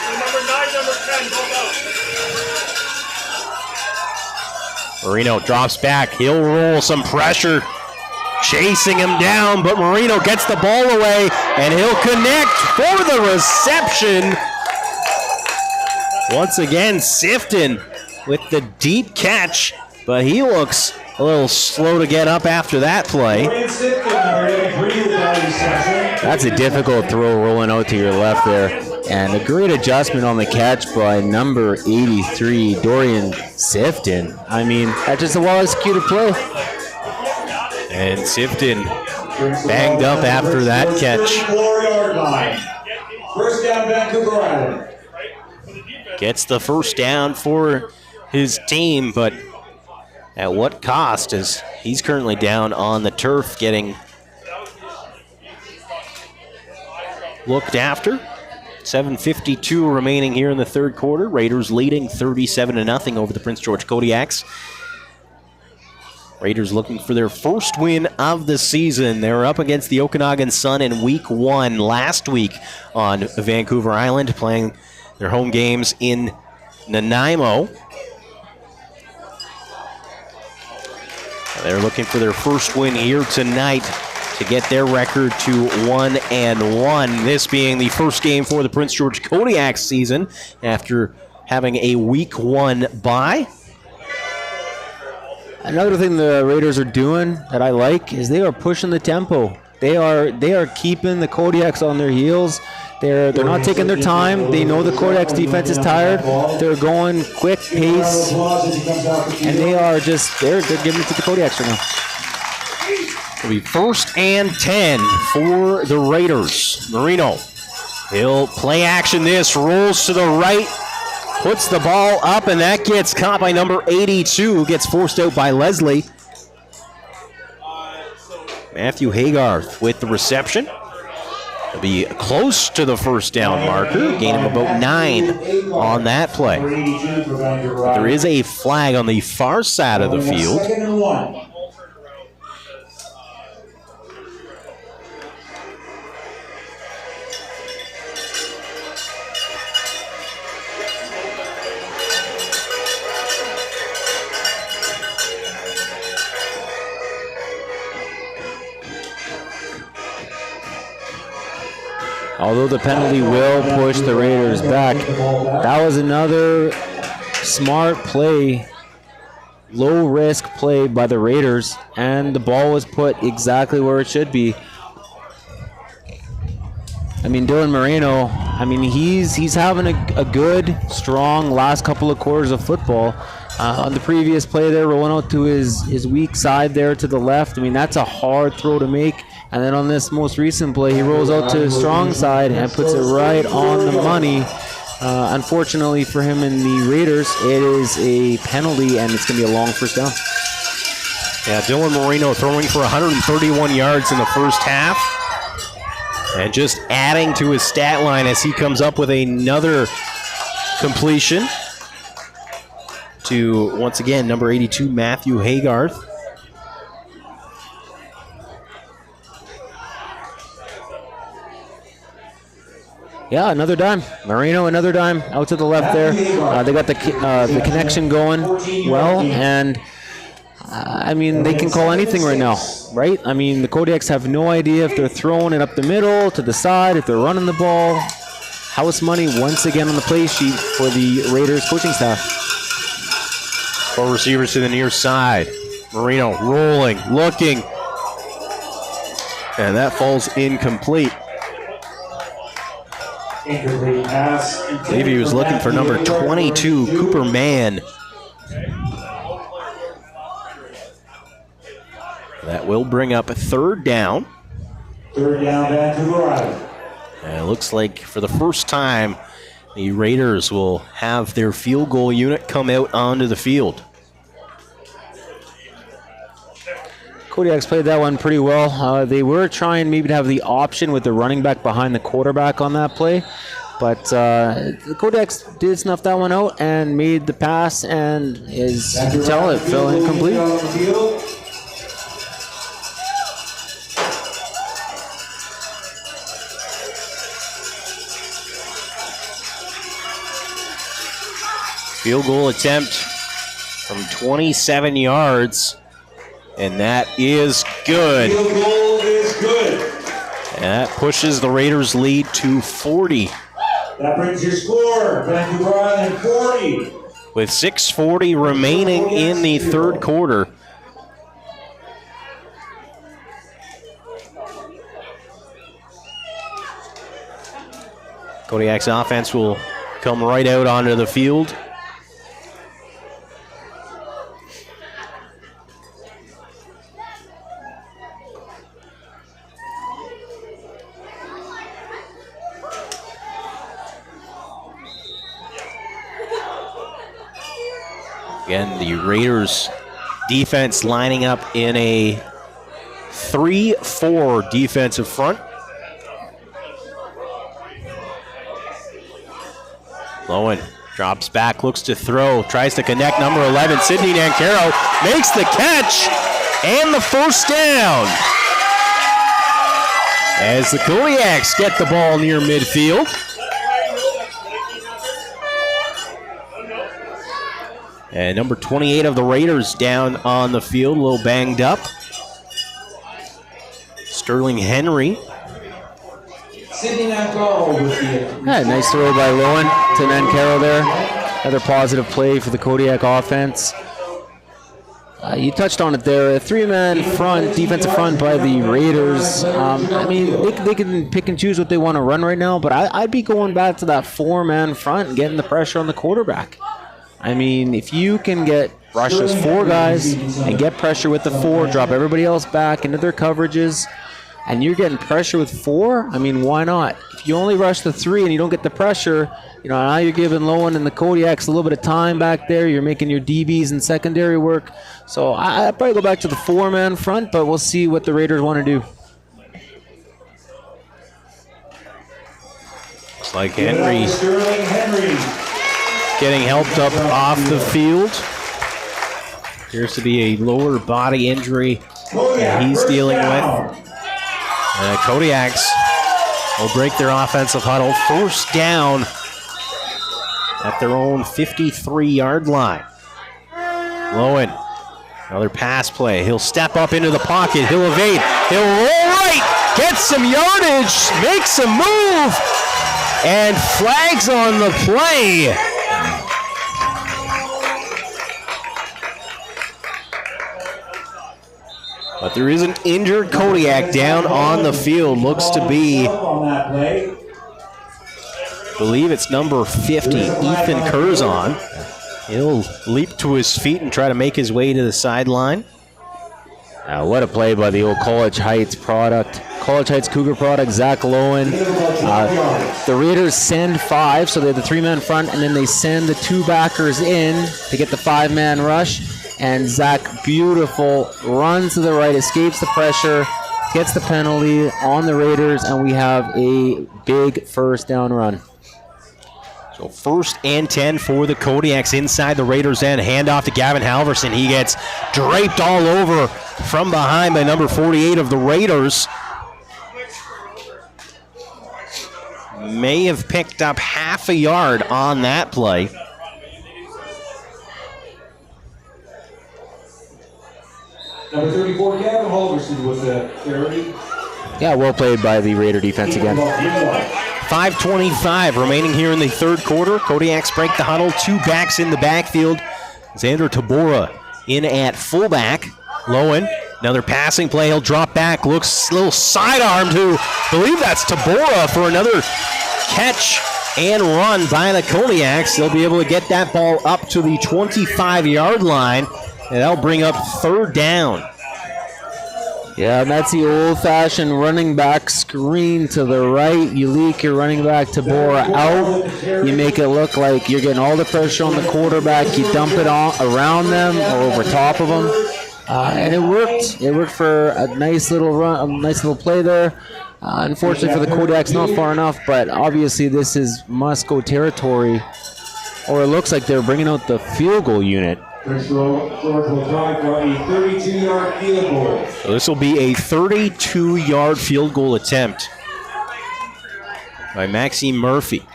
And number 9, number 10, both out. Marino drops back. He'll roll some pressure. Chasing him down, but Marino gets the ball away, and he'll connect for the reception. Once again, Sifton with the deep catch, but he looks a little slow to get up after that play. That's a difficult throw rolling out to your left there. And a great adjustment on the catch by number 83, Dorian Sifton. I mean, that's just a well-executed play. And Sifton banged up after that catch. First down, Vancouver Island. Gets the first down for his team, but at what cost, as he's currently down on the turf getting looked after. 7:52 remaining here in the third quarter. Raiders leading 37-0 over the Prince George Kodiaks. Raiders looking for their first win of the season. They were up against the Okanagan Sun in week 1 last week on Vancouver Island, playing their home games in Nanaimo. They're looking for their first win here tonight to get their record to 1-1. This being the first game for the Prince George Kodiaks season after having a week 1 bye. Another thing the Raiders are doing that I like is they are pushing the tempo. They are keeping the Kodiaks on their heels. They're not taking their time. They know the Kodiaks defense is tired. They're going quick pace, and they're giving it to the Kodiaks right now. It'll be 1st and 10 for the Raiders. Marino, he'll play action this, rolls to the right, puts the ball up, and that gets caught by number 82, who gets forced out by Leslie. Matthew Haygarth with the reception. He'll be close to the first down marker, gain him about 9 on that play. But there is a flag on the far side of the field. 2nd and 1. Although the penalty will push the Raiders back, that was another smart play, low-risk play by the Raiders, and the ball was put exactly where it should be. I mean, Dylan Moreno, I mean, he's having a good, strong last couple of quarters of football. On the previous play there, rolling out to his weak side there to the left, I mean, that's a hard throw to make. And then on this most recent play, he rolls out to his strong side and puts it right on the money. Unfortunately for him and the Raiders, it is a penalty, and it's going to be a long first down. Yeah, Dylan Moreno throwing for 131 yards in the first half. And just adding to his stat line as he comes up with another completion to, once again, number 82, Matthew Haygarth. Yeah, another dime. Moreno, another dime out to the left there. They got the connection going well, and I mean, they can call anything right now, right? I mean, the Kodiaks have no idea if they're throwing it up the middle, to the side, if they're running the ball. House money once again on the play sheet for the Raiders coaching staff. 4 receivers to the near side. Marino rolling, looking. And that falls incomplete. Incomplete pass. I believe he was looking for number 22, Cooper Mann. That will bring up a 3rd down. 3rd down, Vancouver Island. And it looks like for the first time, the Raiders will have their field goal unit come out onto the field. Kodiaks played that one pretty well. They were trying maybe to have the option with the running back behind the quarterback on that play, but the Kodiaks did snuff that one out and made the pass, and as you can tell, it fell incomplete. Field goal attempt from 27 yards. And that is good. Field goal is good. And that pushes the Raiders' lead to 40. That brings your score, Vancouver Island 40. With 6:40 remaining in the 3rd quarter. Kodiak's offense will come right out onto the field. Again, the Raiders defense lining up in a 3-4 defensive front. Lowen drops back, looks to throw, tries to connect number 11, Sidney Nancaro, makes the catch, and the first down. As the Kodiaks get the ball near midfield. And number 28 of the Raiders down on the field, a little banged up. Sterling Henry. Yeah, nice throw by Lowen to Nancaro there. Another positive play for the Kodiak offense. You touched on it there. A 3-man front, defensive front by the Raiders. I mean, they can pick and choose what they want to run right now, but I'd be going back to that 4-man front and getting the pressure on the quarterback. I mean, if you can get rush those 4 guys and get pressure with the 4, drop everybody else back into their coverages, and you're getting pressure with 4, I mean, why not? If you only rush the 3 and you don't get the pressure, now you're giving Lowen and the Kodiaks a little bit of time back there. You're making your DBs and secondary work. So I'd probably go back to the 4-man front, but we'll see what the Raiders want to do. Looks like Henry getting helped up off the field. Appears to be a lower body injury that he's dealing with. Kodiaks will break their offensive huddle. First down at their own 53-yard line. Lowen, another pass play. He'll step up into the pocket. He'll evade. He'll roll right. Get some yardage. Makes a move. And flags on the play. But there is an injured Kodiak down on the field. Looks to be, I believe it's number 50, Ethan Curzon. He'll leap to his feet and try to make his way to the sideline. What a play by the old College Heights Cougar product, Zach Lowen. The Raiders send 5, so they have the 3-man front, and then they send the 2 backers in to get the 5-man rush. And Zach, beautiful, runs to the right, escapes the pressure, gets the penalty on the Raiders, and we have a big first down run. So 1st and 10 for the Kodiaks inside the Raiders' end. Handoff to Gavin Halverson. He gets draped all over from behind by number 48 of the Raiders. May have picked up half a yard on that play. Number 34, Gavin Halverson was the carry. Yeah, well played by the Raider defense again. 5:25 remaining here in the third quarter. Kodiaks break the huddle. 2 backs in the backfield. Xander Tabora in at fullback. Lowen, another passing play. He'll drop back. Looks a little sidearm to, I believe that's Tabora for another catch and run by the Kodiaks. They'll be able to get that ball up to the 25-yard line, and that'll bring up 3rd down. Yeah, and that's the old-fashioned running back screen to the right. You leak your running back Tabora out. You make it look like you're getting all the pressure on the quarterback. You dump it on around them or over top of them. And it worked. It worked for a nice little run, a nice little play there. Unfortunately for the Kodiaks, not far enough, but obviously this is must-go territory. Or it looks like they're bringing out the field goal unit. So this will be a 32-yard field goal attempt by Maxime Murphy.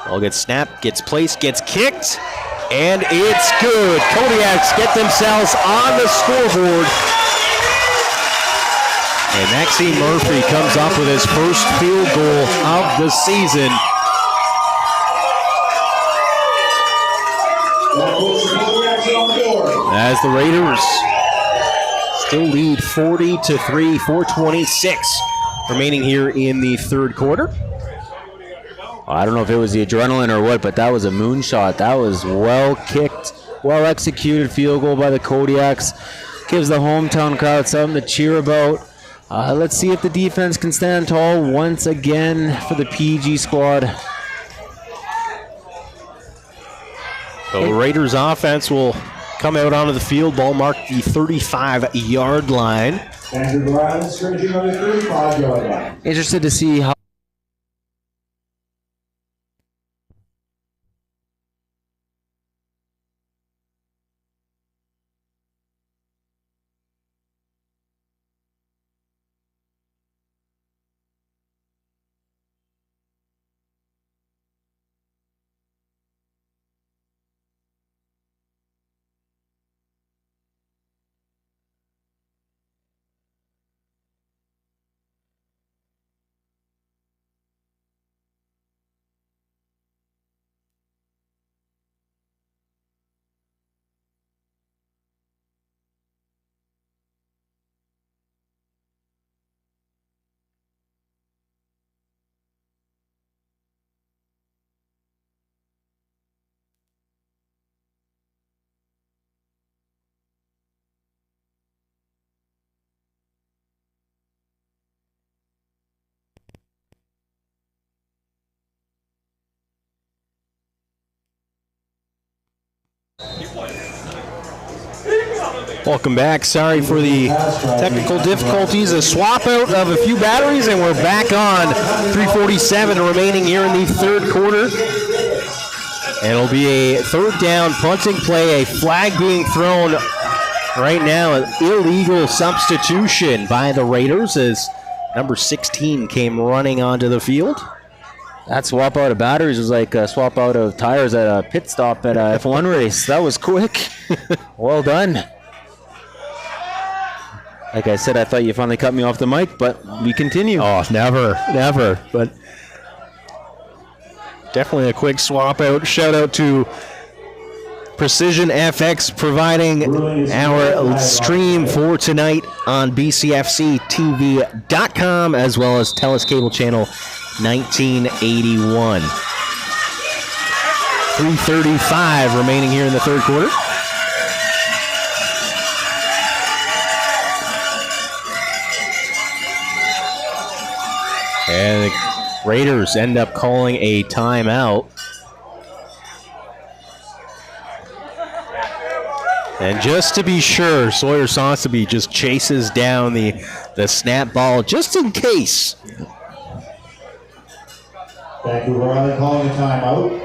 Ball gets snapped, gets placed, gets kicked, and it's good. Kodiaks get themselves on the scoreboard. And Maxime Murphy comes up with his first field goal of the season. As the Raiders still lead 40-3, 4:26 remaining here in the third quarter. I don't know if it was the adrenaline or what, but that was a moonshot. That was well kicked, well executed field goal by the Kodiaks. Gives the hometown crowd something to cheer about. Let's see if the defense can stand tall once again for the PG squad. So the Raiders offense will come out onto the field. Ball marked the 35-yard line. Interested to see how Welcome back. Sorry for the technical difficulties. A swap out of a few batteries, and we're back on. 3:47 remaining here in the third quarter. And it'll be a third down punting play, a flag being thrown right now, an illegal substitution by the Raiders as number 16 came running onto the field. That swap out of batteries was like a swap out of tires at a pit stop at a F1 race. That was quick. Well done. Like I said, I thought you finally cut me off the mic, but we continue. Oh, never. But definitely a quick swap out. Shout out to Precision FX providing our stream for tonight on BCFCTV.com as well as Telus Cable Channel 1981. 3:35 remaining here in the third quarter. And the Raiders end up calling a timeout. And just to be sure, Sawyer Sonseby just chases down the snap ball just in case. Vancouver Island calling a timeout.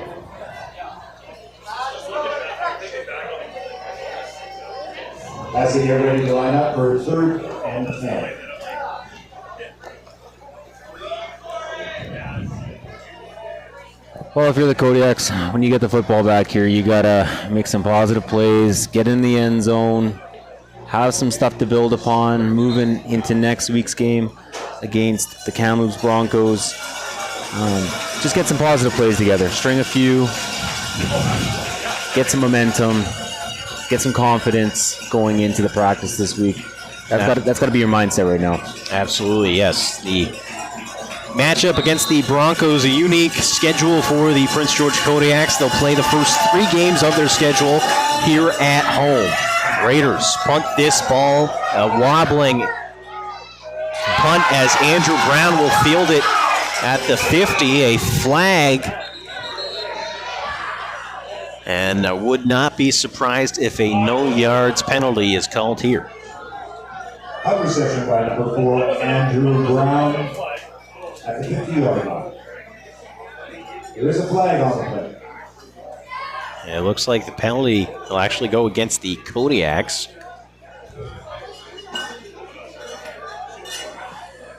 As they get ready to line up for third and 10. Well, if you're the Kodiaks, when you get the football back here, you got to make some positive plays, get in the end zone, have some stuff to build upon, moving into next week's game against the Kamloops Broncos. Just get some positive plays together, string a few, get some momentum, get some confidence going into the practice this week. That's got to be your mindset right now. Absolutely, yes. The matchup against the Broncos, a unique schedule for the Prince George Kodiaks. They'll play the first 3 games of their schedule here at home. Raiders punt this ball, a wobbling punt as Andrew Brown will field it at the 50, a flag. And I would not be surprised if a no yards penalty is called here. Up reception by number 4, Andrew Brown. At the 50-yard line. There is a flag on the play. It looks like the penalty will actually go against the Kodiaks.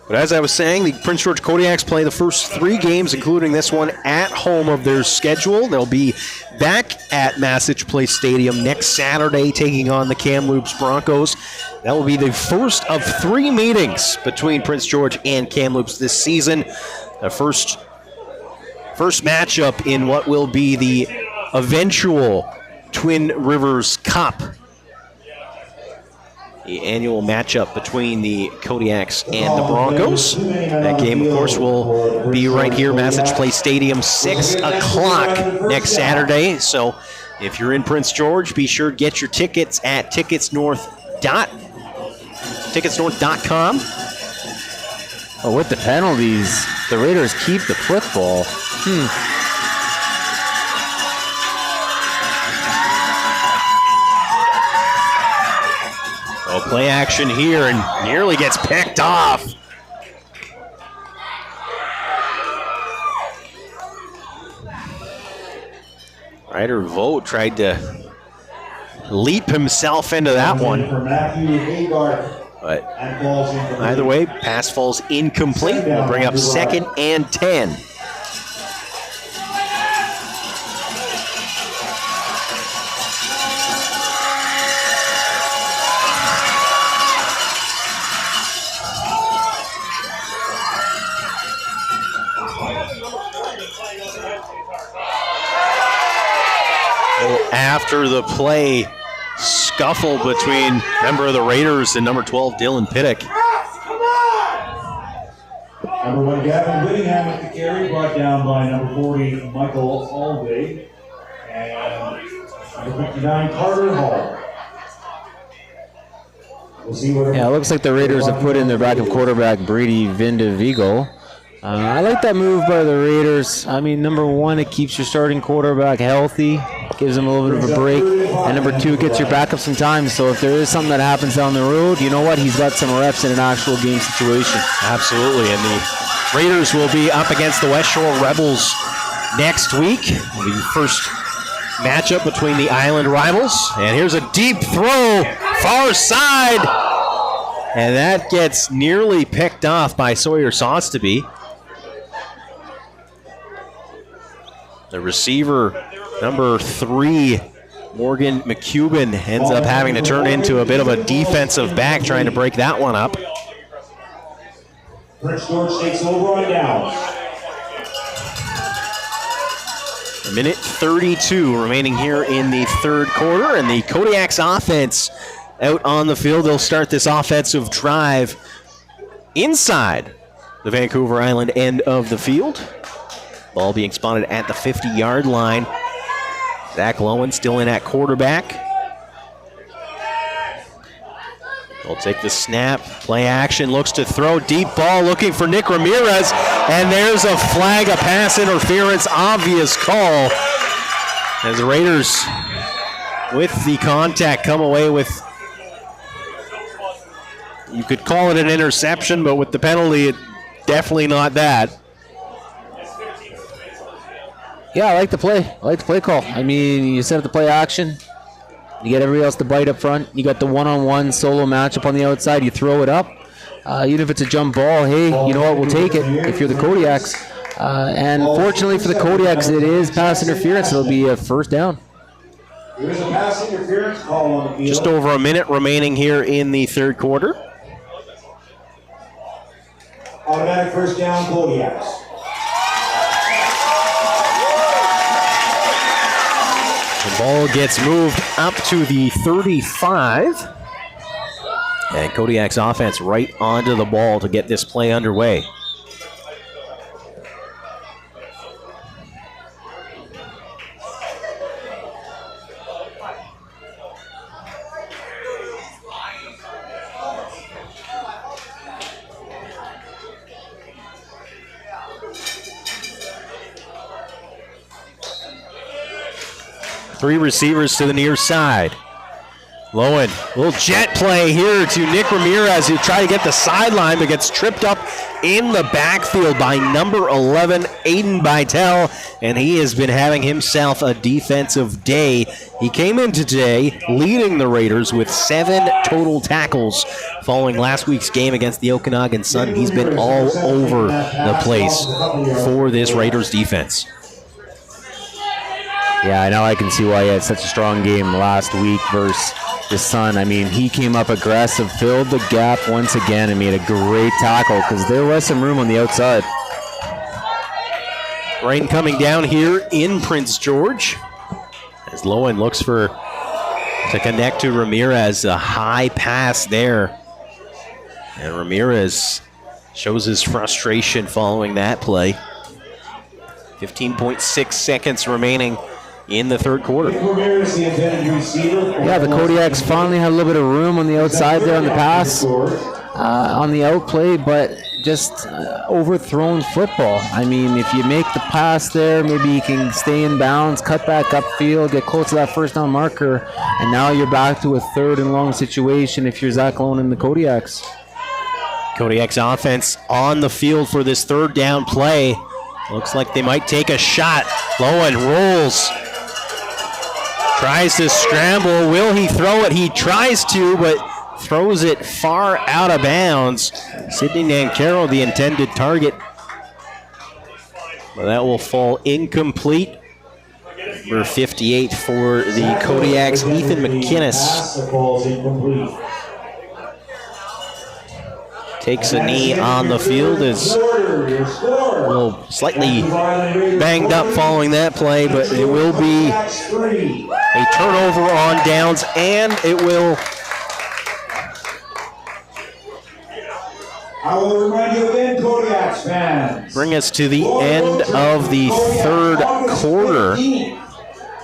But as I was saying, the Prince George Kodiaks play the first 3 games, including this one, at home of their schedule. They'll be back at Massage Place Stadium next Saturday, taking on the Kamloops Broncos. That will be the first of 3 meetings between Prince George and Kamloops this season. The first matchup in what will be the eventual Twin Rivers Cup. The annual matchup between the Kodiaks and the Broncos. That game, of course, will be right here, Massage Place Stadium, 6 o'clock next Saturday. So if you're in Prince George, be sure to get your tickets at ticketsnorth.com. Oh, with the penalties, the Raiders keep the football. Oh, play action here and nearly gets picked off. Ryder Vogt tried to leap himself into that one. But either way, pass falls incomplete. We'll bring up 2nd and 10. After the play, scuffle between member of the Raiders and number 12, Dylan Pittick. Number 1, Gavin Whittingham with the carry, brought down by number 40, Michael Alvey. And number 59, Carter Hall. We'll see what. Yeah, it looks like the Raiders have put in their backup quarterback, Brady Vindevigo. I like that move by the Raiders. I mean, number one, it keeps your starting quarterback healthy, gives him a little bit of a break, and number two, it gets your backup some time. So if there is something that happens down the road, you know what? He's got some reps in an actual game situation. Absolutely, and the Raiders will be up against the West Shore Rebels next week. The first matchup between the Island rivals. And here's a deep throw, far side. And that gets nearly picked off by Sawyer Sosteby. The receiver, number 3, Morgan McCubbin, ends up having to turn into a bit of a defensive back trying to break that one up. Prince George takes over on down. A minute 32 remaining here in the third quarter, and the Kodiaks offense out on the field. They'll start this offensive drive inside the Vancouver Island end of the field. Ball being spotted at the 50-yard line. Zach Lowen still in at quarterback. They'll take the snap, play action, looks to throw, deep ball looking for Nick Ramirez, and there's a flag, a pass interference, obvious call. As the Raiders, with the contact, come away with, you could call it an interception, but with the penalty, definitely not that. Yeah, I like the play. I like the play call. I mean, you set up the play action. You get everybody else to bite up front. You got the one-on-one solo matchup on the outside. You throw it up. Even if it's a jump ball, hey, you know what? We'll take it if you're the Kodiaks. And fortunately for the Kodiaks, it is pass interference. It'll be a first down. There's a pass interference call on the field. Just over a minute remaining here in the third quarter. Automatic first down, Kodiaks. The ball gets moved up to the 35. And Kodiak's offense right onto the ball to get this play underway. Three receivers to the near side. Lowen, little jet play here to Nick Ramirez, who tried to get the sideline, but gets tripped up in the backfield by number 11, Aiden Bytel, and he has been having himself a defensive day. He came in today leading the Raiders with 7 total tackles following last week's game against the Okanagan Sun. He's been all over the place for this Raiders defense. Yeah, I know. I can see why he had such a strong game last week versus the Sun. I mean, he came up aggressive, filled the gap once again, and made a great tackle because there was some room on the outside. Rain coming down here in Prince George as Lowen looks to connect to Ramirez. A high pass there. And Ramirez shows his frustration following that play. 15.6 seconds remaining in the third quarter. Yeah, the Kodiaks finally had a little bit of room on the outside there on the pass, on the outplay, but just overthrown football. I mean, if you make the pass there, maybe you can stay in bounds, cut back upfield, get close to that first down marker, and now you're back to a third and long situation if you're Zach Lowen and the Kodiaks. Kodiaks offense on the field for this third down play. Looks like they might take a shot. Lowen rolls. Tries to scramble. Will he throw it? He tries to, but throws it far out of bounds. Sidney Nancaro, the intended target. But that will fall incomplete. Number 58 for the Kodiaks, Ethan McInnes. Takes a knee on the field, is a little slightly banged up following that play, but it will be a turnover on downs, and it will I will remind you again, Kodiaks fans, bring us to the end of the third quarter.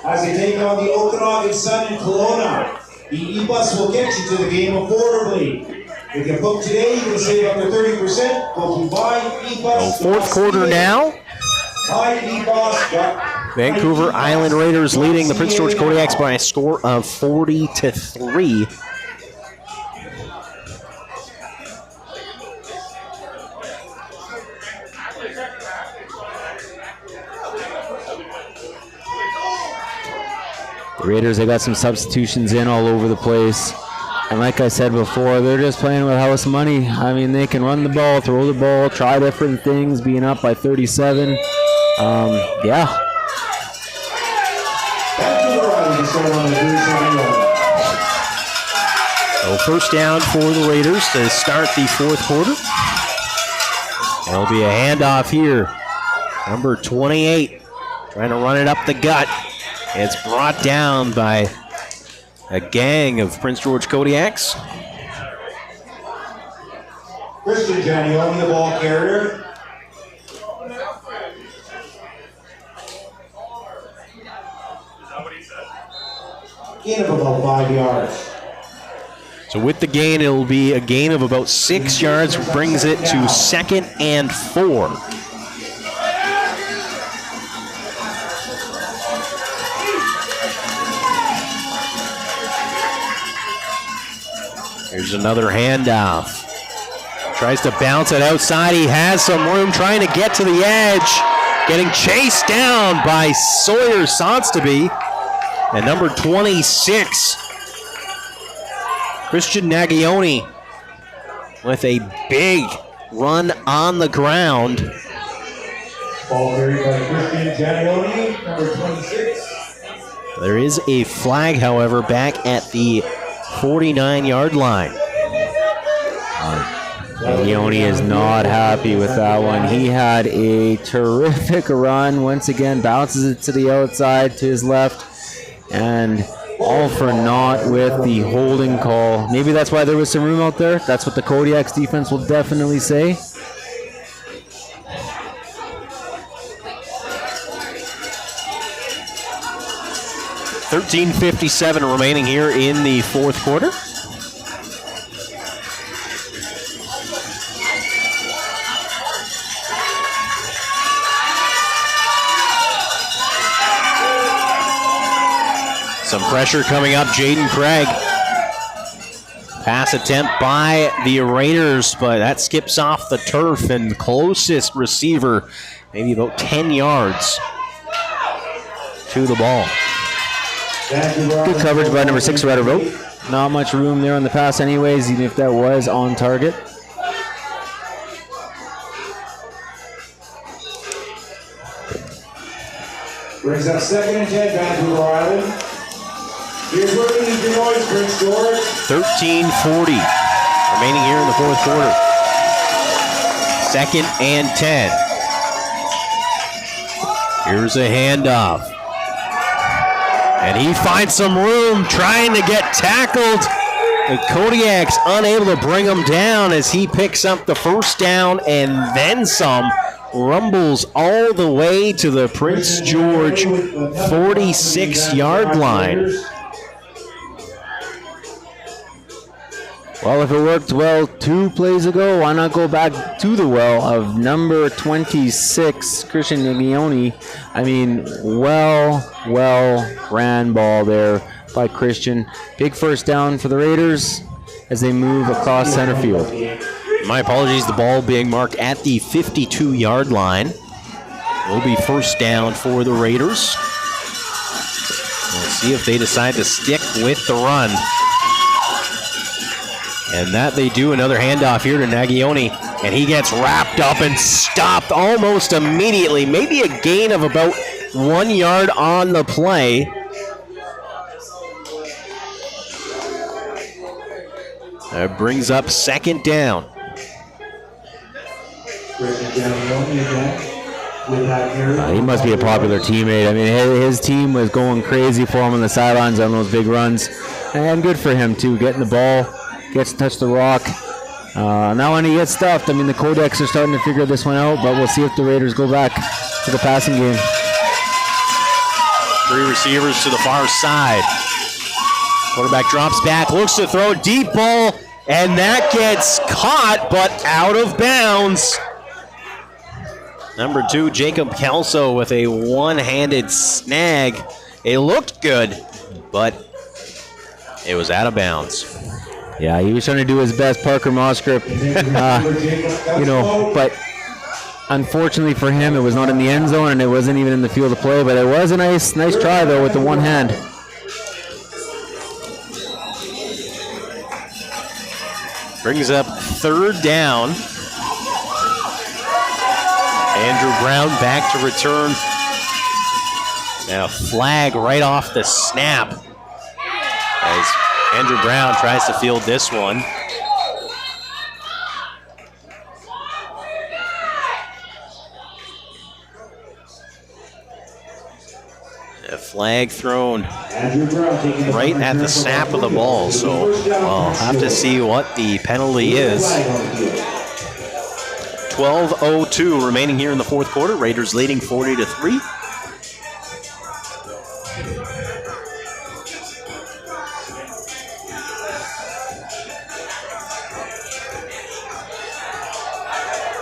As they take on the Okanagan Sun in Kelowna, the E-Bus will get you to the game affordably. If you book today, you can save up to 30%. Go to buy-ebus. Fourth quarter now. Vancouver Island Raiders leading the Prince George Kodiaks by a score of 40-3. The Raiders, they got some substitutions in all over the place. And like I said before, they're just playing with house money. I mean, they can run the ball, throw the ball, try different things, being up by 37. Yeah. So first down for the Raiders to start the fourth quarter. There'll be a handoff here. Number 28 trying to run it up the gut. It's brought down by a gang of Prince George Kodiaks. Christian Giannioni, the ball carrier. Gain of about 5 yards. So with the gain, it'll be a gain of about 6 yards, brings it to 2nd and 4. Here's another handoff. Tries to bounce it outside. He has some room trying to get to the edge. Getting chased down by Sawyer Sonstaby. And number 26, Christian Nagioni, with a big run on the ground. Ball carried by Christian Giannioni, number 26. There is a flag, however, back at the 49-yard line. Nagioni is not happy with that one. He had a terrific run. Once again, bounces it to the outside, to his left. And all for naught with the holding call. Maybe that's why there was some room out there. That's what the Kodiaks defense will definitely say. $13:57 remaining here in the fourth quarter. Some pressure coming up. Jaden Craig. Pass attempt by the Raiders, but that skips off the turf, and the closest receiver, maybe about 10 yards to the ball. Good coverage by number 6, Rutherford. Not much room there on the pass anyways, even if that was on target. Brings up 2nd and 10, Vancouver Island. Here's where we need your noise, Prince George. 13:40 remaining here in the fourth quarter. 2nd and 10. Here's a handoff. And he finds some room trying to get tackled. The Kodiaks unable to bring him down as he picks up the first down and then some. Rumbles all the way to the Prince George 46-yard line. Well, if it worked well 2 plays ago, why not go back to the well of number 26, Christian Nagioni? I mean, well ran ball there by Christian. Big first down for the Raiders as they move across center field. My apologies, the ball being marked at the 52-yard line. Will be first down for the Raiders. We'll see if they decide to stick with the run. And that they do. Another handoff here to Nagioni. And he gets wrapped up and stopped almost immediately. Maybe a gain of about 1 yard on the play. That brings up 2nd down. He must be a popular teammate. I mean, his team was going crazy for him on the sidelines on those big runs. And good for him, too, getting the ball. Gets to touch the rock. Now when he gets stuffed, I mean, the Kodiaks are starting to figure this one out, but we'll see if the Raiders go back to the passing game. 3 receivers to the far side. Quarterback drops back, looks to throw. Deep ball And that gets caught, but out of bounds. Number 2, Jacob Kelso with a one-handed snag. It looked good, but it was out of bounds. Yeah, he was trying to do his best, Parker Mosgrip. But unfortunately for him, it was not in the end zone and it wasn't even in the field of play. But it was a nice try though with the one hand. Brings up 3rd down. Andrew Brown back to return. And a flag right off the snap as Andrew Brown tries to field this one. A flag thrown right at the snap of the ball, so we'll have to see what the penalty is. 12:02 remaining here in the 4th quarter. Raiders leading 40-3.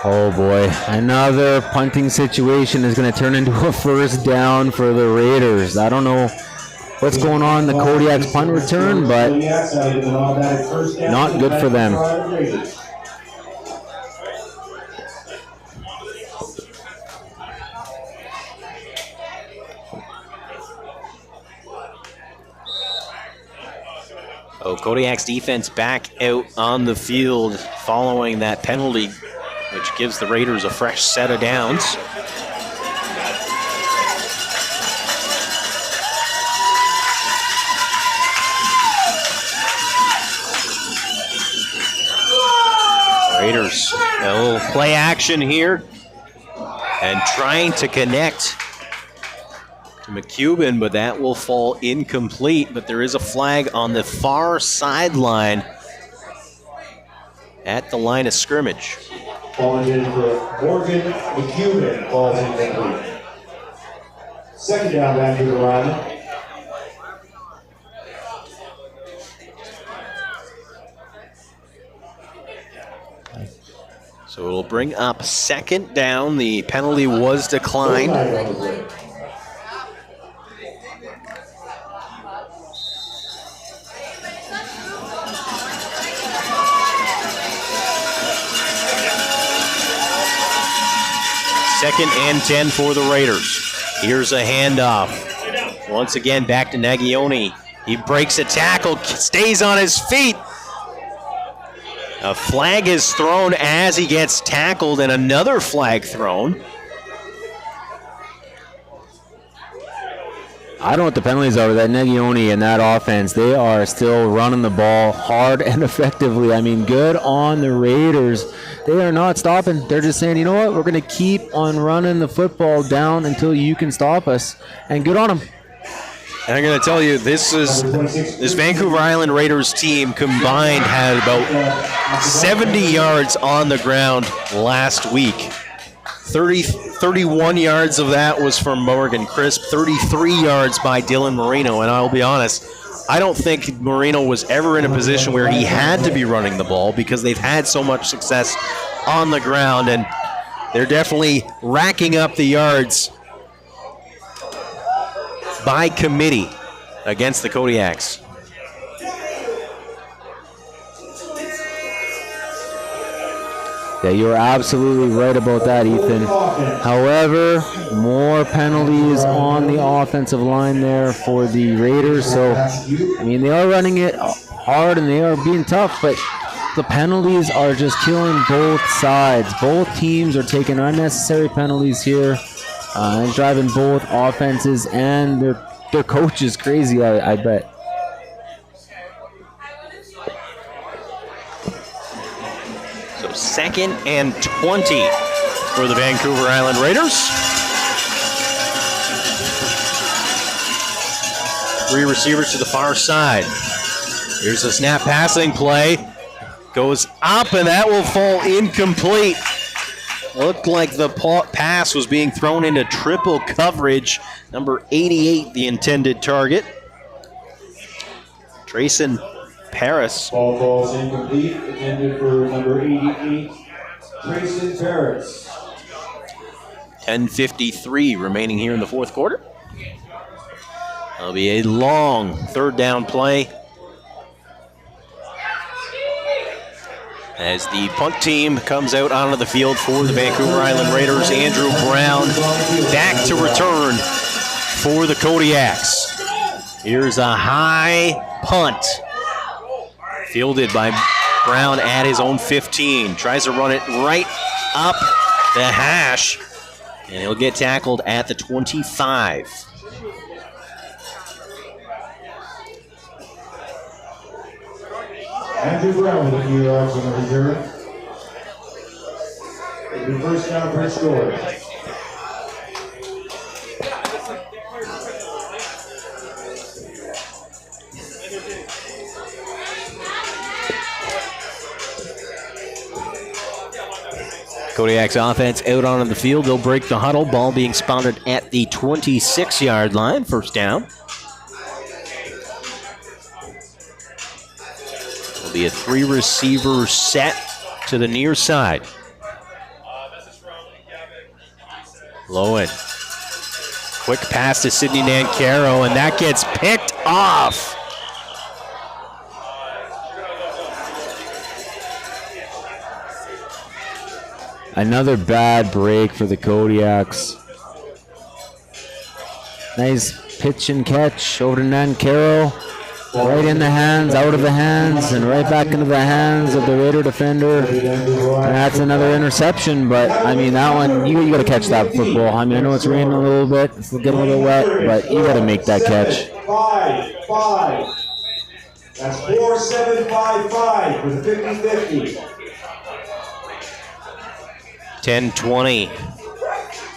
Oh boy, another punting situation is going to turn into a 1st down for the Raiders. I don't know what's going on in the Kodiaks punt return, but not good for them. Oh, Kodiak's defense back out on the field following that penalty, which gives the Raiders a fresh set of downs. Raiders, a little play action here and trying to connect to McCubbin, but that will fall incomplete. But there is a flag on the far sideline at the line of scrimmage. Falling in for Morgan McCubbin, falls incomplete. 2nd down, Vancouver Island. So it'll bring up 2nd down. The penalty was declined. Second and 10 for the Raiders. Here's a handoff. Once again, back to Nagione. He breaks a tackle, stays on his feet. A flag is thrown as he gets tackled, and another flag thrown. I don't know what the penalties are with that Nagione and that offense. They are still running the ball hard and effectively. I mean, good on the Raiders. They are not stopping. They're just saying, you know what, we're going to keep on running the football down until you can stop us. And good on them. And I'm going to tell you, this Vancouver Island Raiders team combined had about 70 yards on the ground last week. 31 yards of that was from Morgan Crisp, 33 yards by Dylan Marino. And I'll be honest, I don't think Marino was ever in a position where he had to be running the ball because they've had so much success on the ground, and they're definitely racking up the yards by committee against the Kodiaks. Yeah, you're absolutely right about that, Ethan. However, more penalties on the offensive line there for the Raiders. So, I mean, they are running it hard and they are being tough, but the penalties are just killing both sides. Both teams are taking unnecessary penalties here and driving both offenses and their coaches crazy, I bet. So 2nd and 20 for the Vancouver Island Raiders. 3 receivers to the far side. Here's a snap passing play. Goes up, and that will fall incomplete. Looked like the pass was being thrown into triple coverage. Number 88, the intended target. Trayson Paris. Ball falls incomplete, intended for number 88, Grayson Paris. 10:53 remaining here in the fourth quarter. That'll be a long third down play as the punt team comes out onto the field for the Vancouver Island Raiders. Andrew Brown back to return for the Kodiaks. Here's a high punt fielded by Brown at his own 15. Tries to run it right up the hash, and he'll get tackled at the 25. Andrew Brown with a few yards on the return. It'll be first down, Prince George. Kodiak's offense out onto the field. They'll break the huddle. Ball being spotted at the 26-yard line. First down. It'll be a 3-receiver set to the near side. Lowen. Quick pass to Sidney Nancaro, and that gets picked off. Another bad break for the Kodiaks. Nice pitch and catch over to Nancaro. Right in the hands, out of the hands, and right back into the hands of the Raider defender. And that's another interception, but I mean, that one, you got to catch that football. I mean, I know it's raining a little bit, it's getting a little wet, but you got to make that catch. 5-5. That's 4-7-5-5 for the 50-50. 10-20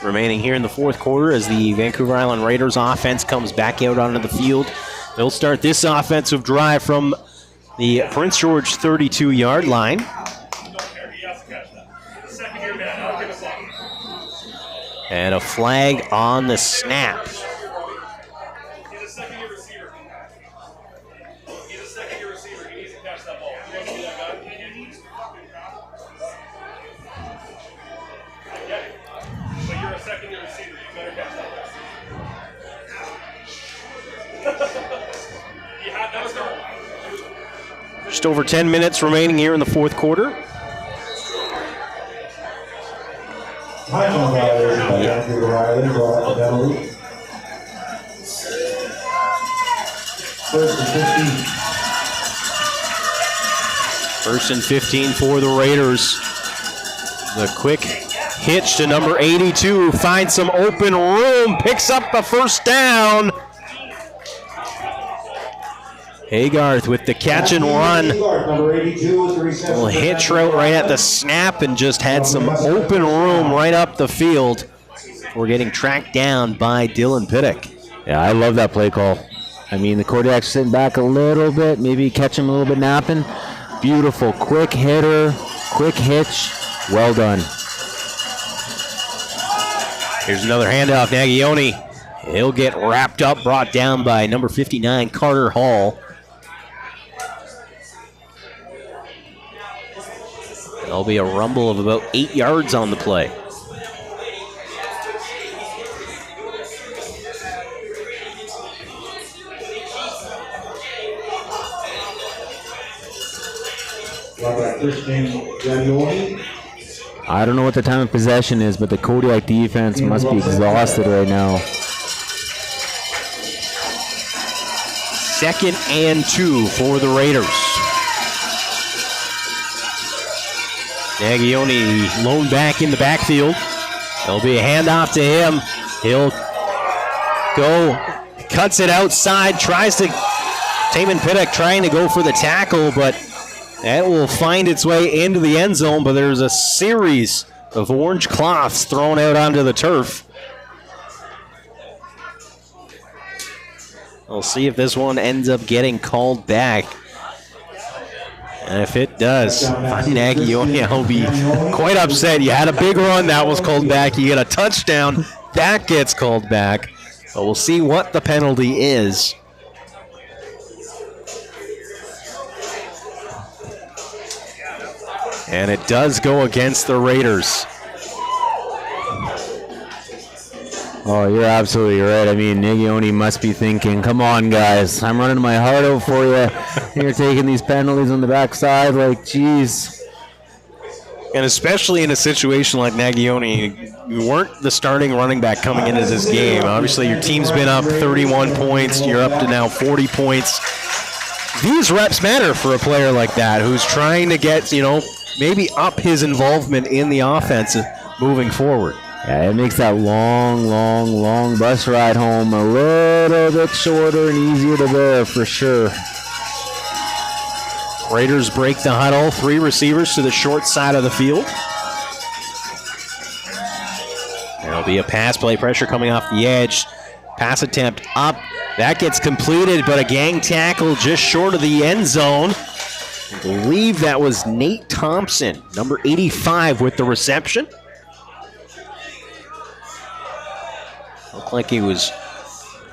remaining here in the fourth quarter as the Vancouver Island Raiders offense comes back out onto the field. They'll start this offensive drive from the Prince George 32-yard line. And a flag on the snap. Just over 10 minutes remaining here in the fourth quarter. Time on violation by Vancouver Island, brought the penalty. First and 15. First and 15 for the Raiders. The quick hitch to number 82, finds some open room, picks up the first down. Haygarth with the catch and run. Little hitch route right at the snap and just had some open room right up the field. We're getting tracked down by Dylan Pittick. Yeah, I love that play call. I mean, the Kodiaks sitting back a little bit, maybe catch him a little bit napping. Beautiful, quick hitter, quick hitch. Well done. Here's another handoff, Nagioni. He'll get wrapped up, brought down by number 59, Carter Hall. There'll be a rumble of about 8 yards on the play. I don't know what the time of possession is, but the Kodiak defense must be exhausted right now. 2nd and 2 for the Raiders. Nagioni lone back in the backfield. There'll be a handoff to him. He'll go, cuts it outside, tries to, Taman Pittick trying to go for the tackle, but that will find its way into the end zone, but there's a series of orange cloths thrown out onto the turf. We'll see if this one ends up getting called back. And if it does, Nagioni will be quite upset. You had a big run, that was called back. You get a touchdown, that gets called back. But we'll see what the penalty is. And it does go against the Raiders. Oh, you're absolutely right. I mean, Nagioni must be thinking, come on, guys. I'm running my heart out for you. And you're taking these penalties on the backside. Like, geez. And especially in a situation like Nagioni, you weren't the starting running back coming into this game. Obviously, your team's been up 31 points. You're up to now 40 points. These reps matter for a player like that who's trying to get, maybe up his involvement in the offense moving forward. Yeah, it makes that long bus ride home a little bit shorter and easier to bear for sure. Raiders break the huddle. 3 receivers to the short side of the field. There'll be a pass play. Pressure coming off the edge. Pass attempt up. That gets completed, but a gang tackle just short of the end zone. I believe that was Nate Thompson, number 85, with the reception. Looked like he was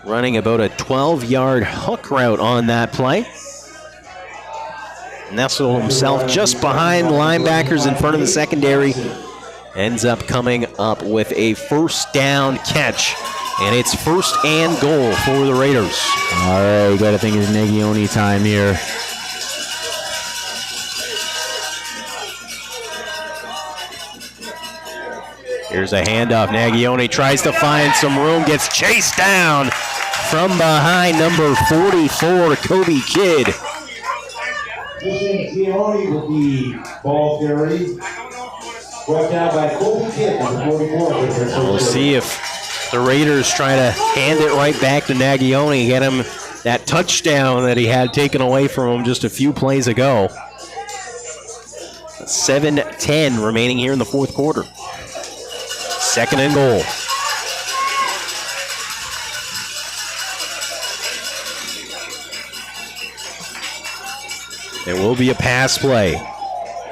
running about a 12-yard hook route on that play. Nestled himself just behind linebackers in front of the secondary. Ends up coming up with a first down catch. And it's first and goal for the Raiders. All right, you got to think it's Nagioni time here. Here's a handoff. Nagioni tries to find some room, gets chased down from behind number 44, Kobe Kidd. Nagioni with the ball carry. Brought down by Kobe Kidd, number 44. We'll see if the Raiders try to hand it right back to Nagioni, get him that touchdown that he had taken away from him just a few plays ago. 7:10 remaining here in the fourth quarter. Second and goal. There will be a pass play.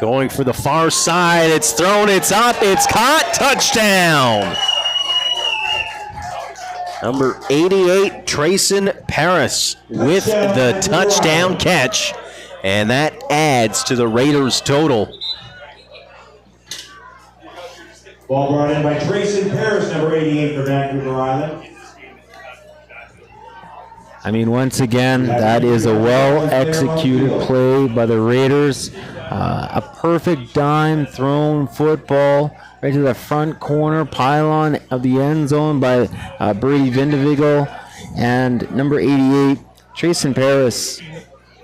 Going for the far side. It's thrown. It's up. It's caught. Touchdown. Number 88, Trayson Paris with the touchdown catch. And that adds to the Raiders' total. Ball brought in by Trayson Paris, number 88 for Vancouver Island. I mean, once again, that is a well-executed play by the Raiders. A perfect dime thrown football right to the front corner pylon of the end zone by Brady Vindivigo. And number 88, Trayson Paris.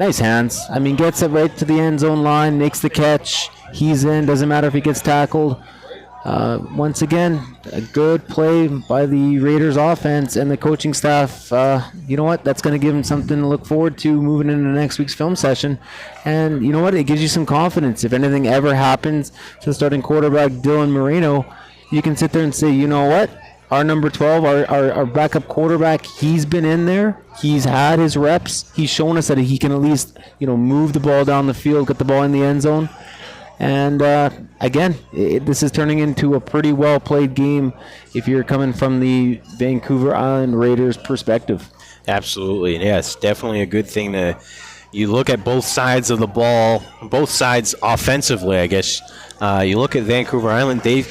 Nice hands. I mean, gets it right to the end zone line, makes the catch. He's in. Doesn't matter if he gets tackled. Once again, a good play by the Raiders offense and the coaching staff. You know what? That's going to give them something to look forward to moving into next week's film session. And you know what? It gives you some confidence. If anything ever happens to the starting quarterback, Dylan Moreno, you can sit there and say, you know what? Our number 12, our backup quarterback, he's been in there. He's had his reps. He's shown us that he can at least, move the ball down the field, get the ball in the end zone. And again, this is turning into a pretty well-played game if you're coming from the Vancouver Island Raiders perspective. Absolutely, yes, definitely a good thing to. You look at both sides of the ball, both sides offensively, I guess. You look at Vancouver Island; they've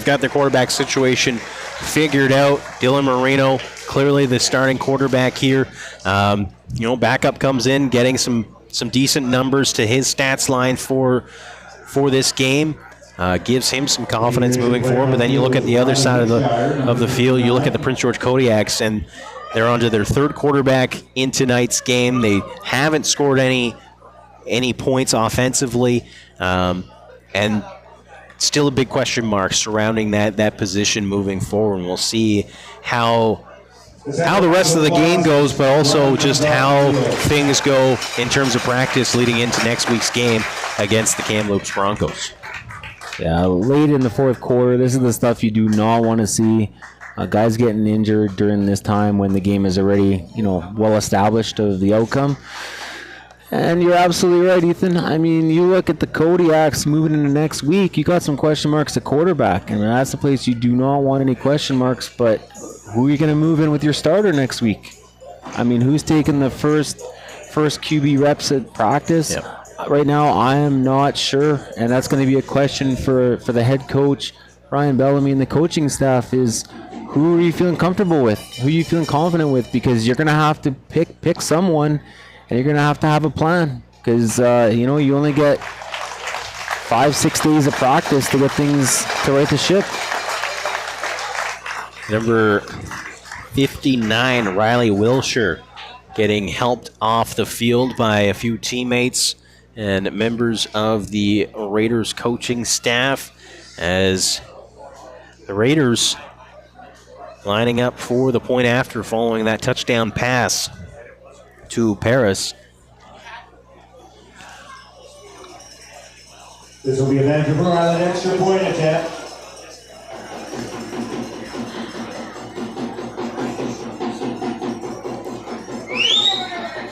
got their quarterback situation figured out. Dylan Moreno, clearly the starting quarterback here. Backup comes in, getting some decent numbers to his stats line for this game. Gives him some confidence moving forward. But then you look at the other side of the field. You look at the Prince George Kodiaks, and they're onto their third quarterback in tonight's game. They haven't scored any points offensively, and still a big question mark surrounding that position moving forward. And we'll see how the rest of the game goes, but also just how things go in terms of practice leading into next week's game against the Kamloops Broncos. Yeah, late in the fourth quarter, this is the stuff you do not want to see. Guys getting injured during this time when the game is already, well established of the outcome. And you're absolutely right, Ethan. I mean, you look at the Kodiaks moving into next week, you got some question marks at quarterback. And that's the place you do not want any question marks, but who are you going to move in with your starter next week? I mean, who's taking the first QB reps at practice? Yep. right now, I am not sure, and that's going to be a question for the head coach, Brian Bellamy, and the coaching staff is, who are you feeling comfortable with? Who are you feeling confident with? Because you're going to have to pick someone, and you're going to have a plan. Because, you only get 5-6 days of practice to get things to right the ship. Number 59, Riley Wilshire, getting helped off the field by a few teammates and members of the Raiders coaching staff as the Raiders lining up for the point after following that touchdown pass to Paris. This will be a Vancouver Island extra point attempt.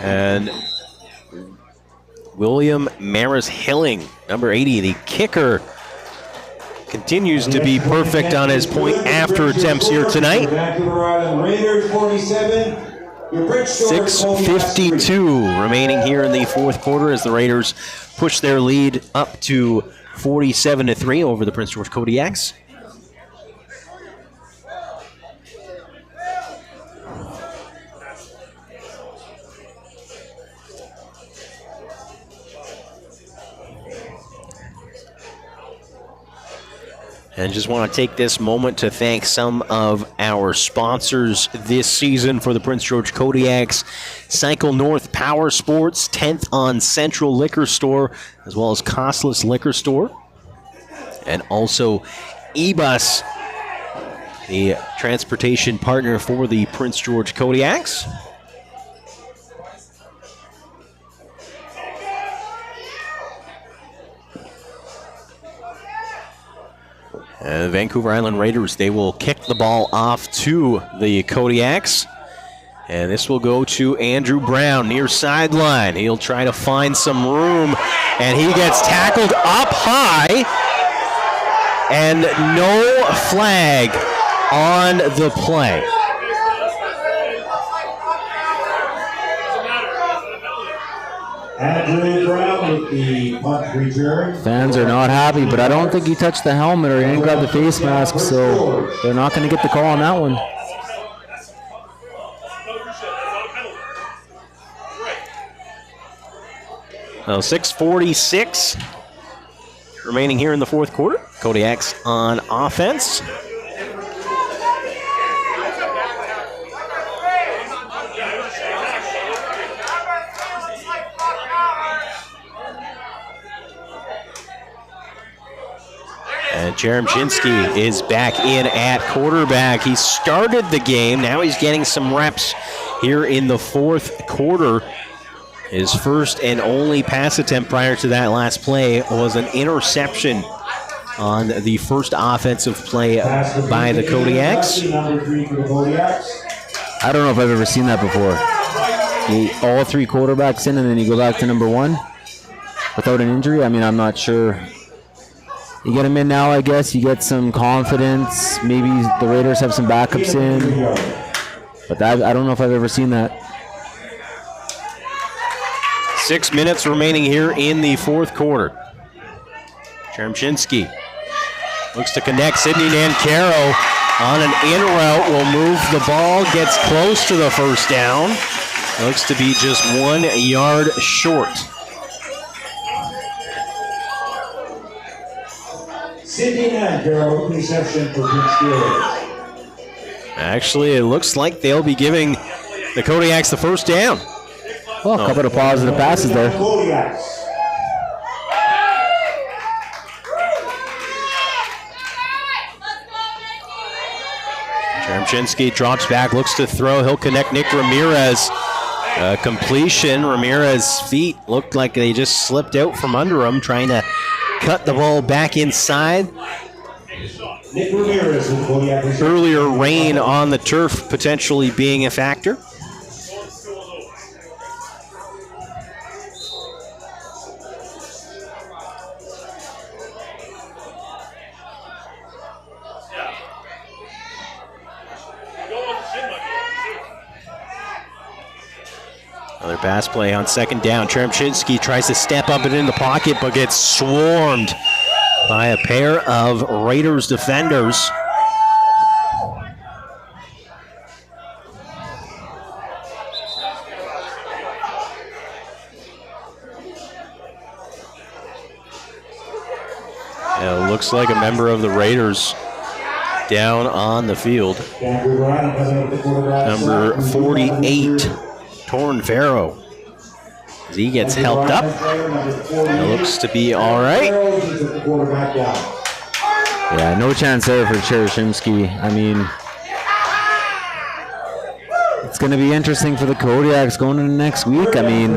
And William Maris-Hilling, number 80, the kicker, continues to be perfect on his point after attempts here tonight. Vancouver Island Raiders 47. 6:52 remaining here in the fourth quarter as the Raiders push their lead up to 47-3 over the Prince George Kodiaks. And just want to take this moment to thank some of our sponsors this season for the Prince George Kodiaks. Cycle North Power Sports, 10th on Central Liquor Store, as well as Costless Liquor Store. And also eBus, the transportation partner for the Prince George Kodiaks. The Vancouver Island Raiders, they will kick the ball off to the Kodiaks. And this will go to Andrew Brown near sideline. He'll try to find some room, and he gets tackled up high. And no flag on the play. Andrew Brown with the punt return. Fans are not happy, but I don't think he touched the helmet or he didn't grab the face mask, so they're not going to get the call on that one. Well, 6:46 remaining here in the fourth quarter. Kodiaks on offense. And Jeremczynski is back in at quarterback. He started the game. Now he's getting some reps here in the fourth quarter. His first and only pass attempt prior to that last play was an interception on the first offensive play by the Kodiaks. I don't know if I've ever seen that before. All three quarterbacks in and then you go back to number one without an injury. I mean, I'm not sure. You get him in now, I guess. You get some confidence. Maybe the Raiders have some backups in. But I don't know if I've ever seen that. 6 minutes remaining here in the fourth quarter. Jeremczynski looks to connect. Sidney Nancaro on an in route will move the ball, gets close to the first down. Looks to be just 1 yard short. Sidney Nancaro, reception for Prince George. Actually, it looks like they'll be giving the Kodiaks the first down. Well, a couple of positive passes there. Jeremczynski drops back, looks to throw. He'll connect Nick Ramirez. Completion. Ramirez's feet looked like they just slipped out from under him, trying to cut the ball back inside. Nick Ramirez with Kodiak. Earlier rain on the turf potentially being a factor. The Another pass play on second down. Cheremchinsky tries to step up and in the pocket, but gets swarmed by a pair of Raiders defenders. It looks like a member of the Raiders down on the field. Number 48, Torn Farrow. As he gets helped up. It looks to be all right. Yeah, no chance there for Cheremchinsky. I mean, it's going to be interesting for the Kodiaks going into next week. I mean,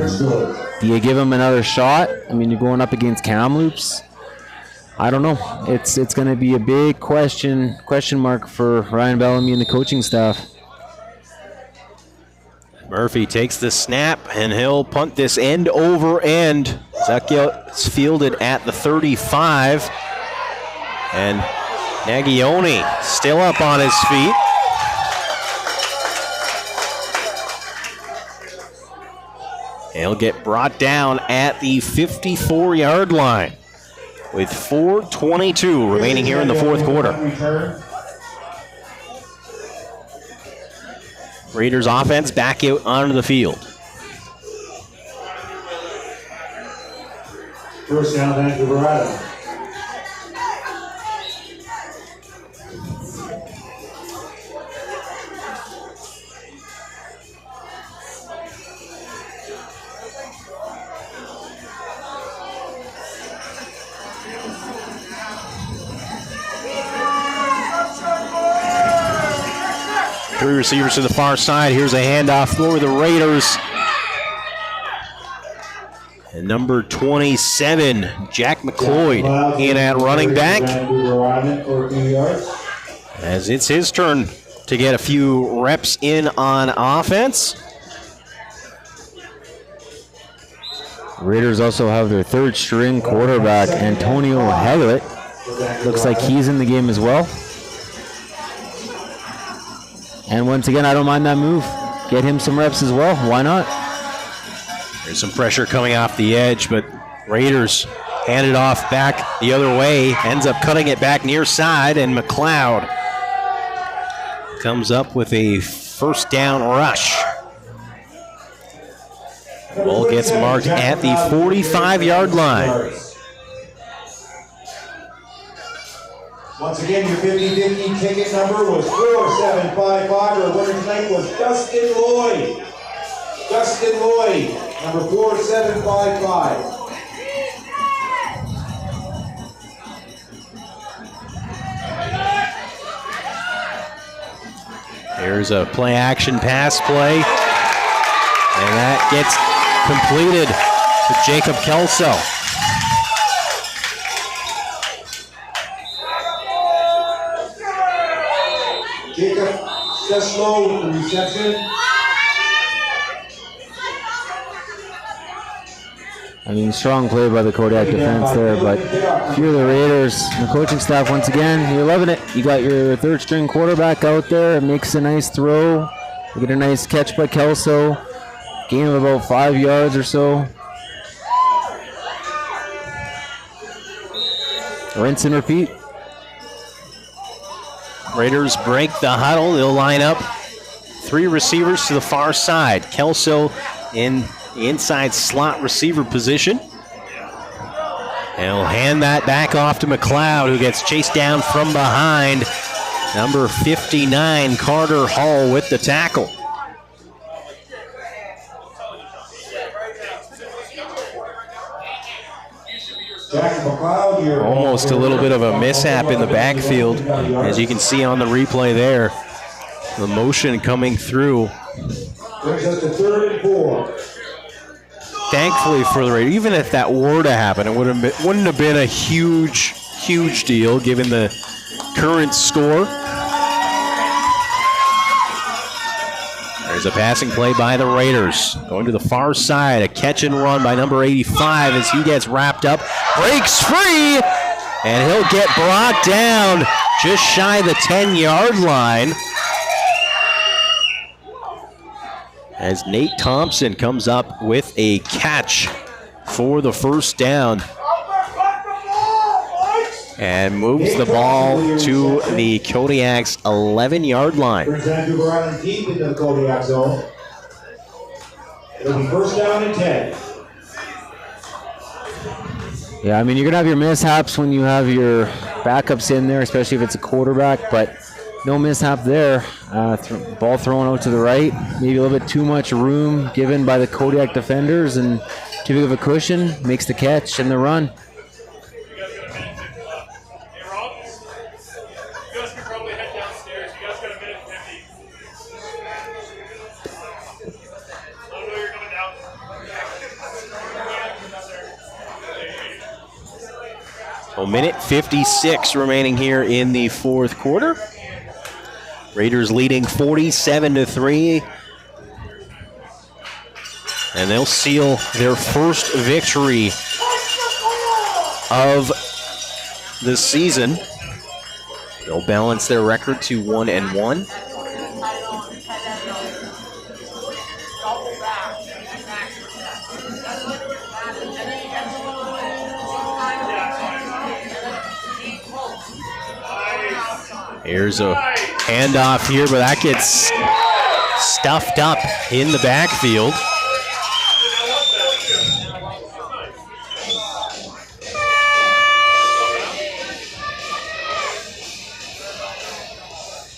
do you give him another shot? I mean, you're going up against Kamloops. I don't know. It's going to be a big question mark for Ryan Bellamy and the coaching staff. Murphy takes the snap, and he'll punt this end over end. Zekiel's fielded at the 35. And Nagione still up on his feet. He'll get brought down at the 54-yard line with 4:22 remaining here in the fourth quarter. Raiders offense back out onto the field. First down, Vancouver Island. Three receivers to the far side. Here's a handoff for the Raiders. And number 27, Jack McLeod, in at running back. As it's his turn to get a few reps in on offense. Raiders also have their third string quarterback, Antonio Heglet. Looks like he's in the game as well. And once again, I don't mind that move. Get him some reps as well. Why not? There's some pressure coming off the edge, but Raiders hand it off back the other way. Ends up cutting it back near side, and McLeod comes up with a first down rush. Ball gets marked at the 45-yard line. Once again, your 50-50 ticket number was 4755. Our winner tonight was Dustin Lloyd. Dustin Lloyd, number 4755. Here's a play-action pass play, and that gets completed to Jacob Kelso. Jacob Seslow with the reception. I mean, strong play by the Kodiak defense there, but if you're the Raiders, the coaching staff, once again, you're loving it. You got your third string quarterback out there, makes a nice throw. You get a nice catch by Kelso. Gain of about 5 yards or so. Rinse and repeat. Raiders break the huddle. They'll line up three receivers to the far side. Kelso in the inside slot receiver position. And he'll hand that back off to McLeod, who gets chased down from behind. Number 59, Carter Hall, with the tackle. Almost a little bit of a mishap in the backfield, as you can see on the replay there. The motion coming through. Brings us to 3rd and 4. Thankfully for the Raiders, even if that were to happen, it wouldn't have been a huge deal given the current score. There's a passing play by the Raiders. Going to the far side, a catch and run by number 85 as he gets wrapped up. Breaks free, and he'll get brought down just shy the 10-yard line. as Nate Thompson comes up with a catch for the first down and moves the ball to the Kodiaks 11-yard line. Brings Vancouver Island deep into the Kodiak zone. It'll be first down and 10. Yeah, I mean, you're going to have your mishaps when you have your backups in there, especially if it's a quarterback, but no mishap there. Ball thrown out to the right. Maybe a little bit too much room given by the Kodiak defenders, and too big of a cushion. Makes the catch and the run. A minute 56 remaining here in the fourth quarter. Raiders leading 47-3. And they'll seal their first victory of the season. They'll balance their record to 1-1. Here's a handoff here, but that gets stuffed up in the backfield.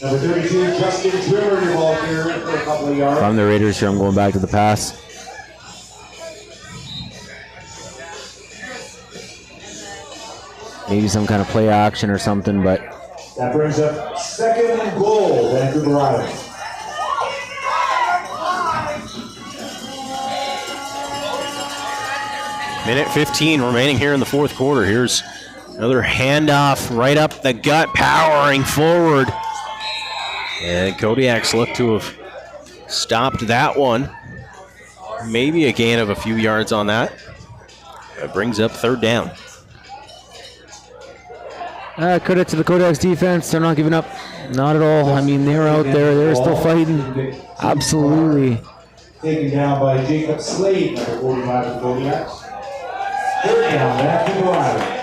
Number 32, Justin Trimmer, involved here for a couple of yards. If I'm the Raiders here, I'm going back to the pass. Maybe some kind of play action or something, but that brings up second and goal, Vancouver Island. Minute 15 remaining here in the fourth quarter. Here's another handoff right up the gut, powering forward. And Kodiaks look to have stopped that one. Maybe a gain of a few yards on that. That brings up third down. Credit to the Kodiaks defense. They're not giving up. Not at all. I mean, they're out there. They're still fighting. Absolutely. Taken down by Jacob Slade, number 45 of the Kodiaks. Third down, Vancouver Island.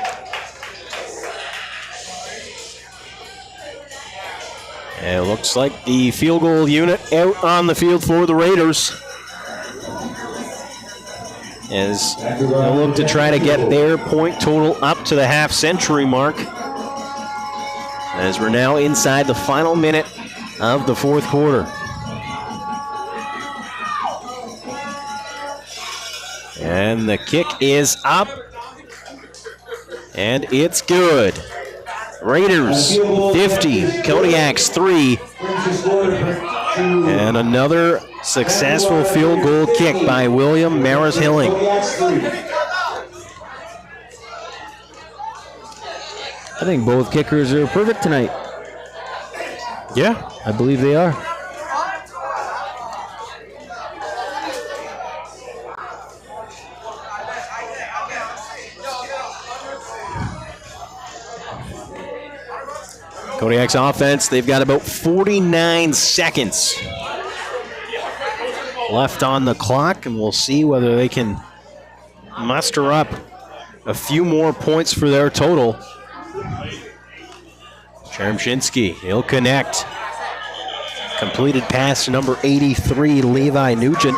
And it looks like the field goal unit out on the field for the Raiders. As they'll look to try to get their point total up to the half-century mark. As we're now inside the final minute of the fourth quarter. And the kick is up. And it's good. Raiders 50, Kodiaks 3. And another successful field goal kick by William Maris-Hilling. I think both kickers are perfect tonight. Yeah, I believe they are. Kodiak's offense, they've got about 49 seconds left on the clock, and we'll see whether they can muster up a few more points for their total. Chermshinsky, he'll connect. Completed pass to number 83, Levi Nugent.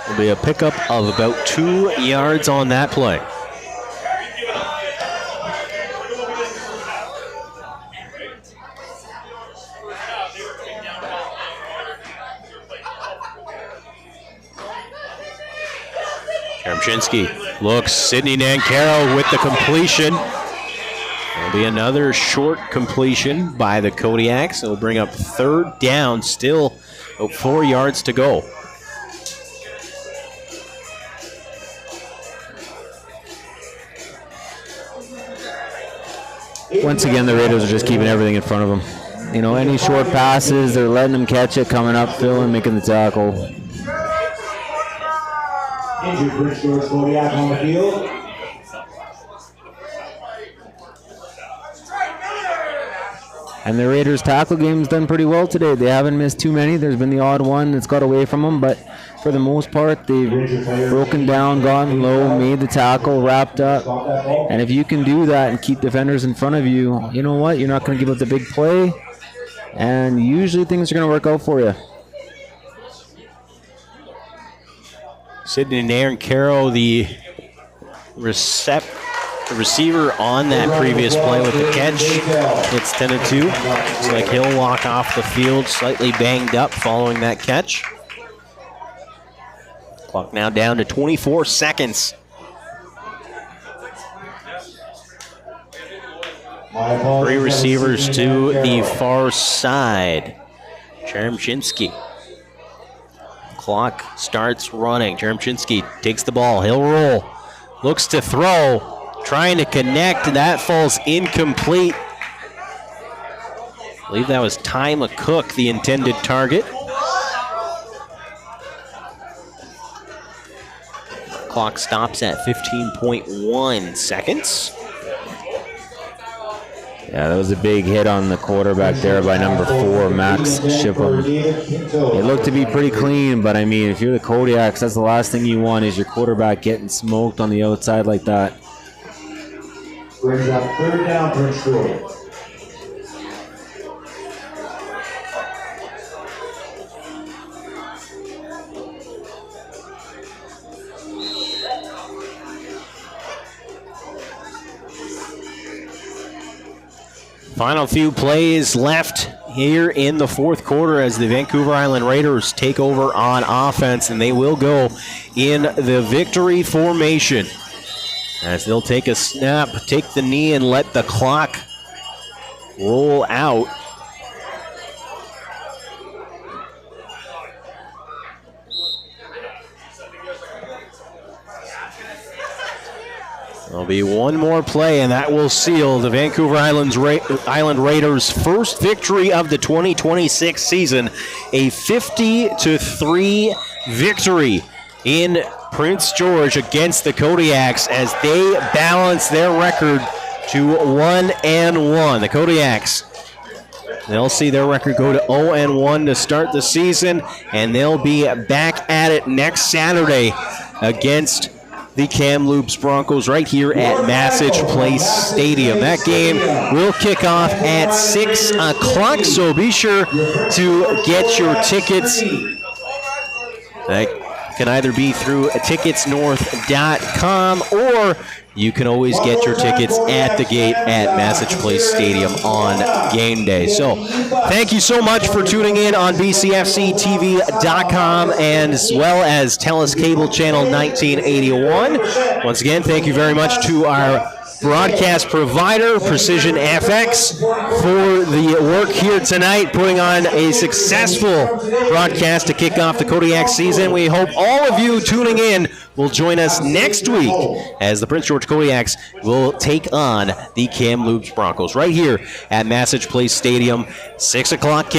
Will be a pickup of about 2 yards on that play. Chermshinsky looks, Sidney Nancaro with the completion. There'll be another short completion by the Kodiaks. It'll bring up third down, still about 4 yards to go. Once again, the Raiders are just keeping everything in front of them. You know, any short passes, they're letting them catch it, coming up, filling, making the tackle. Injured Prince George Kodiak on the field. And the Raiders' tackle game's done pretty well today. They haven't missed too many. There's been the odd one that's got away from them, but for the most part, they've broken down, gone low, made the tackle, wrapped up. And if you can do that and keep defenders in front of you, you know what? You're not going to give up the big play, and usually things are going to work out for you. Sidney and Aaron Caro, the receiver on that previous play with the catch. It's 10-2. Looks like he'll walk off the field slightly banged up following that catch. Clock now down to 24 seconds. Three receivers to the far side. Cheremchinsky. Clock starts running. Cheremchinsky takes the ball. He'll roll. Looks to throw. Trying to connect. That falls incomplete. I believe that was Ty McCook, the intended target. Clock stops at 15.1 seconds. Yeah, that was a big hit on the quarterback there by number 4, Max Shipham. It looked to be pretty clean, but I mean, if you're the Kodiaks, that's the last thing you want is your quarterback getting smoked on the outside like that. Brings up 3rd down, Prince George. Final few plays left here in the fourth quarter as the Vancouver Island Raiders take over on offense, and they will go in the victory formation as they'll take a snap, take the knee, and let the clock roll out. There'll be one more play, and that will seal the Vancouver Island Raiders' first victory of the 2026 season, a 50-3 victory in Prince George against the Kodiaks as they balance their record to 1-1. The Kodiaks, they'll see their record go to 0-1 to start the season, and they'll be back at it next Saturday against the Kamloops Broncos right here at Massage Place Stadium. That game will kick off at 6 o'clock, so be sure to get your tickets. That can either be through ticketsnorth.com, or you can always get your tickets at the gate at Massage Place Stadium on game day. So thank you so much for tuning in on BCFCTV.com and as well as TELUS Cable Channel 1981. Once again, thank you very much to our broadcast provider, Precision FX, for the work here tonight, putting on a successful broadcast to kick off the Kodiak season. We hope all of you tuning in will join us next week as the Prince George Kodiaks will take on the Kamloops Broncos right here at Massage Place Stadium, 6 o'clock.